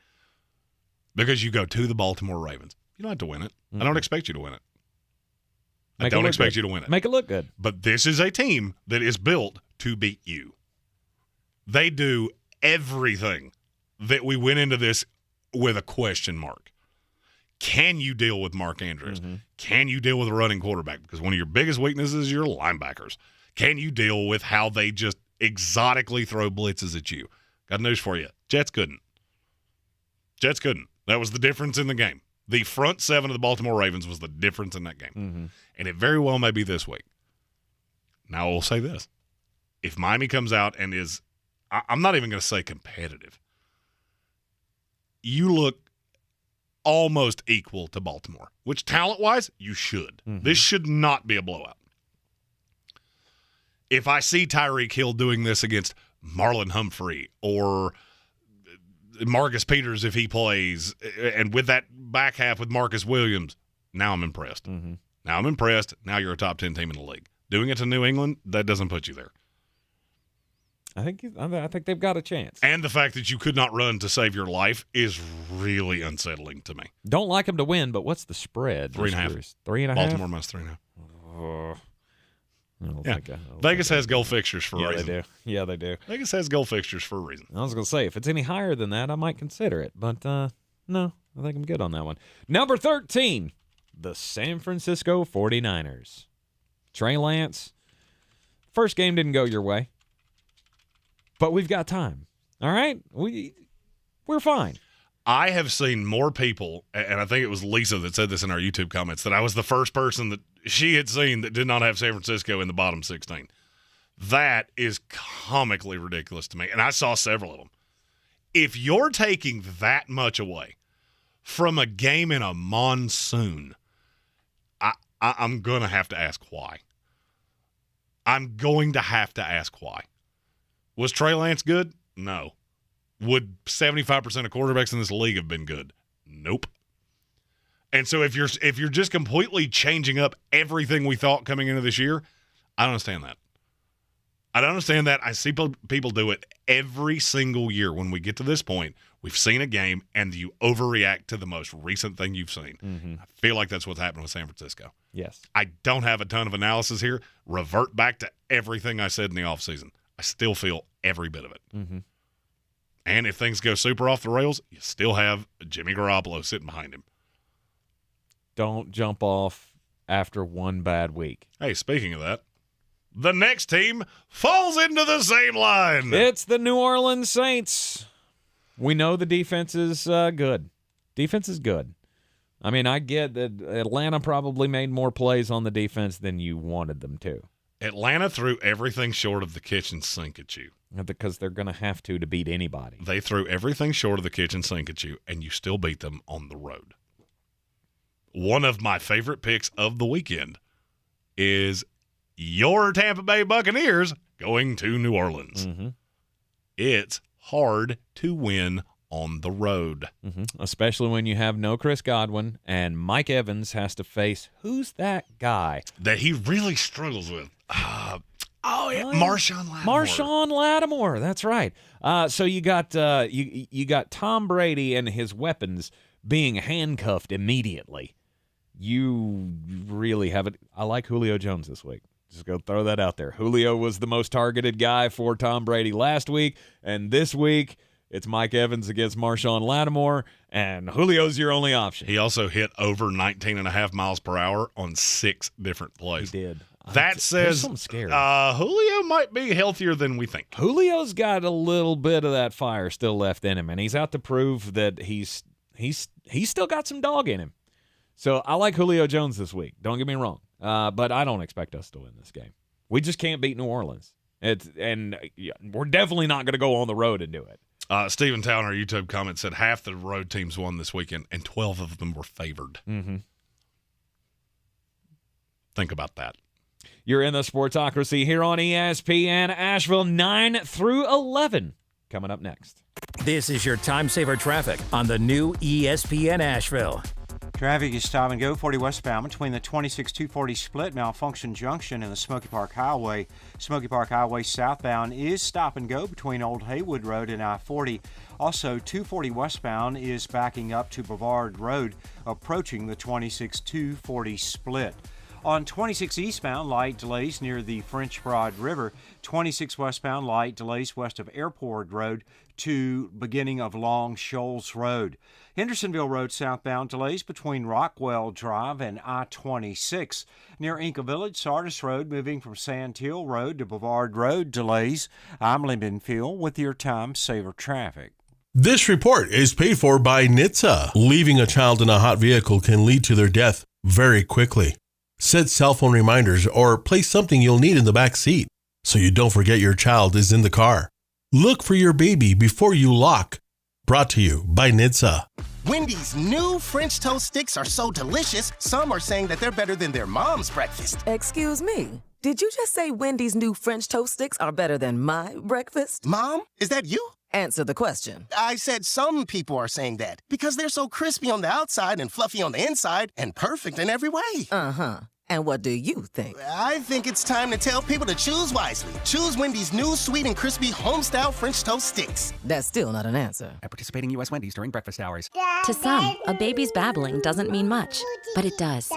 because you go to the Baltimore Ravens. You don't have to win it. Mm-hmm. I don't expect you to win it. I don't expect you to win it. Make it look good. But this is a team that is built to beat you. They do everything that we went into this with a question mark. Can you deal with Mark Andrews? Mm-hmm. Can you deal with a running quarterback? Because one of your biggest weaknesses is your linebackers. Can you deal with how they just exotically throw blitzes at you? Got news for you. Jets couldn't. That was the difference in the game. The front 7 of the Baltimore Ravens was the difference in that game. Mm-hmm. And it very well may be this week. Now, I will say this. If Miami comes out and is, I'm not even going to say competitive, you look almost equal to Baltimore, which talent-wise, you should. Mm-hmm. This should not be a blowout. If I see Tyreek Hill doing this against Marlon Humphrey or Marcus Peters if he plays, and with that back half with Marcus Williams, now I'm impressed. Mm-hmm. Now I'm impressed. Now you're a top 10 team in the league. Doing it to New England, that doesn't put you there. I think they've got a chance. And the fact that you could not run to save your life is really unsettling to me. Don't like them to win, but what's the spread? 3.5. 3.5? Baltimore minus 3.5. Vegas has goal fixtures for a reason. They do. Yeah, they do. Vegas has goal fixtures for a reason. I was going to say, if it's any higher than that, I might consider it. But no, I think I'm good on that one. Number 13, the San Francisco 49ers. Trey Lance, first game didn't go your way. But we've got time. All right? We're fine. I have seen more people, and I think it was Lisa that said this in our YouTube comments, that I was the first person that she had seen that did not have San Francisco in the bottom 16. That is comically ridiculous to me, and I saw several of them. If you're taking that much away from a game in a monsoon, I'm going to have to ask why. I'm going to have to ask why. Was Trey Lance good? No. Would 75% of quarterbacks in this league have been good? Nope. And so if you're just completely changing up everything we thought coming into this year, I don't understand that. I don't understand that. I see people do it every single year. When we get to this point, we've seen a game and you overreact to the most recent thing you've seen. Mm-hmm. I feel like that's what's happened with San Francisco. Yes. I don't have a ton of analysis here. Revert back to everything I said in the offseason. I still feel every bit of it. Mm-hmm. And if things go super off the rails, you still have Jimmy Garoppolo sitting behind him. Don't jump off after one bad week. Hey, speaking of that, the next team falls into the same line. It's the New Orleans Saints. We know the defense is good. Defense is good. I mean, I get that Atlanta probably made more plays on the defense than you wanted them to. Atlanta threw everything short of the kitchen sink at you. Because they're going to have to beat anybody. They threw everything short of the kitchen sink at you, and you still beat them on the road. One of my favorite picks of the weekend is your Tampa Bay Buccaneers going to New Orleans. Mm-hmm. It's hard to win on the road. Mm-hmm. Especially when you have no Chris Godwin, and Mike Evans has to face, who's that guy? That he really struggles with. Marshawn Lattimore. Marshawn Lattimore, that's right. So you got you got Tom Brady and his weapons being handcuffed immediately. You really have it. I like Julio Jones this week. Just go throw that out there. Julio was the most targeted guy for Tom Brady last week, and this week it's Mike Evans against Marshawn Lattimore, and Julio's your only option. He also hit over 19.5 miles per hour on 6 different plays. He did. That says Julio might be healthier than we think. Julio's got a little bit of that fire still left in him, and he's out to prove that he's still got some dog in him. So I like Julio Jones this week. Don't get me wrong, but I don't expect us to win this game. We just can't beat New Orleans. We're definitely not going to go on the road and do it. Stephen Town, our YouTube comment, said half the road teams won this weekend, and 12 of them were favored. Mm-hmm. Think about that. You're in the Sportsocracy here on ESPN Asheville, 9 through 11. Coming up next. This is your time saver traffic on the new ESPN Asheville. Traffic is stop and go 40 westbound between the 26-240 split Malfunction Junction and the Smoky Park Highway. Smoky Park Highway southbound is stop and go between Old Haywood Road and I-40. Also, 240 westbound is backing up to Brevard Road, approaching the 26-240 split. On 26 eastbound, light delays near the French Broad River. 26 westbound, light delays west of Airport Road to beginning of Long Shoals Road. Hendersonville Road southbound delays between Rockwell Drive and I-26. Near Inca Village, Sardis Road moving from Sandhill Road to Brevard Road delays. I'm Lyndon Field with your time saver traffic. This report is paid for by NHTSA. Leaving a child in a hot vehicle can lead to their death very quickly. Set cell phone reminders or place something you'll need in the back seat so you don't forget your child is in the car. Look for your baby before you lock. Brought to you by NHTSA. Wendy's new French toast sticks are so delicious, some are saying that they're better than their mom's breakfast. Excuse me. Did you just say Wendy's new French toast sticks are better than my breakfast? Mom, is that you? Answer the question. I said some people are saying that because they're so crispy on the outside and fluffy on the inside and perfect in every way. Uh-huh. And what do you think? I think it's time to tell people to choose wisely. Choose Wendy's new sweet and crispy home-style French toast sticks. That's still not an answer. At participating U.S. Wendy's during breakfast hours. To some, a baby's babbling doesn't mean much, but it does.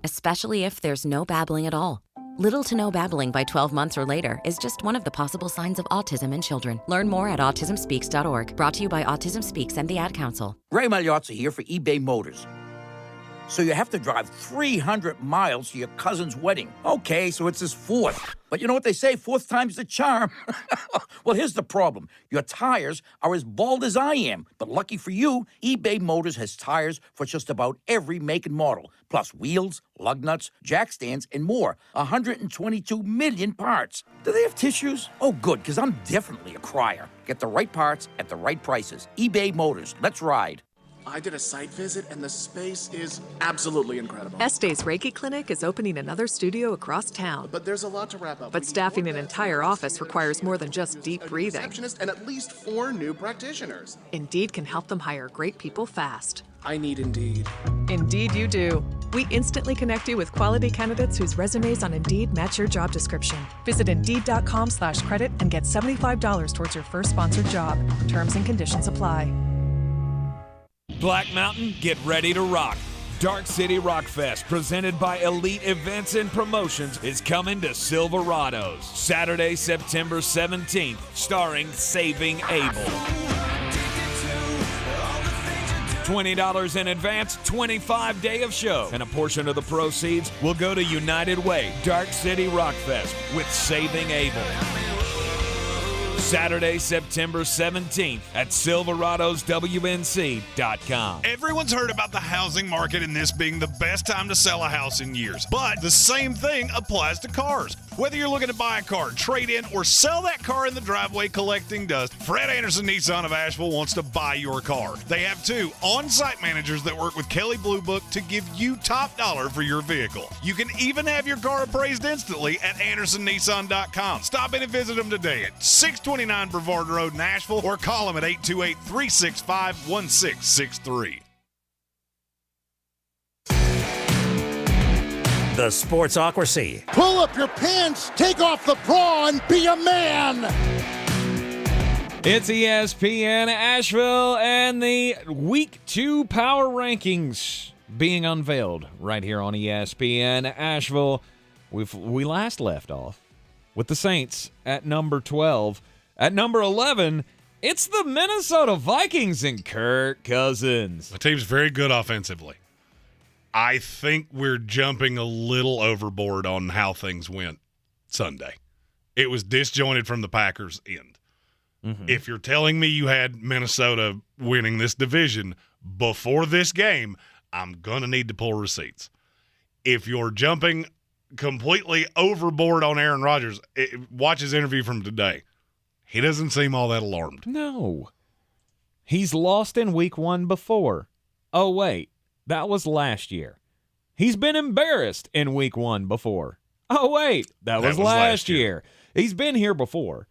Especially if there's no babbling at all. Little to no babbling by 12 months or later is just one of the possible signs of autism in children. Learn more at autismspeaks.org. Brought to you by Autism Speaks and the Ad Council. Ray Magliozzi here for eBay Motors. So you have to drive 300 miles to your cousin's wedding. Okay, so it's his fourth. But you know what they say, fourth time's the charm. Well, here's the problem. Your tires are as bald as I am. But lucky for you, eBay Motors has tires for just about every make and model. Plus wheels, lug nuts, jack stands, and more. 122 million parts. Do they have tissues? Oh, good, because I'm definitely a crier. Get the right parts at the right prices. eBay Motors. Let's ride. I did a site visit, and the space is absolutely incredible. Este's Reiki Clinic is opening another studio across town. But there's a lot to wrap up. But staffing an entire office requires more than just deep breathing. Receptionist and at least 4 new practitioners. Indeed can help them hire great people fast. I need Indeed. Indeed you do. We instantly connect you with quality candidates whose resumes on Indeed match your job description. Visit Indeed.com/credit and get $75 towards your first sponsored job. Terms and conditions apply. Black Mountain, get ready to rock. Dark City Rock Fest, presented by Elite Events and Promotions, is coming to Silverados Saturday, September 17th, starring Saving Abel. $20 in advance, 25-day of show, and a portion of the proceeds will go to United Way, Dark City Rock Fest with Saving Abel. Saturday, September 17th at SilveradosWNC.com. Everyone's heard about the housing market and this being the best time to sell a house in years. But the same thing applies to cars. Whether you're looking to buy a car, trade in, or sell that car in the driveway collecting dust, Fred Anderson Nissan of Asheville wants to buy your car. They have 2 on-site managers that work with Kelly Blue Book to give you top dollar for your vehicle. You can even have your car appraised instantly at AndersonNissan.com. Stop in and visit them today at 629 Brevard Road in Asheville or call them at 828-365-1663. The Sportsocracy. Pull up your pants, take off the bra, and be a man. It's ESPN Asheville and the Week 2 Power Rankings being unveiled right here on ESPN Asheville. We last left off with the Saints at number 12. At number 11, it's the Minnesota Vikings and Kirk Cousins. The team's very good offensively. I think we're jumping a little overboard on how things went Sunday. It was disjointed from the Packers' end. Mm-hmm. If you're telling me you had Minnesota winning this division before this game, I'm going to need to pull receipts. If you're jumping completely overboard on Aaron Rodgers, watch his interview from today. He doesn't seem all that alarmed. No. He's lost in week 1 before. Oh, wait. That was last year. He's been embarrassed in week 1 before. Oh, wait. That was last year. He's been here before.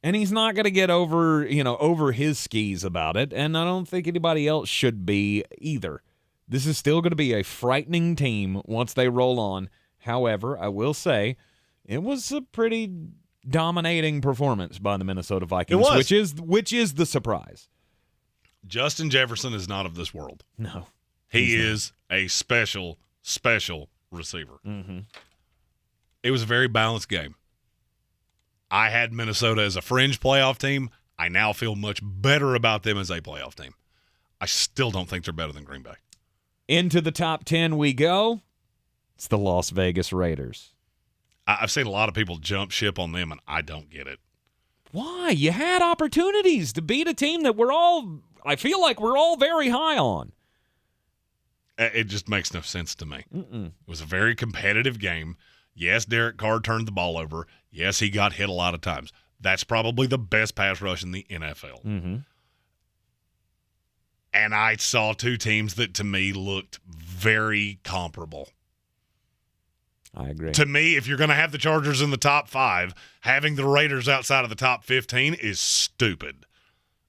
And he's not going to get over his skis about it. And I don't think anybody else should be either. This is still going to be a frightening team once they roll on. However, I will say it was a pretty dominating performance by the Minnesota Vikings, which is the surprise. Justin Jefferson is not of this world. No. He is a special receiver. Mm-hmm. It was a very balanced game. I had Minnesota as a fringe playoff team. I now feel much better about them as a playoff team. I still don't think they're better than Green Bay. Into the top 10 we go. It's the Las Vegas Raiders. I've seen a lot of people jump ship on them, and I don't get it. Why? You had opportunities to beat a team that I feel like we're all very high on. It just makes no sense to me. Mm-mm. It was a very competitive game. Yes, Derek Carr turned the ball over. Yes, he got hit a lot of times. That's probably the best pass rush in the NFL. Mm-hmm. And I saw 2 teams that, to me, looked very comparable. I agree. To me, if you're going to have the Chargers in the top 5, having the Raiders outside of the top 15 is stupid.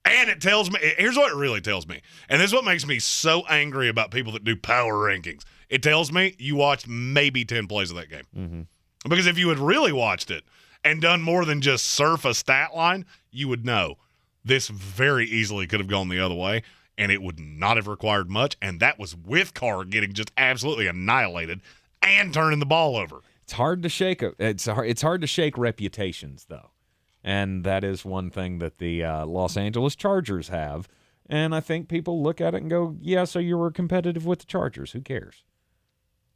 And it tells me, here's what it really tells me, and this is what makes me so angry about people that do power rankings. It tells me you watched maybe 10 plays of that game. Mm-hmm. Because if you had really watched it and done more than just surf a stat line, you would know this very easily could have gone the other way, and it would not have required much, and that was with Carr getting just absolutely annihilated and turning the ball over. It's hard to shake. It's hard to shake reputations, though. And that is one thing that the Los Angeles Chargers have. And I think people look at it and go, yeah, so you were competitive with the Chargers. Who cares?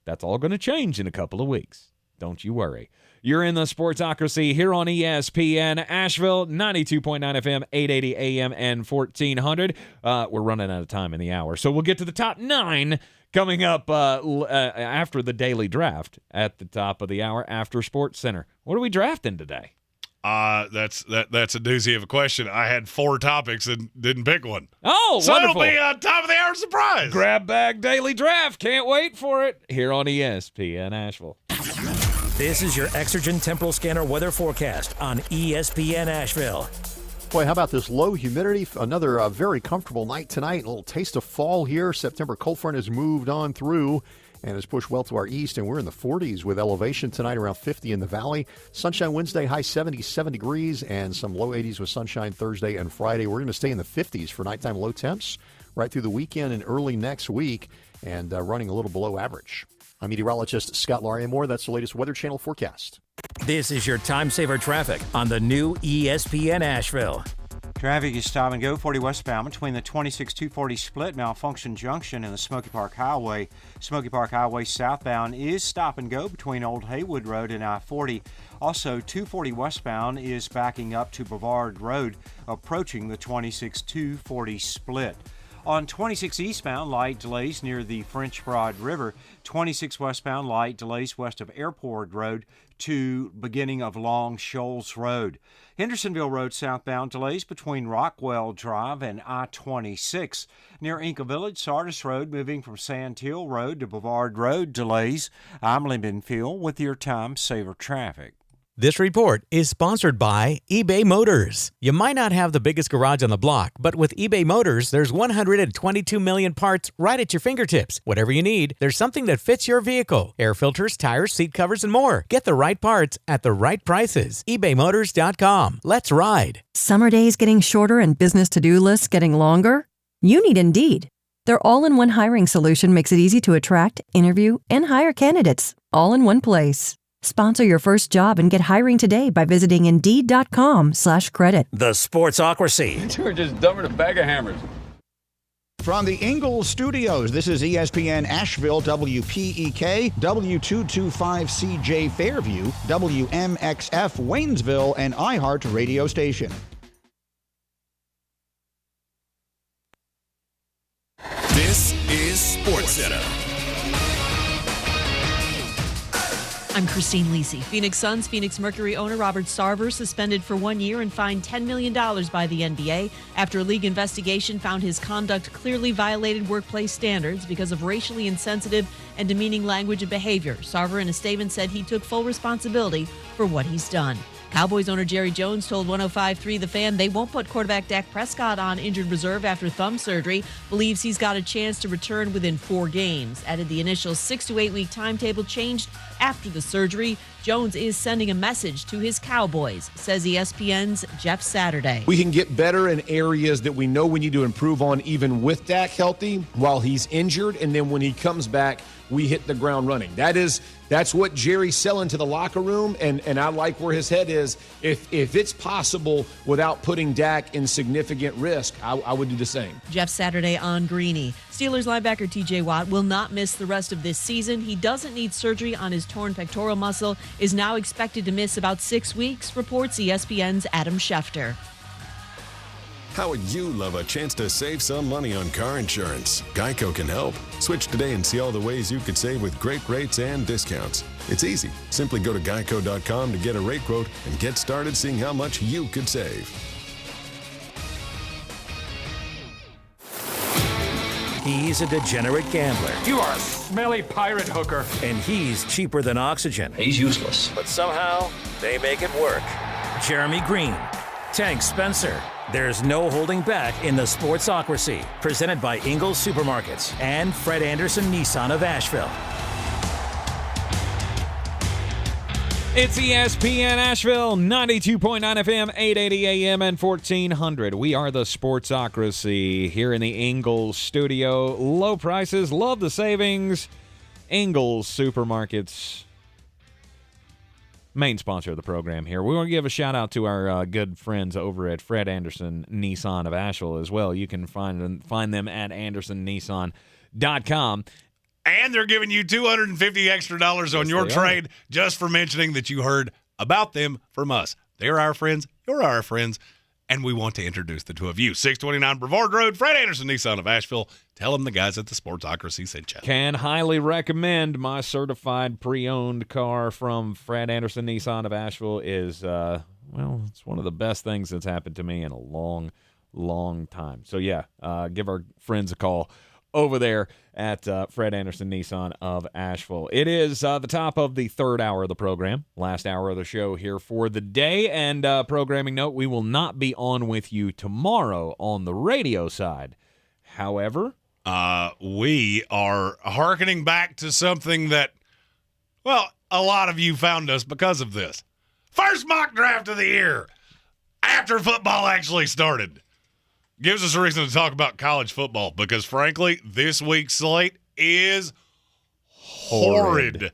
That's all going to change in a couple of weeks. Don't you worry. You're in the Sportsocracy here on ESPN Asheville, 92.9 FM, 880 AM, and 1400. We're running out of time in the hour, so we'll get to the top 9 coming up after the daily draft at the top of the hour after Sportscenter. What are we drafting today? That's a doozy of a question. I had 4 topics and didn't pick one. Oh, so wonderful. It'll be a top of the hour surprise. Grab bag daily draft. Can't wait for it. Here on ESPN Asheville. This is your Exergen Temporal Scanner weather forecast on ESPN Asheville. Boy, how about this low humidity? Another very comfortable night tonight. A little taste of fall here. September cold front has moved on through and has pushed well to our east, and we're in the 40s with elevation tonight, around 50 in the valley. Sunshine Wednesday, high 70s, 7 degrees, and some low 80s with sunshine Thursday and Friday. We're going to stay in the 50s for nighttime low temps right through the weekend and early next week, and running a little below average. I'm meteorologist Scott Lauriamore. That's the latest Weather Channel forecast. This is your time saver traffic on the new ESPN Asheville. Traffic is stop and go 40 westbound between the 26-240 split Malfunction Junction and the Smoky Park Highway. Smoky Park Highway southbound is stop and go between Old Haywood Road and I-40. Also, 240 westbound is backing up to Brevard Road, approaching the 26-240 split. On 26 eastbound, light delays near the French Broad River. 26 westbound, light delays west of Airport Road to beginning of Long Shoals Road. Hendersonville Road southbound, delays between Rockwell Drive and I-26. Near Inca Village, Sardis Road moving from Sandhill Road to Brevard Road, delays. I'm Lyndon Field with your time saver traffic. This report is sponsored by eBay Motors. You might not have the biggest garage on the block, but with eBay Motors, there's 122 million parts right at your fingertips. Whatever you need, there's something that fits your vehicle. Air filters, tires, seat covers, and more. Get the right parts at the right prices. ebaymotors.com. Let's ride. Summer days getting shorter and business to-do lists getting longer? You need Indeed. Their all-in-one hiring solution makes it easy to attract, interview, and hire candidates all in one place. Sponsor your first job and get hiring today by visiting Indeed.com/credit. The Sportsocracy. You're just dumber than a bag of hammers. From the Ingles Studios, this is ESPN Asheville, WPEK, W225CJ Fairview, WMXF Waynesville, and iHeart radio station. This is SportsCenter. I'm Christine Lisi. Phoenix Suns Phoenix Mercury owner Robert Sarver suspended for 1 year and fined $10 million by the NBA after a league investigation found his conduct clearly violated workplace standards because of racially insensitive and demeaning language and behavior. Sarver in a statement said he took full responsibility for what he's done. Cowboys owner Jerry Jones told 105.3 The Fan they won't put quarterback Dak Prescott on injured reserve after thumb surgery, believes he's got a chance to return within 4 games. Added the initial 6 to 8 week timetable changed after the surgery. Jones is sending a message to his Cowboys, says ESPN's Jeff Saturday. We can get better in areas that we know we need to improve on even with Dak healthy while he's injured, and then when he comes back, we hit the ground running. That's what Jerry's selling to the locker room, and I like where his head is. If it's possible without putting Dak in significant risk, I would do the same. Jeff Saturday on Greene. Steelers linebacker TJ Watt will not miss the rest of this season. He doesn't need surgery on his torn pectoral muscle, is now expected to miss about 6 weeks, reports ESPN's Adam Schefter. How would you love a chance to save some money on car insurance? Geico can help. Switch today and see all the ways you could save with great rates and discounts. It's easy. Simply go to geico.com to get a rate quote and get started seeing how much you could save. He's a degenerate gambler. You are a smelly pirate hooker. And he's cheaper than oxygen. He's useless. But somehow, they make it work. Jeremy Greene, Tank Spencer, There's no holding back in the Sportsocracy, presented by Ingles Supermarkets and Fred Anderson Nissan of Asheville. It's ESPN Asheville, 92.9 FM, 880 AM, and 1400. We are the Sportsocracy here in the Ingles Studio. Low prices, love the savings. Ingles Supermarkets, main sponsor of the program here. We want to give a shout-out to our good friends over at Fred Anderson Nissan of Asheville as well. You can find them at andersonnissan.com. And they're giving you $250 extra on your trade just for mentioning that you heard about them from us. They're our friends. You're our friends. And we want to introduce the two of you. 629 Brevard Road, Fred Anderson Nissan of Asheville. Tell them the guys at the Sportsocracy sent you. Can highly recommend my certified pre-owned car from Fred Anderson Nissan of Asheville is, it's one of the best things that's happened to me in a long, long time. So, give our friends a call over there at Fred Anderson Nissan of Asheville. It is the top of the third hour of the program, last hour of the show here for the day. And programming note, we will not be on with you tomorrow on the radio side. However, we are hearkening back to something that, a lot of you found us because of this. First mock draft of the year after football actually started. Gives us a reason to talk about college football because, frankly, this week's slate is horrid.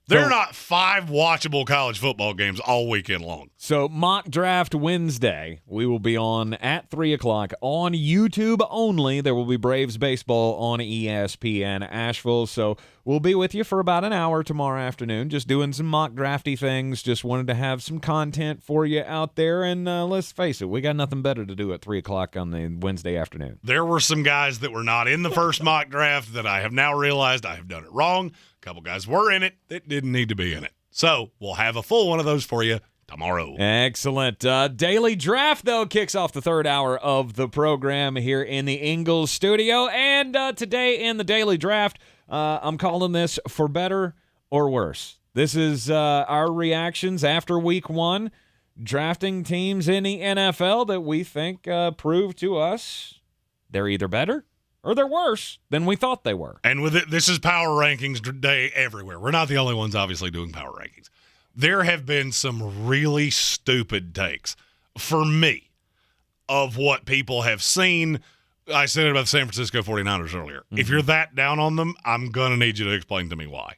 There are not 5 watchable college football games all weekend long. So, Mock Draft Wednesday, we will be on at 3 o'clock on YouTube only. There will be Braves baseball on ESPN Asheville. So, we'll be with you for about an hour tomorrow afternoon, just doing some mock drafty things. Just wanted to have some content for you out there. And let's face it, we got nothing better to do at 3 o'clock on the Wednesday afternoon. There were some guys that were not in the first mock draft that I have now realized I have done it wrong. A couple guys were in it that didn't need to be in it. So we'll have a full one of those for you tomorrow. Excellent. Daily Draft, though, kicks off the third hour of the program here in the Ingles Studio. And today in the Daily Draft, I'm calling this For Better or Worse. This is our reactions after week 1, drafting teams in the NFL that we think prove to us they're either better or they're worse than we thought they were. And with it, this is power rankings day everywhere. We're not the only ones, obviously, doing power rankings. There have been some really stupid takes, for me, of what people have seen. I said it about the San Francisco 49ers earlier. If you're that down on them, I'm going to need you to explain to me why.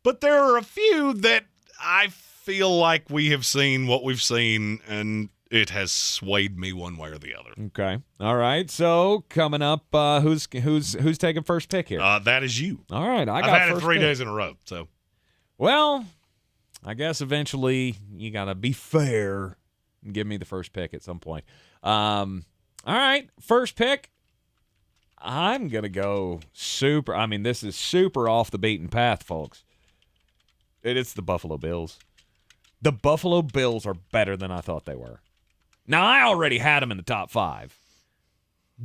But there are a few that I feel like we have seen what we've seen, and it has swayed me one way or the other. Okay. All right. So coming up, who's taking first pick here? That is you. All right. I've had it 3 days in a row. So, well, I guess eventually you got to be fair and give me the first pick at some point. All right. First pick. I'm going to go super. I mean, this is super off the beaten path, folks. It's the Buffalo Bills. The Buffalo Bills are better than I thought they were. Now, I already had them in the top 5.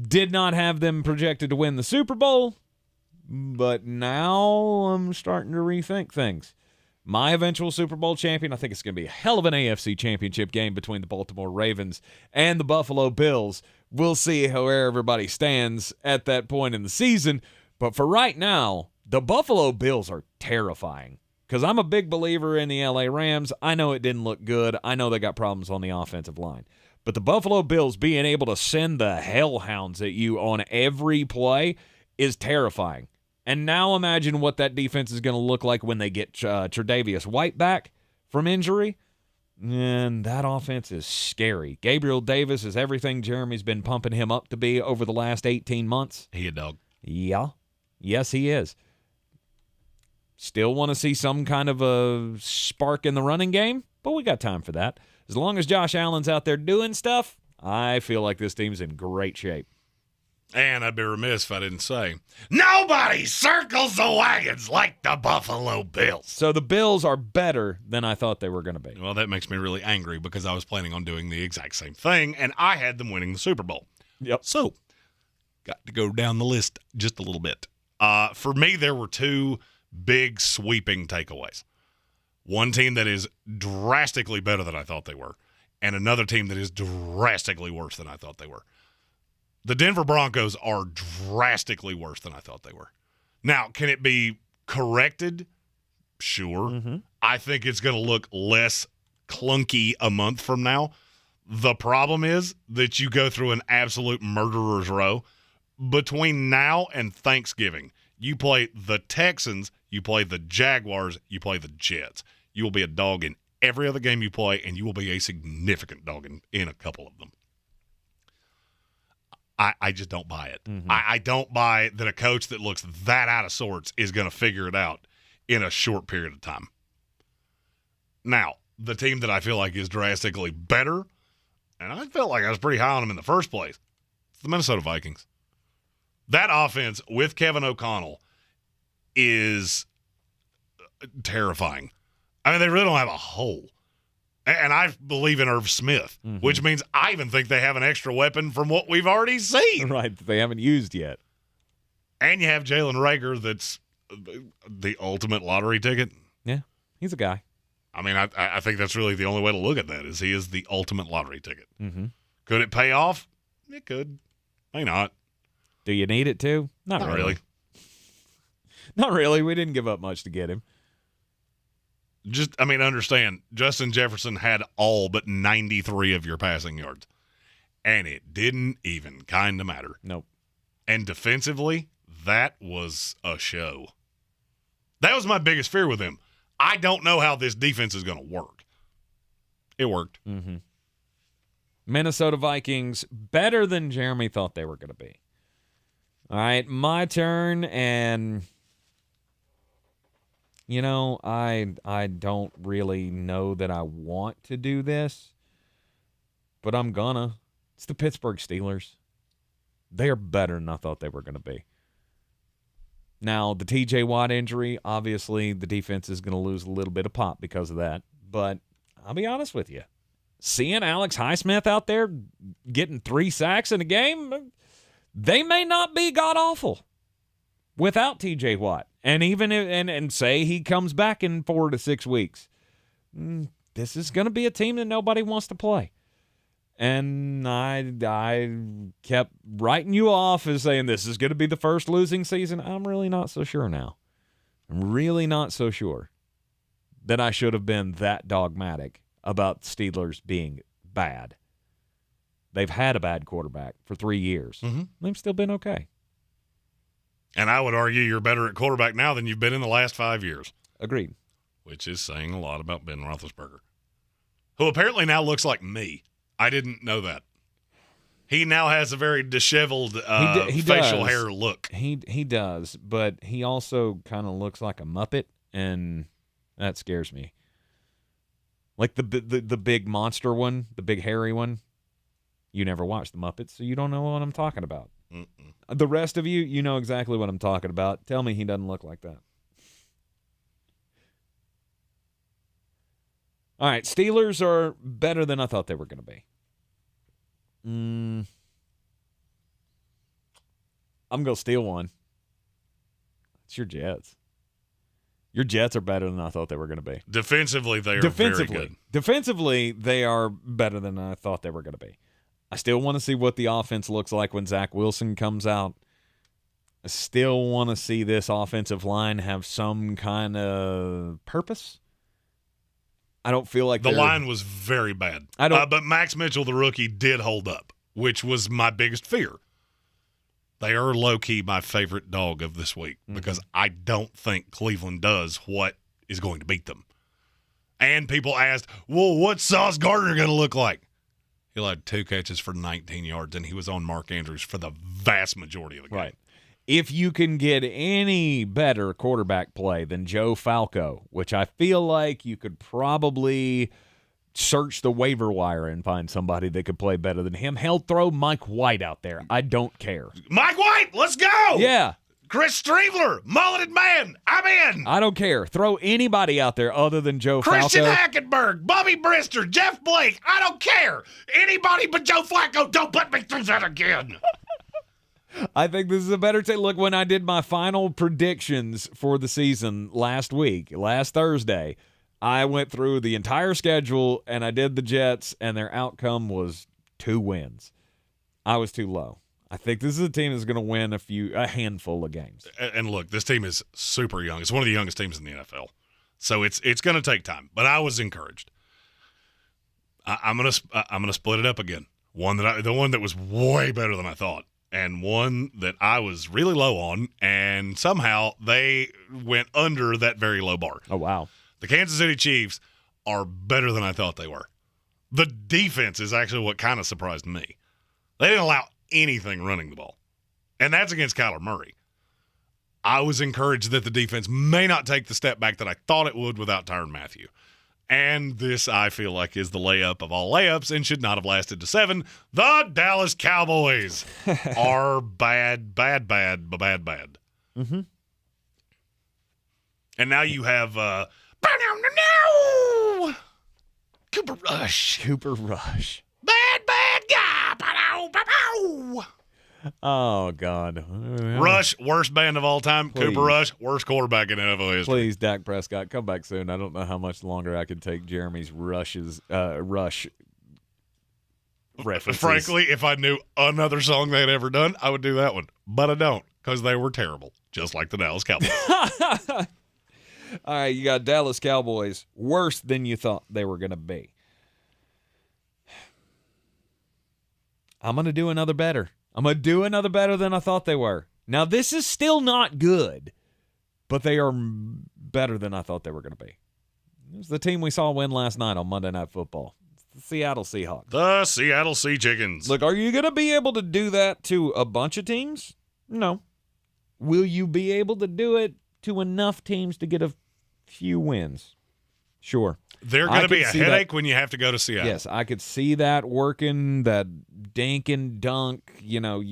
Did not have them projected to win the Super Bowl, but now I'm starting to rethink things. My eventual Super Bowl champion, I think it's going to be a hell of an AFC championship game between the Baltimore Ravens and the Buffalo Bills. We'll see where everybody stands at that point in the season. But for right now, the Buffalo Bills are terrifying. Because I'm a big believer in the LA Rams. I know it didn't look good. I know they got problems on the offensive line. But the Buffalo Bills being able to send the hellhounds at you on every play is terrifying. And now imagine what that defense is going to look like when they get Tre'Davious White back from injury. And that offense is scary. Gabriel Davis is everything Jeremy's been pumping him up to be over the last 18 months. He a dog. Yeah. Yes, he is. Still want to see some kind of a spark in the running game, but we got time for that. As long as Josh Allen's out there doing stuff, I feel like this team's in great shape. And I'd be remiss if I didn't say, nobody circles the wagons like the Buffalo Bills. So the Bills are better than I thought they were going to be. Well, that makes me really angry because I was planning on doing the exact same thing, and I had them winning the Super Bowl. Yep. So, got to go down the list just a little bit. For me, there were 2 big sweeping takeaways. One team that is drastically better than I thought they were, and another team that is drastically worse than I thought they were. The Denver Broncos are drastically worse than I thought they were. Now, can it be corrected? Sure. Mm-hmm. I think it's going to look less clunky a month from now. The problem is that you go through an absolute murderer's row. Between now and Thanksgiving, you play the Texans, you play the Jaguars, you play the Jets. You will be a dog in every other game you play, and you will be a significant dog in a couple of them. I just don't buy it. Mm-hmm. I don't buy that a coach that looks that out of sorts is going to figure it out in a short period of time. Now, the team that I feel like is drastically better, and I felt like I was pretty high on them in the first place, it's the Minnesota Vikings. That offense with Kevin O'Connell is terrifying. I mean, they really don't have a hole. And I believe in Irv Smith, which means I even think they have an extra weapon from what we've already seen. Right, that they haven't used yet. And you have Jalen Reagor that's the ultimate lottery ticket. Yeah, he's a guy. I mean, I think that's really the only way to look at that is he is the ultimate lottery ticket. Mm-hmm. Could it pay off? It could. May not. Do you need it to? Not really. Not really. We didn't give up much to get him. Understand, Justin Jefferson had all but 93 of your passing yards, and it didn't even kind of matter. Nope. And defensively, that was a show. That was my biggest fear with him. I don't know how this defense is going to work. It worked. Mm-hmm. Minnesota Vikings, better than Jeremy thought they were going to be. All right, my turn, and... You know, I don't really know that I want to do this, but I'm gonna. It's the Pittsburgh Steelers. They are better than I thought they were going to be. Now, the TJ Watt injury, obviously the defense is going to lose a little bit of pop because of that, but I'll be honest with you. Seeing Alex Highsmith out there getting 3 sacks in a game, they may not be god-awful without TJ Watt. And even and say he comes back in 4 to 6 weeks, this is going to be a team that nobody wants to play. And I kept writing you off as saying this is going to be the first losing season. I'm really not so sure now. I'm really not so sure that I should have been that dogmatic about Steelers being bad. They've had a bad quarterback for 3 years. Mm-hmm. They've still been okay. And I would argue you're better at quarterback now than you've been in the last 5 years. Agreed. Which is saying a lot about Ben Roethlisberger, who apparently now looks like me. I didn't know that. He now has a very disheveled facial hair look. He does, but he also kind of looks like a Muppet, and that scares me. Like the big monster one, the big hairy one. You never watched the Muppets, so you don't know what I'm talking about. Mm-mm. The rest of you, you know exactly what I'm talking about. Tell me he doesn't look like that. All right, Steelers are better than I thought they were going to be. I'm going to steal one. It's your Jets. Your Jets are better than I thought they were going to be. Defensively, they are very good. Defensively, they are better than I thought they were going to be. I still want to see what the offense looks like when Zach Wilson comes out. I still want to see this offensive line have some kind of purpose. I don't feel like the line was very bad. But Max Mitchell, the rookie, did hold up, which was my biggest fear. They are low-key my favorite dog of this week because I don't think Cleveland does what is going to beat them. And people asked, well, what's Sauce Gardner going to look like? He'll have 2 catches for 19 yards, and he was on Mark Andrews for the vast majority of the game. Right. If you can get any better quarterback play than Joe Falco, which I feel like you could probably search the waiver wire and find somebody that could play better than him, hell, throw Mike White out there. I don't care. Mike White, let's go! Yeah. Chris Streveler, mulleted man, I'm in. I don't care. Throw anybody out there other than Joe Christian Falco. Hackenberg, Bobby Brister, Jeff Blake, I don't care. Anybody but Joe Flacco, don't put me through that again. I think this is a better take. Look, when I did my final predictions for the season last Thursday, I went through the entire schedule, and I did the Jets, and their outcome was 2 wins. I was too low. I think this is a team that's going to win a handful of games. And look, this team is super young. It's one of the youngest teams in the NFL. So it's going to take time, but I was encouraged. I'm gonna split it up again. The one that was way better than I thought, and one that I was really low on, and somehow they went under that very low bar. Oh wow! The Kansas City Chiefs are better than I thought they were. The defense is actually what kind of surprised me. They didn't allow anything running the ball, and that's against Kyler Murray. I was encouraged that the defense may not take the step back that I thought it would without Tyrann Mathieu. And this, I feel like, is the layup of all layups and should not have lasted to 7. The Dallas Cowboys are bad. Mm-hmm. And now you have Cooper Rush. Bad guy. Oh, God. Rush, worst band of all time. Please. Cooper Rush, worst quarterback in NFL history. Please, Dak Prescott, come back soon. I don't know how much longer I can take Jeremy's Rush references. Frankly, if I knew another song they had ever done, I would do that one. But I don't, because they were terrible, just like the Dallas Cowboys. All right, you got Dallas Cowboys, worse than you thought they were going to be. I'm going to do another better. I'm going to do another better than I thought they were. Now, this is still not good, but they are better than I thought they were going to be. It was the team we saw win last night on Monday Night Football. It's the Seattle Seahawks. The Seattle Sea Chickens. Look, are you going to be able to do that to a bunch of teams? No. Will you be able to do it to enough teams to get a few wins? Sure. They're going to be a headache when you have to go to Seattle. Yes, I could see that working, that dink and dunk. Hell,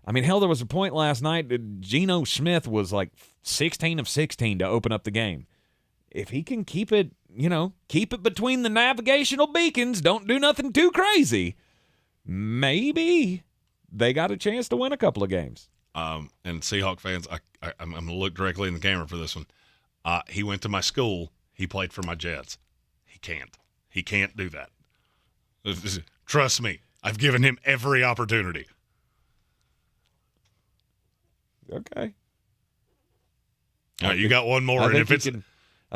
there was a point last night that Geno Smith was like 16 of 16 to open up the game. If he can keep it between the navigational beacons, don't do nothing too crazy, maybe they got a chance to win a couple of games. And Seahawk fans, I'm going to look directly in the camera for this one. He went to my school. He played for my Jets. He can't do that. Trust me. I've given him every opportunity. Okay. All right, you got one more. I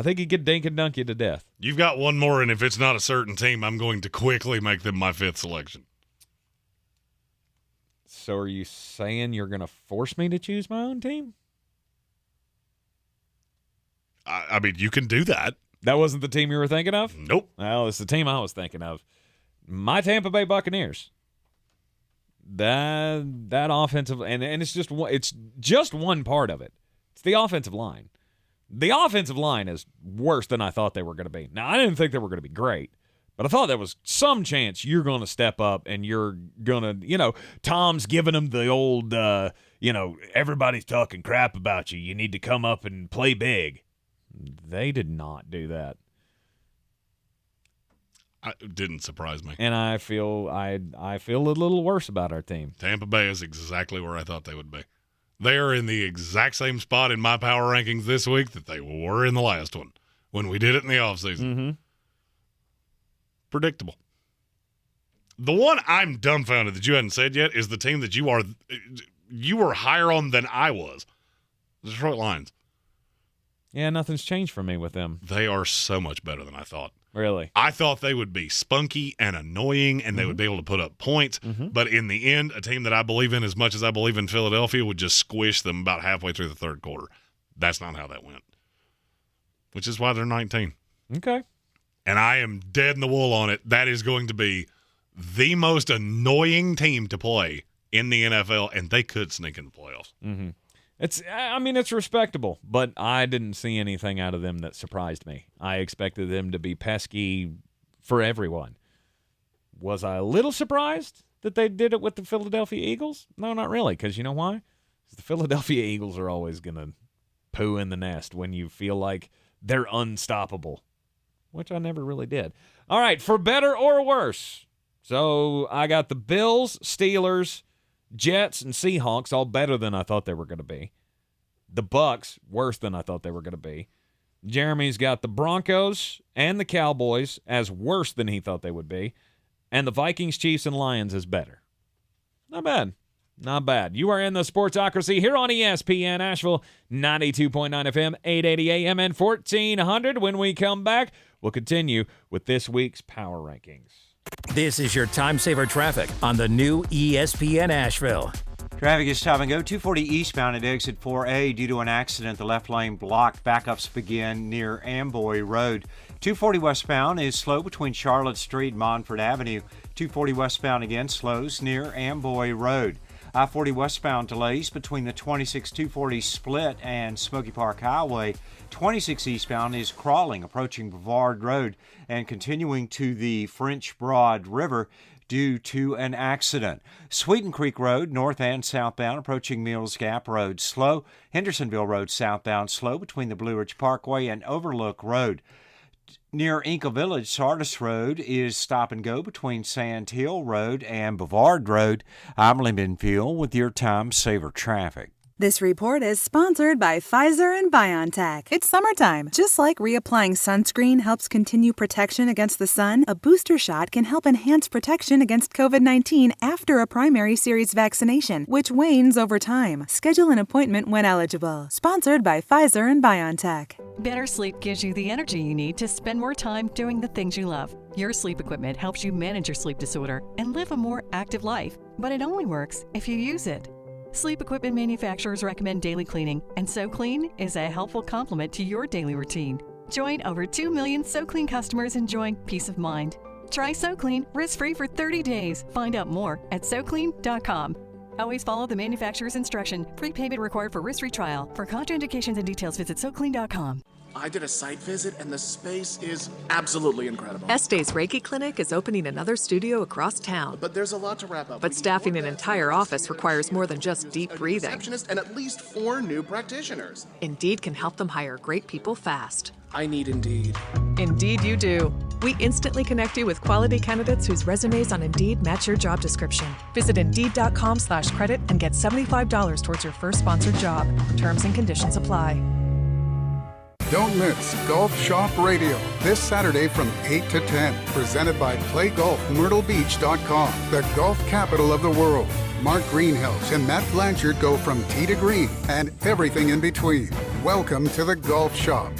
think he could dink and dunk you to death. You've got one more, and if it's not a certain team, I'm going to quickly make them my 5th selection. So are you saying you're going to force me to choose my own team? I mean, you can do that. That wasn't the team you were thinking of? Nope. Well, it's the team I was thinking of. My Tampa Bay Buccaneers. That offensive, and it's just one part of it. It's the offensive line. The offensive line is worse than I thought they were going to be. Now, I didn't think they were going to be great, but I thought there was some chance you're going to step up and you're going to, Tom's giving them the old, everybody's talking crap about you. You need to come up and play big. They did not do that. It didn't surprise me. And I feel a little worse about our team. Tampa Bay is exactly where I thought they would be. They are in the exact same spot in my power rankings this week that they were in the last one when we did it in the offseason. Mm-hmm. Predictable. The one I'm dumbfounded that you hadn't said yet is the team that you were higher on than I was. The Detroit Lions. Yeah, nothing's changed for me with them. They are so much better than I thought. Really? I thought they would be spunky and annoying and they would be able to put up points. Mm-hmm. But in the end, a team that I believe in as much as I believe in Philadelphia would just squish them about halfway through the third quarter. That's not how that went. Which is why they're 19. Okay. And I am dead in the wool on it. That is going to be the most annoying team to play in the NFL, and they could sneak in the playoffs. Mm-hmm. It's respectable, but I didn't see anything out of them that surprised me. I expected them to be pesky for everyone. Was I a little surprised that they did it with the Philadelphia Eagles? No, not really, because you know why? 'Cause the Philadelphia Eagles are always going to poo in the nest when you feel like they're unstoppable, which I never really did. All right, for better or worse. So I got the Bills, Steelers, Jets, and Seahawks all better than I thought they were going to be. The Bucks worse than I thought they were going to be. Jeremy's got the Broncos and the Cowboys as worse than he thought they would be, and the Vikings, Chiefs, and Lions as better. Not bad. Not bad. You are in the Sportsocracy here on ESPN Asheville, 92.9 FM, 880 AM, and 1400. When we come back, we'll continue with this week's Power Rankings. This is your time saver traffic on the new ESPN Asheville. Traffic is stop and go 240 eastbound at exit 4A due to an accident. The left lane blocked. Backups begin near Amboy Road. 240 westbound is slow between Charlotte Street and Montford Avenue. 240 westbound again slows near Amboy Road. I-40 westbound delays between the 26-240 split and Smoky Park Highway. 26 eastbound is crawling, approaching Brevard Road and continuing to the French Broad River due to an accident. Sweeten Creek Road, north and southbound, approaching Mills Gap Road, slow. Hendersonville Road, southbound, slow between the Blue Ridge Parkway and Overlook Road. Near Inkle Village, Sardis Road is stop and go between Sand Hill Road and Bavard Road. I'm Lyndon Field with your Time Saver Traffic. This report is sponsored by Pfizer and BioNTech. It's summertime. Just like reapplying sunscreen helps continue protection against the sun, a booster shot can help enhance protection against COVID-19 after a primary series vaccination, which wanes over time. Schedule an appointment when eligible. Sponsored by Pfizer and BioNTech. Better sleep gives you the energy you need to spend more time doing the things you love. Your sleep equipment helps you manage your sleep disorder and live a more active life, but it only works if you use it. Sleep equipment manufacturers recommend daily cleaning, and SoClean is a helpful complement to your daily routine. Join over 2 million SoClean customers enjoying peace of mind. Try SoClean risk-free for 30 days. Find out more at SoClean.com. Always follow the manufacturer's instruction. Prepayment required for risk-free trial. For contraindications and details, visit SoClean.com. I did a site visit, and the space is absolutely incredible. Este's Reiki Clinic is opening another studio across town. But there's a lot to wrap up. But staffing an entire office requires more than just deep breathing. Receptionist and at least 4 new practitioners. Indeed can help them hire great people fast. I need Indeed. Indeed you do. We instantly connect you with quality candidates whose resumes on Indeed match your job description. Visit Indeed.com/credit and get $75 towards your first sponsored job. Terms and conditions apply. Don't miss Golf Shop Radio this Saturday from 8 to 10. Presented by PlayGolfMyrtleBeach.com, the golf capital of the world. Mark Greenhouse and Matt Blanchard go from tee to green and everything in between. Welcome to the Golf Shop.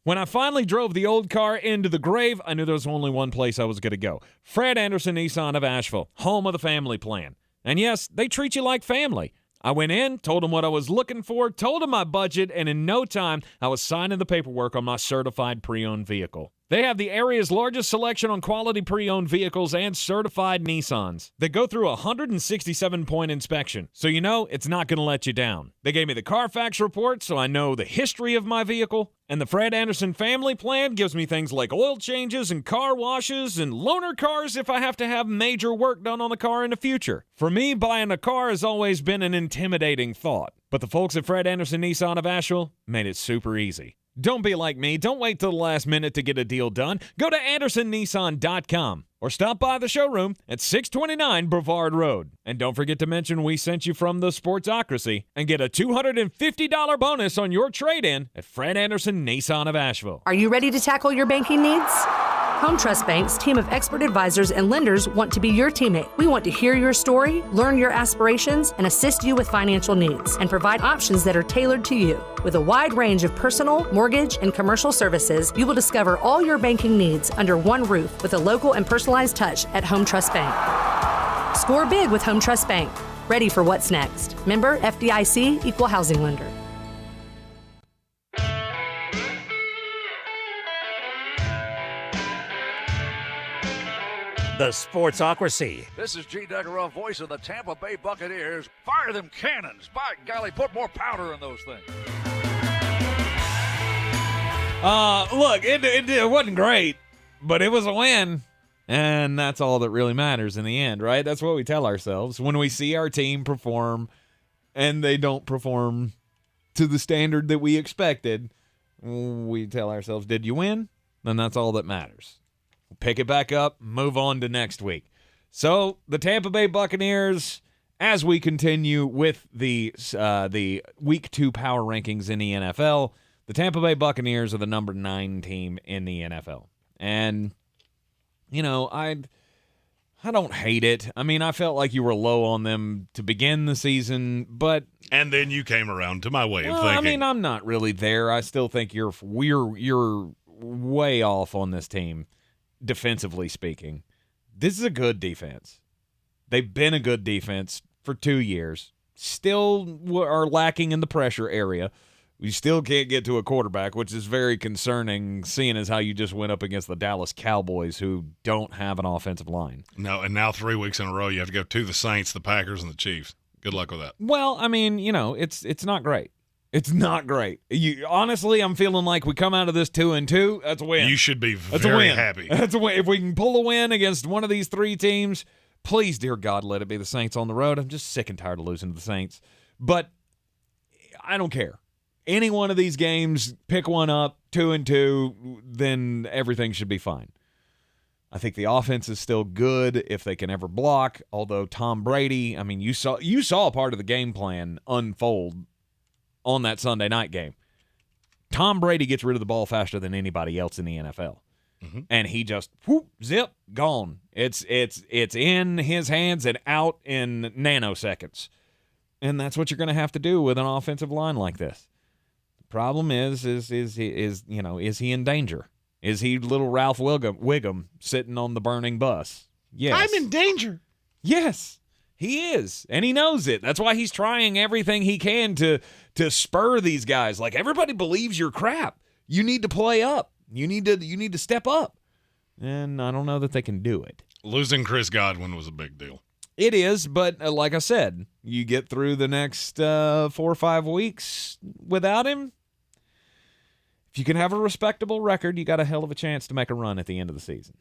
When I finally drove the old car into the grave, I knew there was only one place I was going to go. Fred Anderson Nissan of Asheville, home of the family plan. And yes, they treat you like family. I went in, told them what I was looking for, told them my budget, and in no time, I was signing the paperwork on my certified pre-owned vehicle. They have the area's largest selection on quality pre-owned vehicles and certified Nissans. They go through a 167-point inspection, so you know it's not going to let you down. They gave me the Carfax report, so I know the history of my vehicle. And the Fred Anderson family plan gives me things like oil changes and car washes and loaner cars if I have to have major work done on the car in the future. For me, buying a car has always been an intimidating thought. But the folks at Fred Anderson Nissan of Asheville made it super easy. Don't be like me. Don't wait till the last minute to get a deal done. Go to AndersonNissan.com or stop by the showroom at 629 Brevard Road. And don't forget to mention we sent you from the Sportsocracy and get a $250 bonus on your trade-in at Fred Anderson Nissan of Asheville. Are you ready to tackle your banking needs? Home Trust Bank's team of expert advisors and lenders want to be your teammate. We want to hear your story, learn your aspirations, and assist you with financial needs, and provide options that are tailored to you. With a wide range of personal, mortgage, and commercial services, you will discover all your banking needs under one roof with a local and personalized touch at Home Trust Bank. Score big with Home Trust Bank. Ready for what's next. Member FDIC, Equal Housing Lender. The Sportsocracy. This is G. Duggaroff, voice of the Tampa Bay Buccaneers. Fire them cannons. By golly, put more powder in those things. Look, it wasn't great, but it was a win. And that's all that really matters in the end, right? That's what we tell ourselves when we see our team perform and they don't perform to the standard that we expected. We tell ourselves, did you win? Then that's all that matters. Pick it back up, move on to next week. So the Tampa Bay Buccaneers, as we continue with the Week 2 power rankings in the NFL, The Tampa Bay Buccaneers are the number 9 team in the NFL. And, I don't hate it. I mean, I felt like you were low on them to begin the season, but... And then you came around to my way of thinking. I mean, I'm not really there. I still think you're way off on this team, defensively speaking. This is a good defense. They've been a good defense for 2 years. Still are lacking in the pressure area. You still can't get to a quarterback, which is very concerning, seeing as how you just went up against the Dallas Cowboys, who don't have an offensive line. No, and now 3 weeks in a row, you have to go to the Saints, the Packers, and the Chiefs. Good luck with that. Well, I mean, it's not great. It's not great. Honestly, I'm feeling like we come out of this 2-2. That's a win. You should be very happy. That's a win. If we can pull a win against one of these 3 teams, please, dear God, let it be the Saints on the road. I'm just sick and tired of losing to the Saints. But I don't care. Any one of these games, pick one up, 2-2, then everything should be fine. I think the offense is still good if they can ever block, although Tom Brady, I mean, you saw part of the game plan unfold on that Sunday night game. Tom Brady gets rid of the ball faster than anybody else in the NFL. Mm-hmm. And he just, zip, gone. It's in his hands and out in nanoseconds. And that's what you're going to have to do with an offensive line like this. Problem is he in danger? Is he little Ralph Wiggum sitting on the burning bus? Yes. I'm in danger. Yes, he is, and he knows it. That's why he's trying everything he can to spur these guys. Like, everybody believes you're crap. You need to play up. You need to step up. And I don't know that they can do it. Losing Chris Godwin was a big deal. It is, but like I said, you get through the next 4 or 5 weeks without him. If you can have a respectable record, you got a hell of a chance to make a run at the end of the season.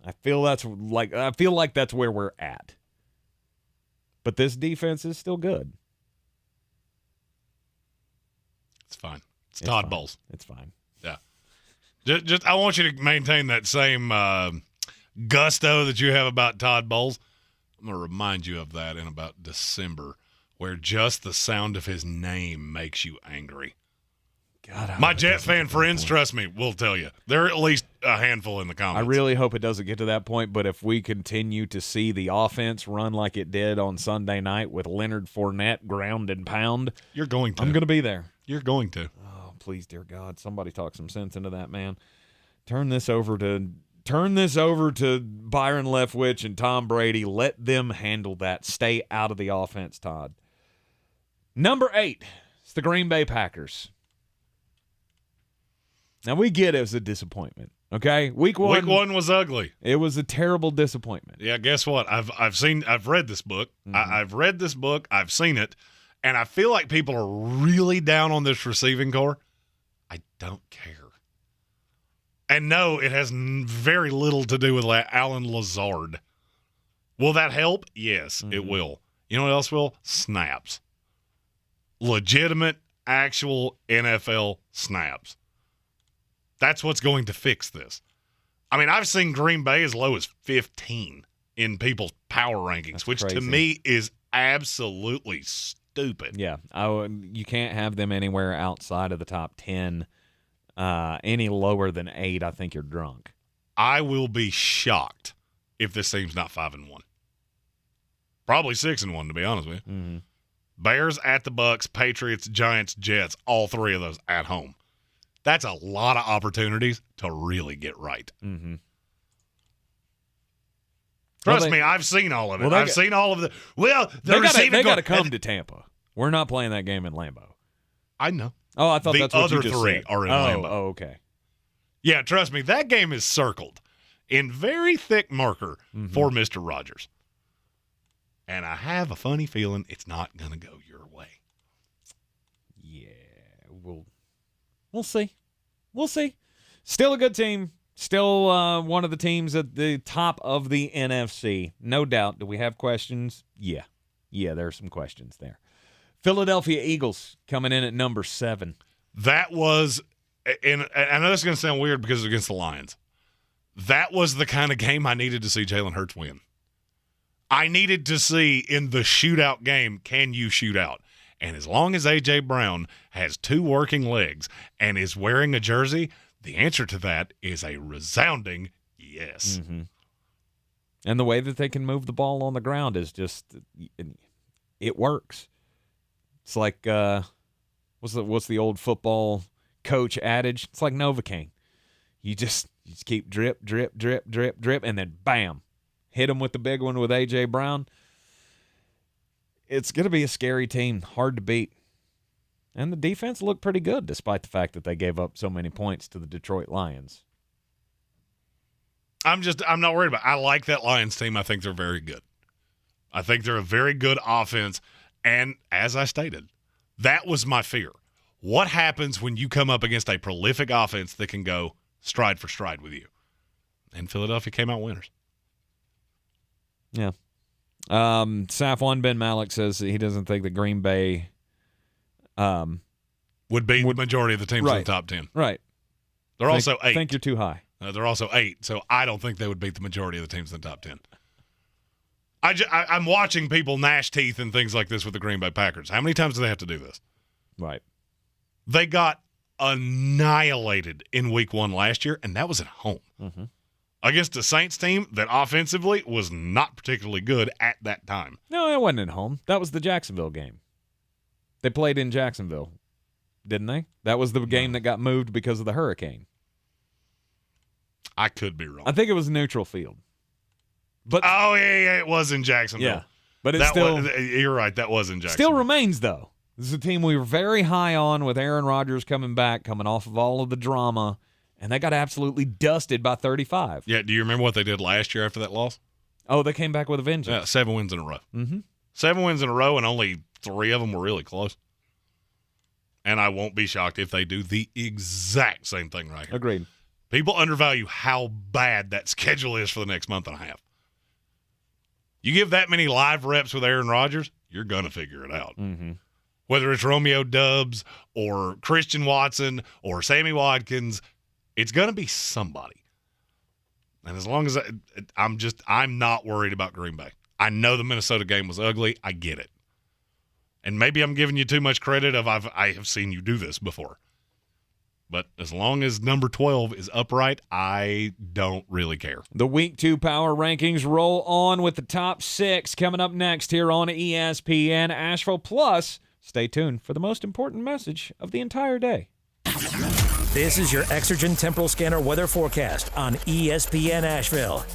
I feel like that's where we're at. But this defense is still good. It's fine. It's Todd fine. Bowles. It's fine. Yeah. Just I want you to maintain that same gusto that you have about Todd Bowles. I'm going to remind you of that in about December, where just the sound of his name makes you angry. God, my Jet fan friends, trust me, will tell you. There are at least a handful in the comments. I really hope it doesn't get to that point, but if we continue to see the offense run like it did on Sunday night with Leonard Fournette ground and pound, you're going to. I'm going to be there. You're going to. Oh, please, dear God, somebody talk some sense into that, man. Turn this over to Byron Leftwich and Tom Brady. Let them handle that. Stay out of the offense, Todd. Number 8, it's the Green Bay Packers. Now, we get it was a disappointment, okay? Week one was ugly. It was a terrible disappointment. Yeah, guess what? I've read this book. Mm-hmm. I've read this book. I've seen it. And I feel like people are really down on this receiving core. I don't care. And no, it has very little to do with Alan Lazard. Will that help? Yes, it will. You know what else will? Snaps. Legitimate, actual NFL snaps. That's what's going to fix this. I mean, I've seen Green Bay as low as 15 in people's power rankings, That's which crazy. To me is absolutely stupid. Yeah, you can't have them anywhere outside of the top 10. Any lower than 8, I think you're drunk. I will be shocked if this team's not 5-1. Probably 6-1, to be honest with you. Mm-hmm. Bears at the Bucks, Patriots, Giants, Jets, all 3 of those at home. That's a lot of opportunities to really get right. Mm-hmm. Trust me, I've seen all of it. I've seen all of the. Well, they got to come to Tampa. We're not playing that game in Lambeau. I know. Oh, I thought the that's what other you just 3 said. are in Lambeau. Oh, okay. Yeah, trust me, that game is circled in very thick marker for Mr. Rogers. And I have a funny feeling it's not going to go your way. Yeah, we'll see. We'll see. Still a good team. Still one of the teams at the top of the NFC. No doubt. Do we have questions? Yeah. Yeah, there are some questions there. Philadelphia Eagles coming in at number 7. That was, and I know this is going to sound weird because it's against the Lions. That was the kind of game I needed to see Jalen Hurts win. I needed to see in the shootout game, can you shoot out? And as long as A.J. Brown has 2 working legs and is wearing a jersey, the answer to that is a resounding yes. Mm-hmm. And the way that they can move the ball on the ground is just it works. It's like what's the old football coach adage? It's like Novocaine. You just keep drip, drip, drip, drip, drip, and then bam, hit them with the big one with A.J. Brown. It's going to be a scary team, hard to beat. And the defense looked pretty good despite the fact that they gave up so many points to the Detroit Lions. I'm not worried about it. I like that Lions team. I think they're very good. I think they're a very good offense. And as I stated, that was my fear. What happens when you come up against a prolific offense that can go stride for stride with you? And Philadelphia came out winners. Yeah. Saf 1 Ben Malik says that he doesn't think that Green Bay would beat the majority of the teams in the top 10. Right. They're also 8. I think you're too high. They're also 8, so I don't think they would beat the majority of the teams in the top 10. I'm watching people gnash teeth and things like this with the Green Bay Packers. How many times do they have to do this? Right. They got annihilated in week 1 last year, and that was at home. Mm-hmm. Against a Saints team that offensively was not particularly good at that time. No, it wasn't at home. That was the Jacksonville game. They played in Jacksonville, didn't they? That was the game that got moved because of the hurricane. I could be wrong. I think it was neutral field. But yeah, it was in Jacksonville. Yeah, but it's still. You're right, that was in Jacksonville. Still remains, though. This is a team we were very high on with Aaron Rodgers coming back, coming off of all of the drama, and they got absolutely dusted by 35. Yeah, do you remember what they did last year after that loss? Oh, they came back with a vengeance. Yeah, 7 wins in a row. Mm-hmm. 7 wins in a row, and only 3 of them were really close. And I won't be shocked if they do the exact same thing right here. Agreed. People undervalue how bad that schedule is for the next month and a half. You give that many live reps with Aaron Rodgers, you're going to figure it out. Mm-hmm. Whether it's Romeo Doubs or Christian Watson or Sammy Watkins, it's going to be somebody. And as long as I'm not worried about Green Bay. I know the Minnesota game was ugly. I get it. And maybe I'm giving you too much credit I have seen you do this before. But as long as number 12 is upright, I don't really care. The Week 2 Power Rankings roll on with the top 6 coming up next here on ESPN Asheville. Plus, stay tuned for the most important message of the entire day. This is your Exergen Temporal Scanner weather forecast on ESPN Asheville.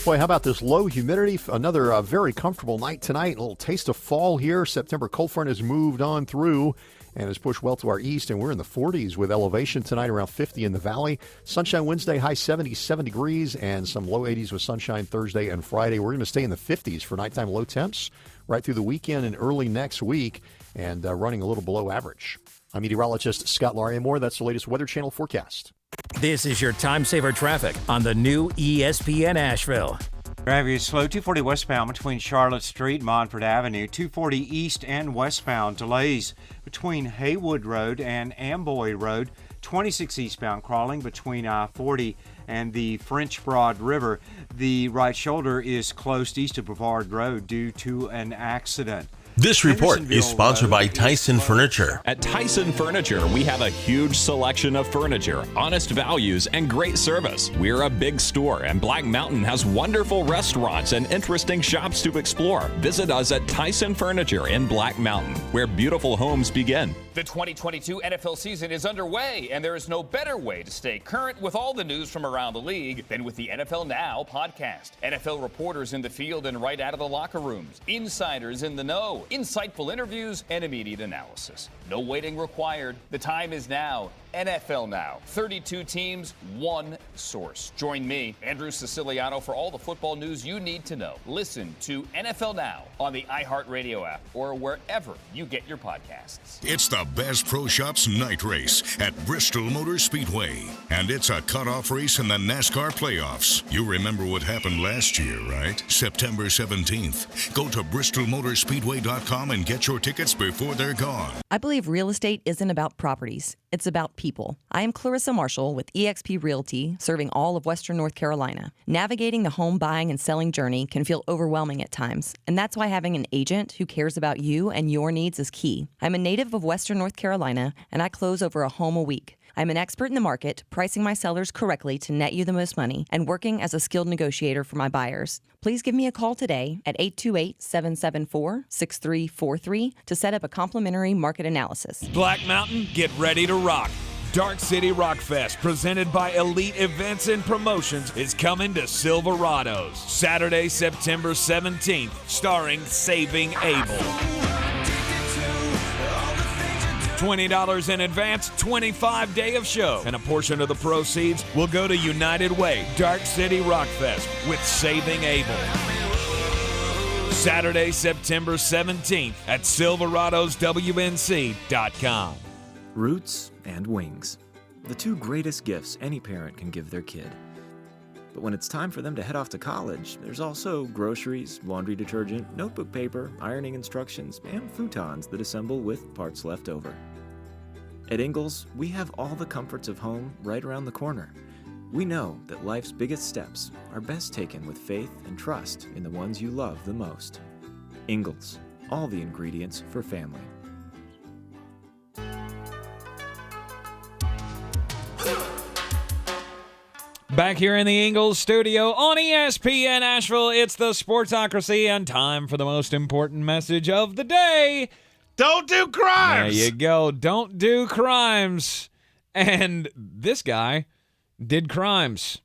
Boy, how about this low humidity? Another very comfortable night tonight. A little taste of fall here. September cold front has moved on through and has pushed well to our east, and we're in the 40s with elevation tonight, around 50 in the valley. Sunshine Wednesday, high 70s, 7 degrees, and some low 80s with sunshine Thursday and Friday. We're going to stay in the 50s for nighttime low temps right through the weekend and early next week, and running a little below average. I'm meteorologist Scott Larimore. That's the latest Weather Channel forecast. This is your time saver traffic on the new ESPN Asheville. Traffic is slow, 240 westbound between Charlotte Street and Montford Avenue, 240 east and westbound. Delays between Haywood Road and Amboy Road, 26 eastbound crawling between I-40 and the French Broad River. The right shoulder is closed east of Brevard Road due to an accident. This report is sponsored by Tyson Furniture. At Tyson Furniture, we have a huge selection of furniture, honest values, and great service. We're a big store, and Black Mountain has wonderful restaurants and interesting shops to explore. Visit us at Tyson Furniture in Black Mountain, where beautiful homes begin. The 2022 NFL season is underway, and there is no better way to stay current with all the news from around the league than with the NFL Now podcast. NFL reporters in the field and right out of the locker rooms, insiders in the know, insightful interviews, and immediate analysis. No waiting required. The time is now. NFL Now. 32 teams, one source. Join me, Andrew Siciliano, for all the football news you need to know. Listen to NFL Now on the iHeartRadio app or wherever you get your podcasts. It's the Bass Pro Shops night race at Bristol Motor Speedway. And it's a cutoff race in the NASCAR playoffs. You remember what happened last year, right? September 17th. Go to BristolMotorspeedway.com and get your tickets before they're gone. I believe real estate isn't about properties. It's about people. people. I am Clarissa Marshall with eXp Realty, serving all of Western North Carolina. Navigating the home buying and selling journey can feel overwhelming at times, and that's why having an agent who cares about you and your needs is key. I'm a native of Western North Carolina, and I close over a home a week. I'm an expert in the market, pricing my sellers correctly to net you the most money, and working as a skilled negotiator for my buyers. Please give me a call today at 828-774-6343 to set up a complimentary market analysis. Black Mountain, get ready to rock. Dark City Rock Fest, presented by Elite Events and Promotions, is coming to Silverados Saturday, September 17th, starring Saving Abel. $20 in advance, 25 day of show, and a portion of the proceeds will go to United Way, Dark City Rock Fest with Saving Abel. Saturday, September 17th at silveradoswnc.com. Roots and wings, the two greatest gifts any parent can give their kid. But when it's time for them to head off to college, there's also groceries, laundry detergent, notebook paper, ironing instructions, and futons that assemble with parts left over. At Ingles, we have all the comforts of home right around the corner. We know that life's biggest steps are best taken with faith and trust in the ones you love the most. Ingles, all the ingredients for family. Back here in the Ingles studio on ESPN Asheville, it's the Sportsocracy, and time for the most important message of the day. Don't do crimes! There you go. Don't do crimes. And this guy did crimes.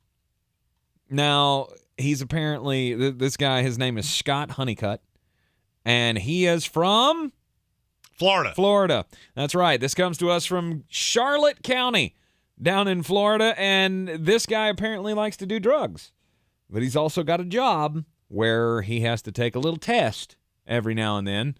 Now, he's apparently, this guy, his name is Scott Honeycutt, and he is from? Florida. That's right. This comes to us from Charlotte County, down in Florida, and this guy apparently likes to do drugs. But he's also got a job where he has to take a little test every now and then.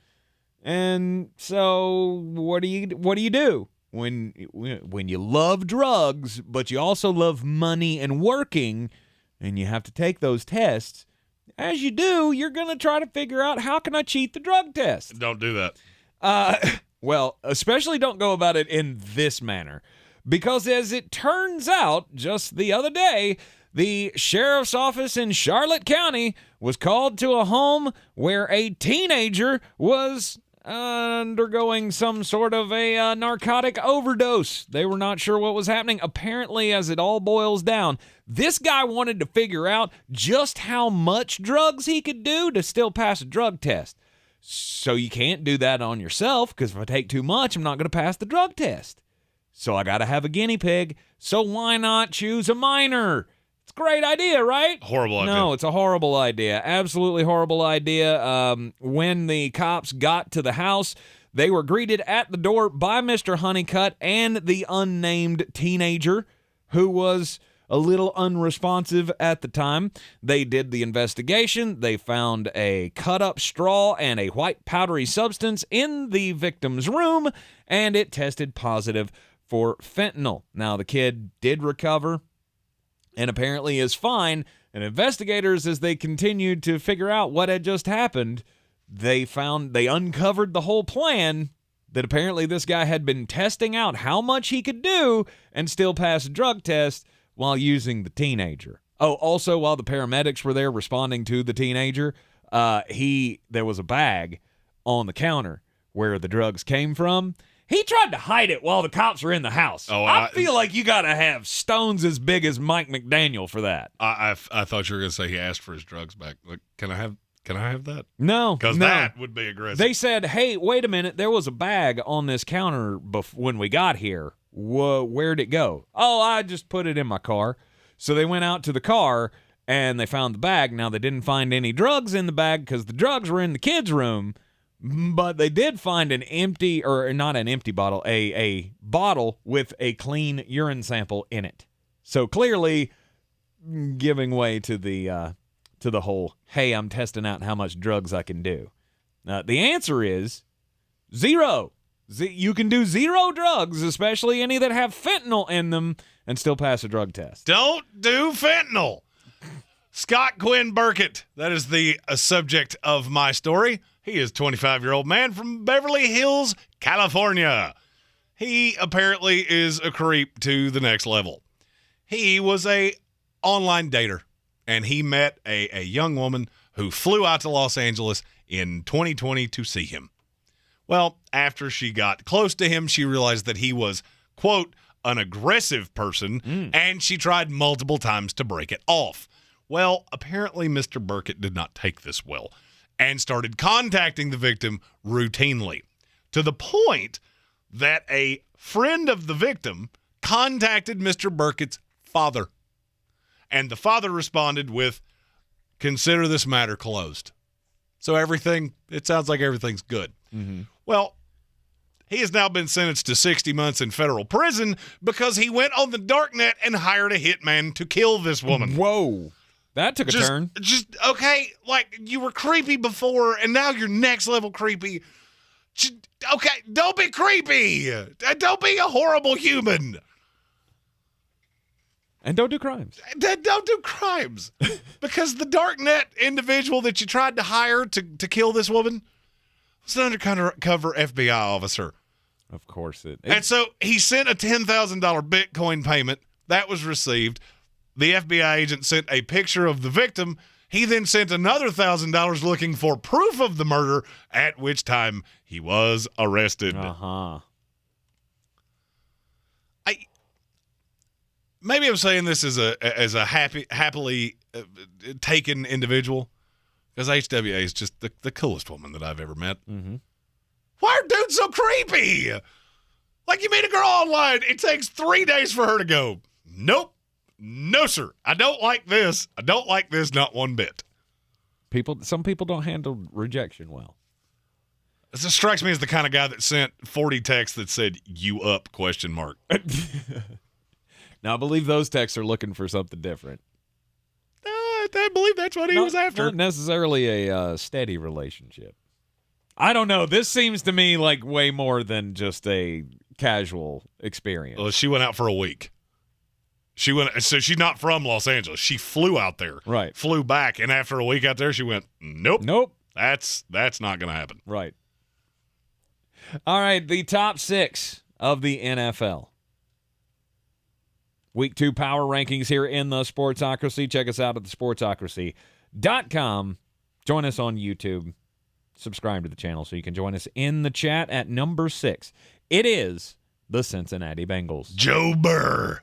And so what do you do when you love drugs, but you also love money and working, and you have to take those tests? As you do, you're going to try to figure out, how can I cheat the drug test? Don't do that. Well, especially don't go about it in this manner. Because as it turns out, just the other day, the sheriff's office in Charlotte County was called to a home where a teenager was undergoing some sort of a narcotic overdose. They were not sure what was happening. Apparently, as it all boils down, this guy wanted to figure out just how much drugs he could do to still pass a drug test. So you can't do that on yourself, because if I take too much, I'm not going to pass the drug test. So I got to have a guinea pig. So why not choose a minor? It's a great idea, right? Horrible idea. No, it's a horrible idea. Absolutely horrible idea. When the cops got to the house, they were greeted at the door by Mr. Honeycutt and the unnamed teenager, who was a little unresponsive at the time. They did the investigation. They found a cut-up straw and a white powdery substance in the victim's room, and it tested positive for fentanyl. Now, the kid did recover and apparently is fine, and investigators, as they continued to figure out what had just happened, they uncovered the whole plan, that apparently this guy had been testing out how much he could do and still pass a drug test while using the teenager. Oh, also, while the paramedics were there responding to the teenager, there was a bag on the counter where the drugs came from. He tried to hide it while the cops were in the house. Oh, I feel like you got to have stones as big as Mike McDaniel for that. I thought you were going to say he asked for his drugs back. Like, can I have that? No. Because that would be aggressive. They said, hey, wait a minute. There was a bag on this counter when we got here. Where'd it go? Oh, I just put it in my car. So they went out to the car, and they found the bag. Now, they didn't find any drugs in the bag because the drugs were in the kid's room. But they did find an empty, or not an empty bottle, a bottle with a clean urine sample in it. So clearly giving way to the whole, hey, I'm testing out how much drugs I can do. The answer is 0. You can do 0 drugs, especially any that have fentanyl in them, and still pass a drug test. Don't do fentanyl. Scott Quinn Burkett, that is the subject of my story. He is a 25-year-old man from Beverly Hills, California. He apparently is a creep to the next level. He was a online dater, and he met a young woman who flew out to Los Angeles in 2020 to see him. Well, after she got close to him, she realized that he was, quote, an aggressive person, and she tried multiple times to break it off. Well, apparently Mr. Burkett did not take this well and started contacting the victim routinely, to the point that a friend of the victim contacted Mr. Burkett's father. And the father responded with, consider this matter closed. So it sounds like everything's good. Mm-hmm. Well, he has now been sentenced to 60 months in federal prison because he went on the darknet and hired a hitman to kill this woman. Whoa. That took a turn. Okay, like you were creepy before, and now you're next level creepy. Okay, don't be creepy. Don't be a horrible human. And don't do crimes. Don't do crimes. Because the darknet individual that you tried to hire to kill this woman was an undercover FBI officer. Of course it. And so he sent a $10,000 Bitcoin payment. That was received. The FBI agent sent a picture of the victim. He then sent another $1,000 looking for proof of the murder, at which time he was arrested. Maybe I'm saying this as a happily taken individual, because HWA is just the coolest woman that I've ever met. Mm-hmm. Why are dudes so creepy? Like, you meet a girl online, it takes 3 days for her to go, nope, no, sir, I don't like this. I don't like this, not one bit. Some people don't handle rejection well. This strikes me as the kind of guy that sent 40 texts that said, you up, ? Now, I believe those texts are looking for something different. I believe that's what he was after. Not necessarily a steady relationship. I don't know. This seems to me like way more than just a casual experience. Well, she went out for a week. So she's not from Los Angeles. She flew out there. Right. Flew back, and after a week out there, she went, nope. That's not going to happen. Right. All right, the top 6 of the NFL. Week 2 power rankings here in the Sportsocracy. Check us out at thesportsocracy.com. Join us on YouTube. Subscribe to the channel so you can join us in the chat at number 6. It is the Cincinnati Bengals. Joe Burr.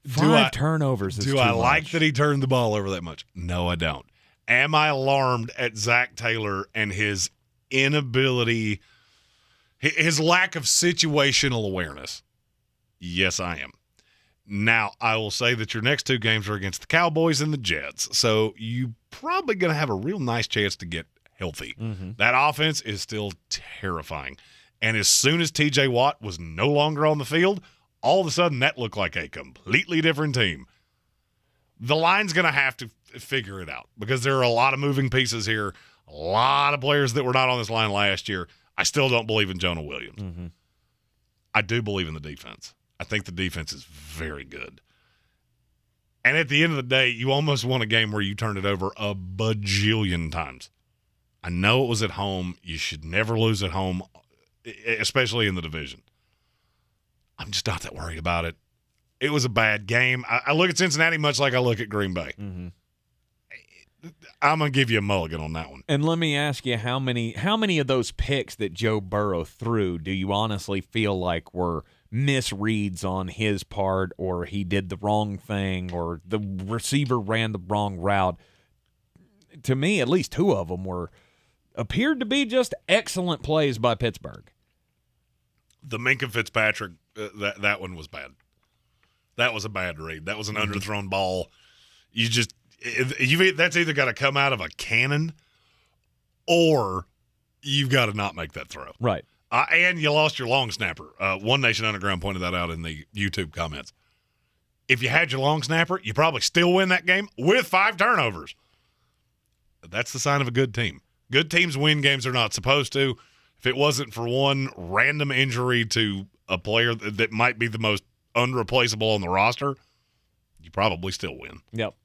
5 turnovers is Do too I much. like that he turned the ball over that much? No, I don't. Am I alarmed at Zach Taylor and his inability, his lack of situational awareness? Yes, I am. Now, I will say that your next 2 games are against the Cowboys and the Jets, so you're probably going to have a real nice chance to get healthy. Mm-hmm. That offense is still terrifying. And as soon as T.J. Watt was no longer on the field, all of a sudden that looked like a completely different team. The line's going to have to figure it out because there are a lot of moving pieces here, a lot of players that were not on this line last year. I still don't believe in Jonah Williams. Mm-hmm. I do believe in the defense. I think the defense is very good. And at the end of the day, you almost won a game where you turned it over a bajillion times. I know it was at home. You should never lose at home, especially in the division. I'm just not that worried about it. It was a bad game. I look at Cincinnati much like I look at Green Bay. Mm-hmm. I'm going to give you a mulligan on that one. And let me ask you, how many of those picks that Joe Burrow threw do you honestly feel like were misreads on his part, or he did the wrong thing, or the receiver ran the wrong route? To me, at least 2 of them appeared to be just excellent plays by Pittsburgh. The Minkah Fitzpatrick, that one was bad. That was a bad read. That was an underthrown ball. That's either got to come out of a cannon, or you've got to not make that throw. Right. And you lost your long snapper. One Nation Underground pointed that out in the YouTube comments. If you had your long snapper, you probably still win that game with 5 turnovers. That's the sign of a good team. Good teams win games they're not supposed to. If it wasn't for one random injury to a player that might be the most unreplaceable on the roster, you probably still win. Yep.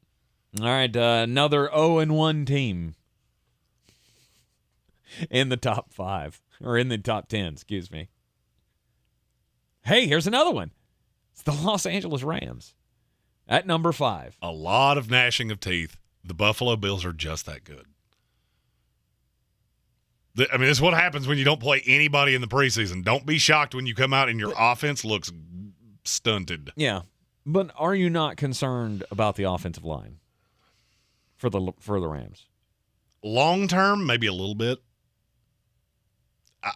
All right, another 0-1 team in the top 5, or in the top 10, excuse me. Hey, here's another one. It's the Los Angeles Rams at number 5. A lot of gnashing of teeth. The Buffalo Bills are just that good. I mean, this is what happens when you don't play anybody in the preseason. Don't be shocked when you come out and your offense looks stunted. Yeah, but are you not concerned about the offensive line for the Rams? Long term, maybe a little bit.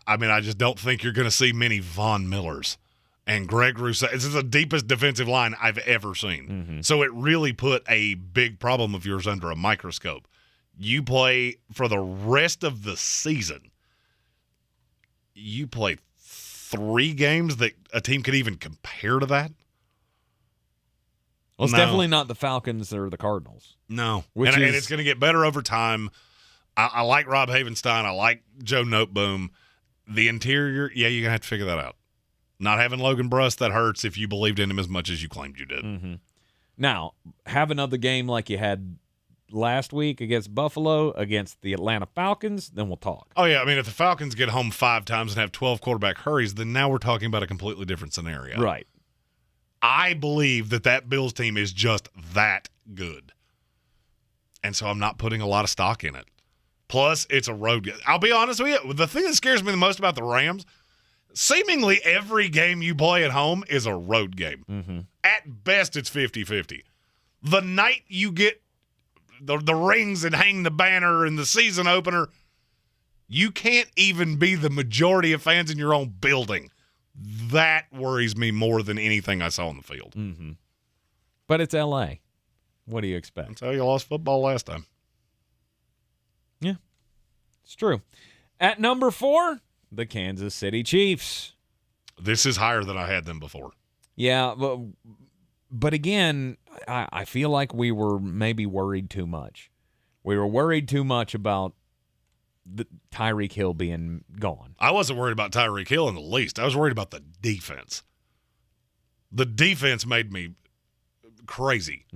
I mean, I just don't think you're going to see many Von Millers and Greg Rousseau. This is the deepest defensive line I've ever seen. Mm-hmm. So it really put a big problem of yours under a microscope. You play for the rest of the season. You play 3 games that a team could even compare to that? Well, it's definitely not the Falcons or the Cardinals. No. And it's going to get better over time. I like Rob Havenstein. I like Joe Noteboom. The interior, yeah, you're going to have to figure that out. Not having Logan Bruss, that hurts if you believed in him as much as you claimed you did. Mm-hmm. Now, have another game like you had last week against Buffalo, against the Atlanta Falcons, then we'll talk. Oh, yeah. I mean, if the Falcons get home 5 times and have 12 quarterback hurries, then now we're talking about a completely different scenario. Right. I believe that Bills team is just that good. And so I'm not putting a lot of stock in it. Plus, it's a road game. I'll be honest with you. The thing that scares me the most about the Rams, seemingly every game you play at home is a road game. Mm-hmm. At best, it's 50-50. The night you get the rings and hang the banner and the season opener, you can't even be the majority of fans in your own building. That worries me more than anything I saw on the field. Mm-hmm. But it's L.A. What do you expect? That's how you lost football last time. Yeah, it's true. At number 4, the Kansas City Chiefs. This is higher than I had them before. Yeah, but again, I feel like we were maybe worried too much. We were worried too much about the Tyreek Hill being gone. I wasn't worried about Tyreek Hill in the least. I was worried about the defense. The defense made me crazy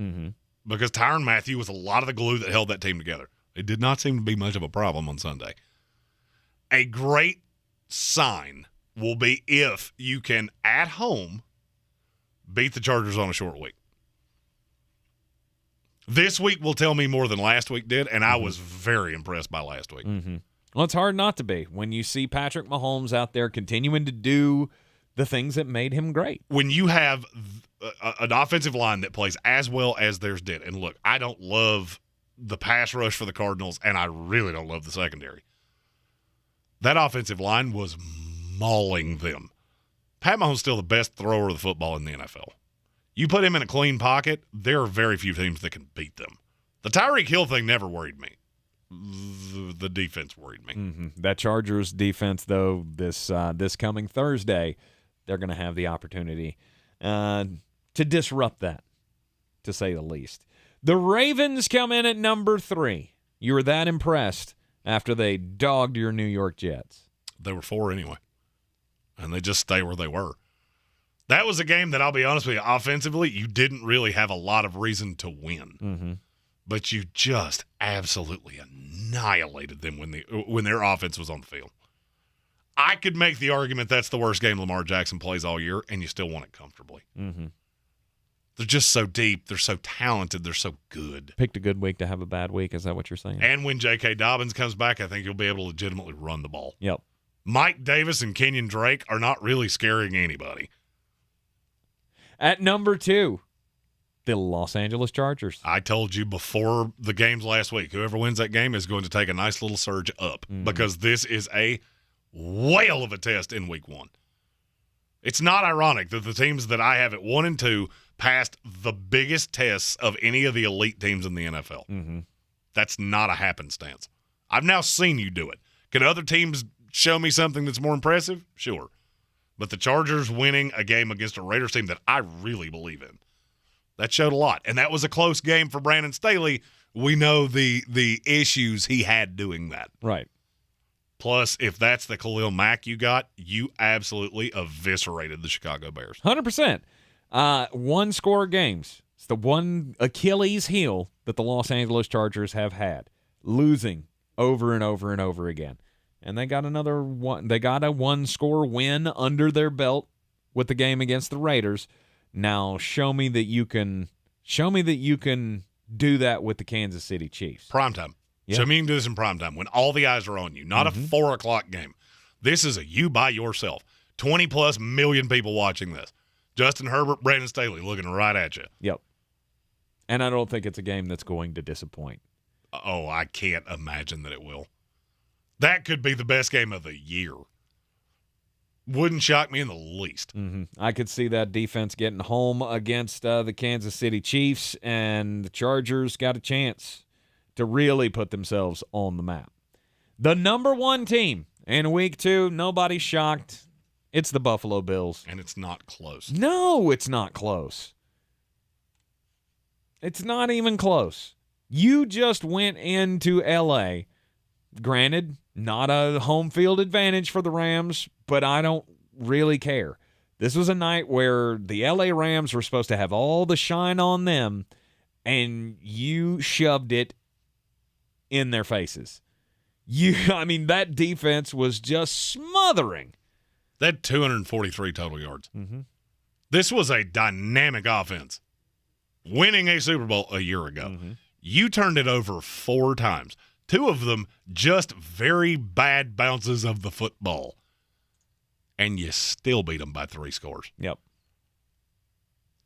because Tyrann Mathieu was a lot of the glue that held that team together. It did not seem to be much of a problem on Sunday. A great sign will be if you can, at home, beat the Chargers on a short week. This week will tell me more than last week did, and I was very impressed by last week. Mm-hmm. Well, it's hard not to be when you see Patrick Mahomes out there continuing to do the things that made him great. When you have an offensive line that plays as well as theirs did, and look, I don't love the pass rush for the Cardinals, and I really don't love the secondary. That offensive line was mauling them. Pat Mahomes is still the best thrower of the football in the NFL. You put him in a clean pocket, there are very few teams that can beat them. The Tyreek Hill thing never worried me. The defense worried me. Mm-hmm. That Chargers defense, though, this coming Thursday, they're going to have the opportunity to disrupt that, to say the least. The Ravens come in at number 3. You were that impressed after they dogged your New York Jets. They were 4 anyway, and they just stay where they were. That was a game that, I'll be honest with you, offensively, you didn't really have a lot of reason to win. Mm-hmm. But you just absolutely annihilated them when their offense was on the field. I could make the argument that's the worst game Lamar Jackson plays all year, and you still won it comfortably. Mm-hmm. They're just so deep. They're so talented. They're so good. Picked a good week to have a bad week. Is that what you're saying? And when J.K. Dobbins comes back, I think you'll be able to legitimately run the ball. Yep. Mike Davis and Kenyon Drake are not really scaring anybody. At number 2, the Los Angeles Chargers. I told you before the games last week, whoever wins that game is going to take a nice little surge up because this is a whale of a test in week 1. It's not ironic that the teams that I have at 1 and 2 passed the biggest tests of any of the elite teams in the NFL. Mm-hmm. That's not a happenstance. I've now seen you do it. Can other teams show me something that's more impressive? Sure. But the Chargers winning a game against a Raiders team that I really believe in, that showed a lot. And that was a close game for Brandon Staley. We know the issues he had doing that. Right. Plus, if that's the Khalil Mack you got, you absolutely eviscerated the Chicago Bears. 100%. One-score games. It's the one Achilles heel that the Los Angeles Chargers have had, losing over and over and over again. And they got another one. They got a one-score win under their belt with the game against the Raiders. Now show me that you can do that with the Kansas City Chiefs. Primetime. Yeah. Show me you can do this in primetime when all the eyes are on you, not a 4 o'clock game. This is a you by yourself. 20+ million people watching this. Justin Herbert, Brandon Staley looking right at you. Yep. And I don't think it's a game that's going to disappoint. Oh, I can't imagine that it will. That could be the best game of the year. Wouldn't shock me in the least. I could see that defense getting home against the Kansas City Chiefs, and the Chargers got a chance to really put themselves on the map. The number 1 team in Week 2, nobody's shocked. It's the Buffalo Bills. And it's not close. No, it's not close. It's not even close. You just went into L.A. Granted, not a home field advantage for the Rams, but I don't really care. This was a night where the L.A. Rams were supposed to have all the shine on them, and you shoved it in their faces. That defense was just smothering. That 243 total yards. This was a dynamic offense. Winning a Super Bowl a year ago. You turned it over 4 times. 2 of them just very bad bounces of the football. And you still beat them by 3 scores. Yep.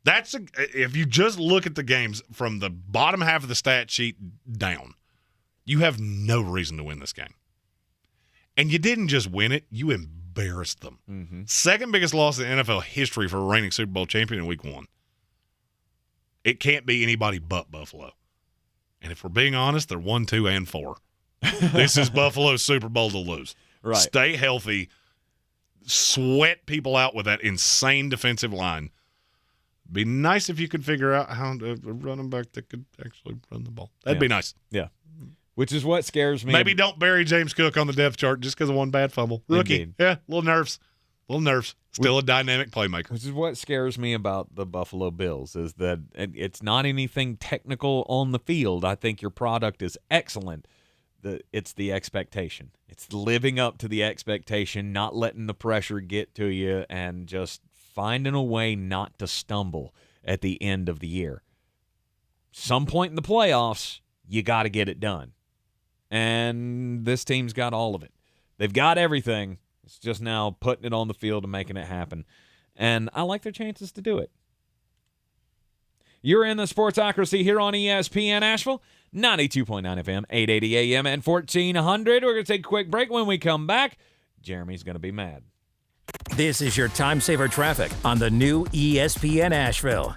If you just look at the games from the bottom half of the stat sheet down, you have no reason to win this game. And you didn't just win it, you embarrassed them. Second biggest loss in NFL history for a reigning Super Bowl champion in Week 1. It can't be anybody but Buffalo. And if we're being honest, they're 1, 2, and 4. This is Buffalo's Super Bowl to lose. Right. Stay healthy. Sweat people out with that insane defensive line. Be nice if you could figure out how to run them back that could actually run the ball. That'd be nice. Yeah. Which is what scares me. Maybe don't bury James Cook on the depth chart just because of one bad fumble. Rookie. Indeed. Yeah, little nerves. Still a dynamic playmaker. Which is what scares me about the Buffalo Bills, is that it's not anything technical on the field. I think your product is excellent. It's the expectation. It's living up to the expectation, not letting the pressure get to you, and just finding a way not to stumble at the end of the year. Some point in the playoffs, you got to get it done. And this team's got all of it. They've got everything. It's just now putting it on the field and making it happen. And I like their chances to do it. You're in the Sportsocracy here on ESPN Asheville, 92.9 FM, 880 AM, and 1400. We're going to take a quick break. When we come back, Jeremy's going to be mad. This is your time saver traffic on the new ESPN Asheville.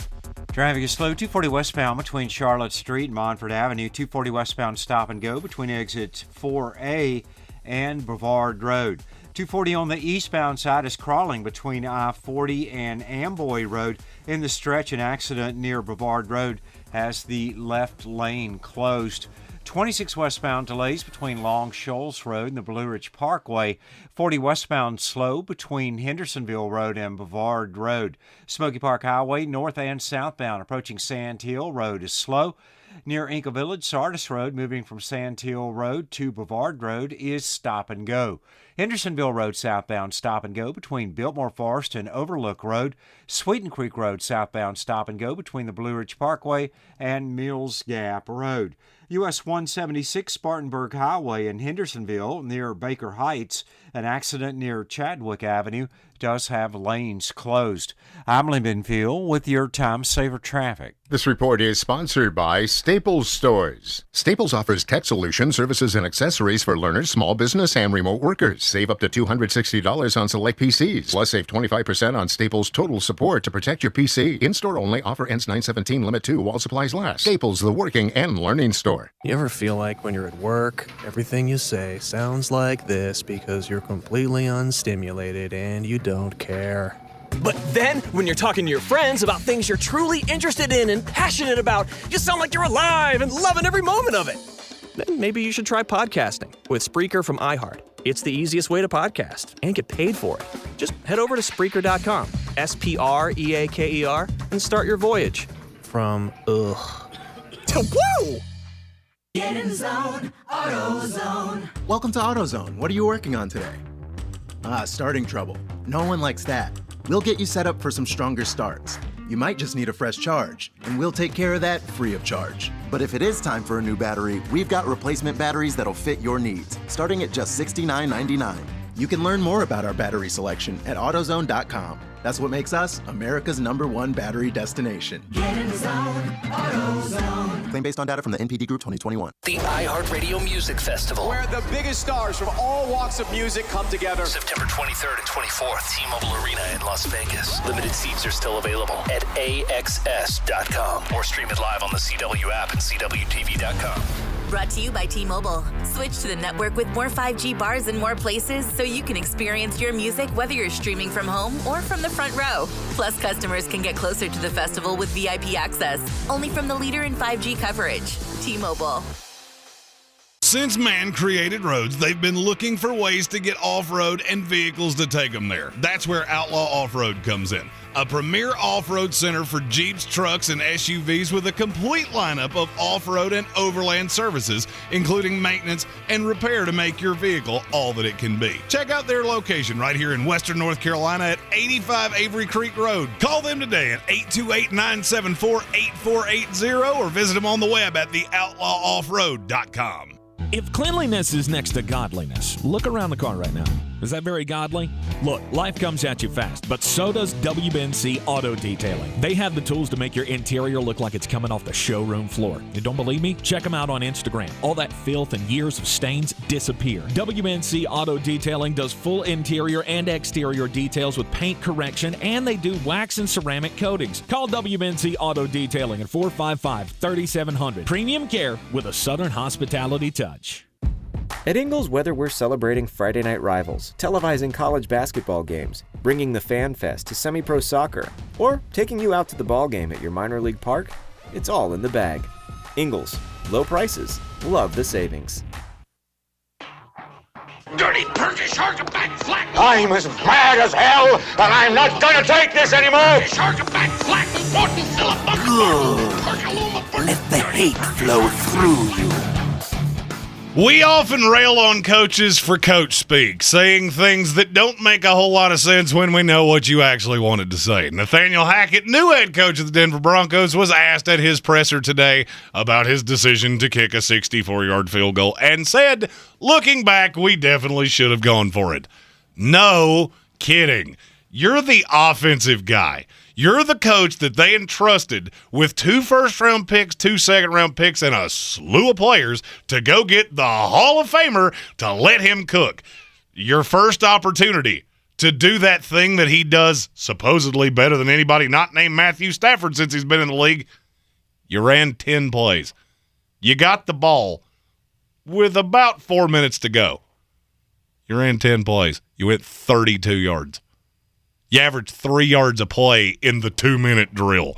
Traffic is slow, 240 westbound between Charlotte Street and Montford Avenue, 240 westbound stop and go between exit 4A and Brevard Road. 240 on the eastbound side is crawling between I-40 and Amboy Road. In the stretch, an accident near Brevard Road has the left lane closed. 26 westbound delays between Long Shoals Road and the Blue Ridge Parkway. 40 westbound slow between Hendersonville Road and Brevard Road. Smoky Park Highway, north and southbound, approaching Sand Hill Road is slow. Near Inca Village, Sardis Road, moving from Sand Hill Road to Brevard Road is stop and go. Hendersonville Road southbound stop and go between Biltmore Forest and Overlook Road. Sweeten Creek Road southbound stop and go between the Blue Ridge Parkway and Mills Gap Road. US 176 Spartanburg Highway in Hendersonville near Baker Heights. An accident near Chadwick Avenue does have lanes closed. I'm Lee Benfield with your Time Saver Traffic. This report is sponsored by Staples Stores. Staples offers tech solutions, services, and accessories for learners, small business, and remote workers. Save up to $260 on select PCs. Plus, save 25% on Staples Total Support to protect your PC. In-store only. Offer ends 9/17. Limit 2 while supplies last. Staples, the working and learning store. You ever feel like when you're at work, everything you say sounds like this because you're completely unstimulated and you don't care? But then, when you're talking to your friends about things you're truly interested in and passionate about, you sound like you're alive and loving every moment of it. Then maybe you should try podcasting with Spreaker from iHeart. It's the easiest way to podcast and get paid for it. Just head over to Spreaker.com, Spreaker, and start your voyage. From ugh to woo! Get in the zone, AutoZone. Welcome to AutoZone. What are you working on today? Starting trouble. No one likes that. We'll get you set up for some stronger starts. You might just need a fresh charge, and we'll take care of that free of charge. But if it is time for a new battery, we've got replacement batteries that'll fit your needs, starting at just $69.99. You can learn more about our battery selection at AutoZone.com. That's what makes us America's #1 battery destination. Get in the zone, AutoZone. Claim based on data from the NPD Group 2021. The iHeartRadio Music Festival, where the biggest stars from all walks of music come together. September 23rd and 24th, T-Mobile Arena in Las Vegas. Limited seats are still available at AXS.com or stream it live on the CW app and CWTV.com. Brought to you by T-Mobile. Switch to the network with more 5G bars in more places so you can experience your music whether you're streaming from home or from the front row. Plus, customers can get closer to the festival with VIP access, only from the leader in 5G coverage, T-Mobile. Since man created roads, they've been looking for ways to get off-road and vehicles to take them there. That's where Outlaw Off-Road comes in. A premier off-road center for Jeeps, trucks, and SUVs with a complete lineup of off-road and overland services, including maintenance and repair to make your vehicle all that it can be. Check out their location right here in Western North Carolina at 85 Avery Creek Road. Call them today at 828-974-8480 or visit them on the web at theoutlawoffroad.com. If cleanliness is next to godliness, look around the car right now. Is that very godly? Look, life comes at you fast, but so does WNC Auto Detailing. They have the tools to make your interior look like it's coming off the showroom floor. You don't believe me? Check them out on Instagram. All that filth and years of stains disappear. WNC Auto Detailing does full interior and exterior details with paint correction, and they do wax and ceramic coatings. Call WNC Auto Detailing at 455-3700. Premium care with a Southern hospitality touch. At Ingles, whether we're celebrating Friday night rivals, televising college basketball games, bringing the Fan Fest to semi-pro soccer, or taking you out to the ball game at your minor league park, it's all in the bag. Ingles, low prices, love the savings. Dirty turkey shark back flat. I'm as mad as hell, and I'm not gonna take this anymore. Shark back flat. Let the hate flow through you. We often rail on coaches for coach speak, saying things that don't make a whole lot of sense when we know what you actually wanted to say. Nathaniel Hackett, new head coach of the Denver Broncos, was asked at his presser today about his decision to kick a 64-yard field goal and said, looking back, we definitely should have gone for it. No kidding. You're the offensive guy. You're the coach that they entrusted with 2 first-round picks, 2 second-round picks, and a slew of players to go get the Hall of Famer to let him cook. Your first opportunity to do that thing that he does supposedly better than anybody not named Matthew Stafford since he's been in the league, you ran 10 plays. You got the ball with about 4 minutes to go. You ran 10 plays. You went 32 yards. You averaged 3 yards a play in the 2-minute drill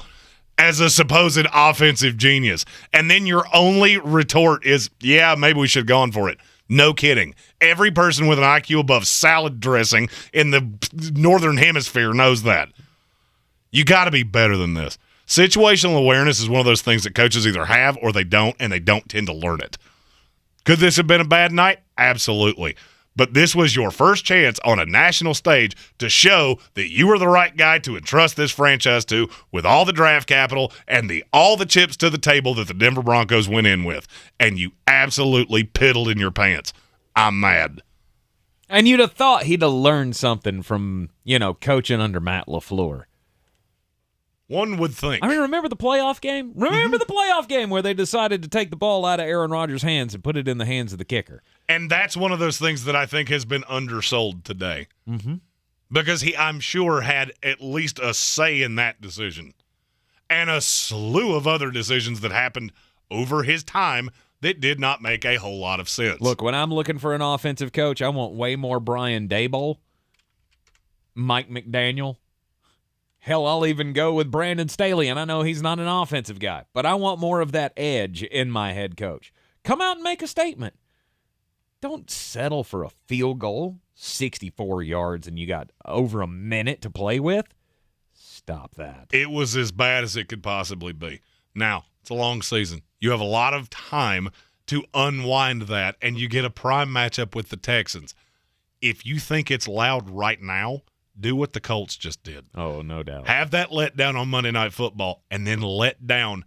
as a supposed offensive genius. And then your only retort is, yeah, maybe we should have gone for it. No kidding. Every person with an IQ above salad dressing in the Northern Hemisphere knows that. You got to be better than this. Situational awareness is one of those things that coaches either have or they don't, and they don't tend to learn it. Could this have been a bad night? Absolutely. But this was your first chance on a national stage to show that you were the right guy to entrust this franchise to with all the draft capital and all the chips to the table that the Denver Broncos went in with. And you absolutely piddled in your pants. I'm mad. And you'd have thought he'd have learned something from, coaching under Matt LaFleur. One would think. I mean, remember the playoff game? Remember the playoff game where they decided to take the ball out of Aaron Rodgers' hands and put it in the hands of the kicker? And that's one of those things that I think has been undersold today. Mm-hmm. Because he, I'm sure, had at least a say in that decision. And a slew of other decisions that happened over his time that did not make a whole lot of sense. Look, when I'm looking for an offensive coach, I want way more Brian Daboll, Mike McDaniel. Hell, I'll even go with Brandon Staley, and I know he's not an offensive guy, but I want more of that edge in my head coach. Come out and make a statement. Don't settle for a field goal, 64 yards, and you got over a minute to play with. Stop that. It was as bad as it could possibly be. Now, it's a long season. You have a lot of time to unwind that, and you get a prime matchup with the Texans. If you think it's loud right now, do what the Colts just did. Oh, no doubt. Have that letdown on Monday Night Football and then let down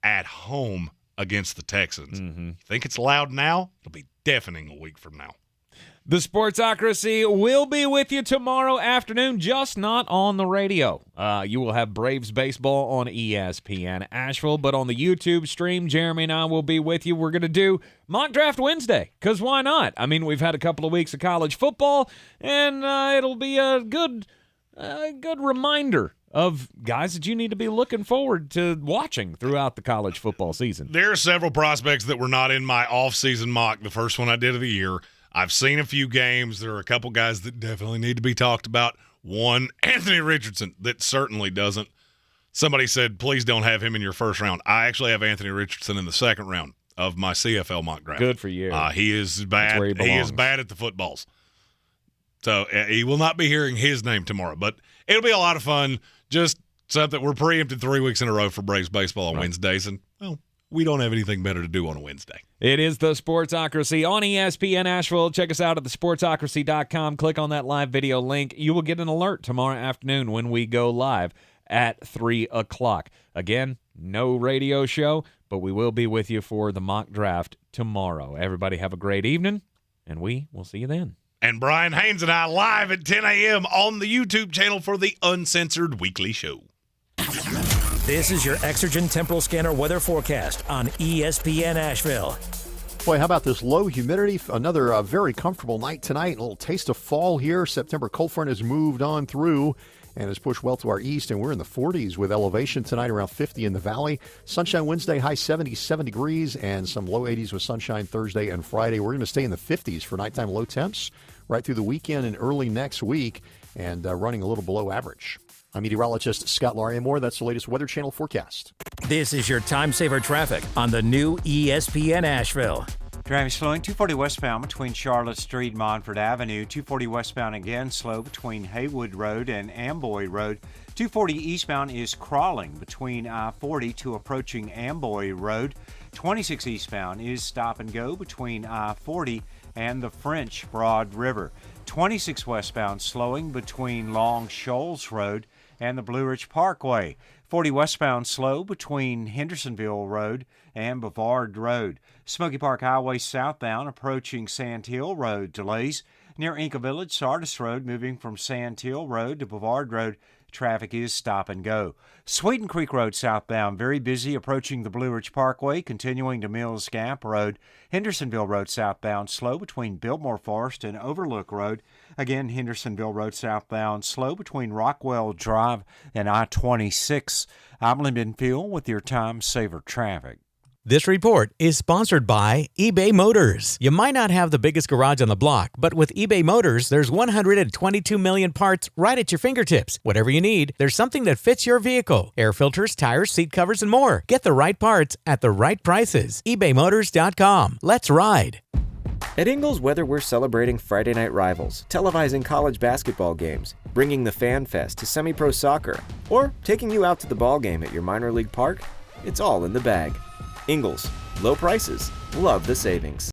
at home against the Texans. Mm-hmm. Think it's loud now? It'll be deafening a week from now. The Sportsocracy will be with you tomorrow afternoon, just not on the radio. You will have Braves baseball on ESPN Asheville, but on the YouTube stream, Jeremy and I will be with you. We're going to do Mock Draft Wednesday, because why not? I mean, we've had a couple of weeks of college football, and it'll be a good reminder of guys that you need to be looking forward to watching throughout the college football season. There are several prospects that were not in my off-season mock, the first one I did of the year. I've seen a few games. There are a couple guys that definitely need to be talked about. One, Anthony Richardson, that certainly doesn't. Somebody said, please don't have him in your first round. I actually have Anthony Richardson in the second round of my CFL mock draft. Good for you. He is bad. He is bad at the footballs. So he will not be hearing his name tomorrow. But it'll be a lot of fun. Just something. We're preempted 3 weeks in a row for Braves baseball on Wednesdays. And, well, we don't have anything better to do on a Wednesday. It is the Sportsocracy on ESPN Asheville. Check us out at thesportsocracy.com. Click on that live video link. You will get an alert tomorrow afternoon when we go live at 3 o'clock. Again, no radio show, but we will be with you for the mock draft tomorrow. Everybody have a great evening, and we will see you then. And Brian Haynes and I live at 10 a.m. on the YouTube channel for the Uncensored Weekly Show. This is your Exergen Temporal Scanner weather forecast on ESPN Asheville. Boy, how about this low humidity? Another very comfortable night tonight. A little taste of fall here. September cold front has moved on through and has pushed well to our east, and we're in the 40s with elevation tonight, around 50 in the valley. Sunshine Wednesday, high 70s, 7 degrees, and some low 80s with sunshine Thursday and Friday. We're going to stay in the 50s for nighttime low temps right through the weekend and early next week, and running a little below average. I'm meteorologist Scott Larimore. That's the latest Weather Channel forecast. This is your time saver traffic on the new ESPN Asheville. Traffic slowing 240 westbound between Charlotte Street and Montford Avenue. 240 westbound again slow between Haywood Road and Amboy Road. 240 eastbound is crawling between I-40 to approaching Amboy Road. 26 eastbound is stop and go between I-40 and the French Broad River. 26 westbound slowing between Long Shoals Road and the Blue Ridge Parkway. 40 westbound slow between Hendersonville Road and Bavard Road. Smoky Park Highway southbound approaching Sand Hill Road. Delays near Inca Village, Sardis Road, moving from Sand Hill Road to Bavard Road. Traffic is stop and go. Sweeten Creek Road southbound, very busy approaching the Blue Ridge Parkway, continuing to Mills Gap Road. Hendersonville Road southbound slow between Biltmore Forest and Overlook Road. Again, Hendersonville Road southbound slow between Rockwell Drive and I-26. I'm Lynn Benfield with your Time Saver Traffic. This report is sponsored by eBay Motors. You might not have the biggest garage on the block, but with eBay Motors, there's 122 million parts right at your fingertips. Whatever you need, there's something that fits your vehicle. Air filters, tires, seat covers, and more. Get the right parts at the right prices. ebaymotors.com. Let's ride. At Ingles, whether we're celebrating Friday night rivals, televising college basketball games, bringing the Fan Fest to semi-pro soccer, or taking you out to the ball game at your minor league park, it's all in the bag. Ingles, low prices, love the savings.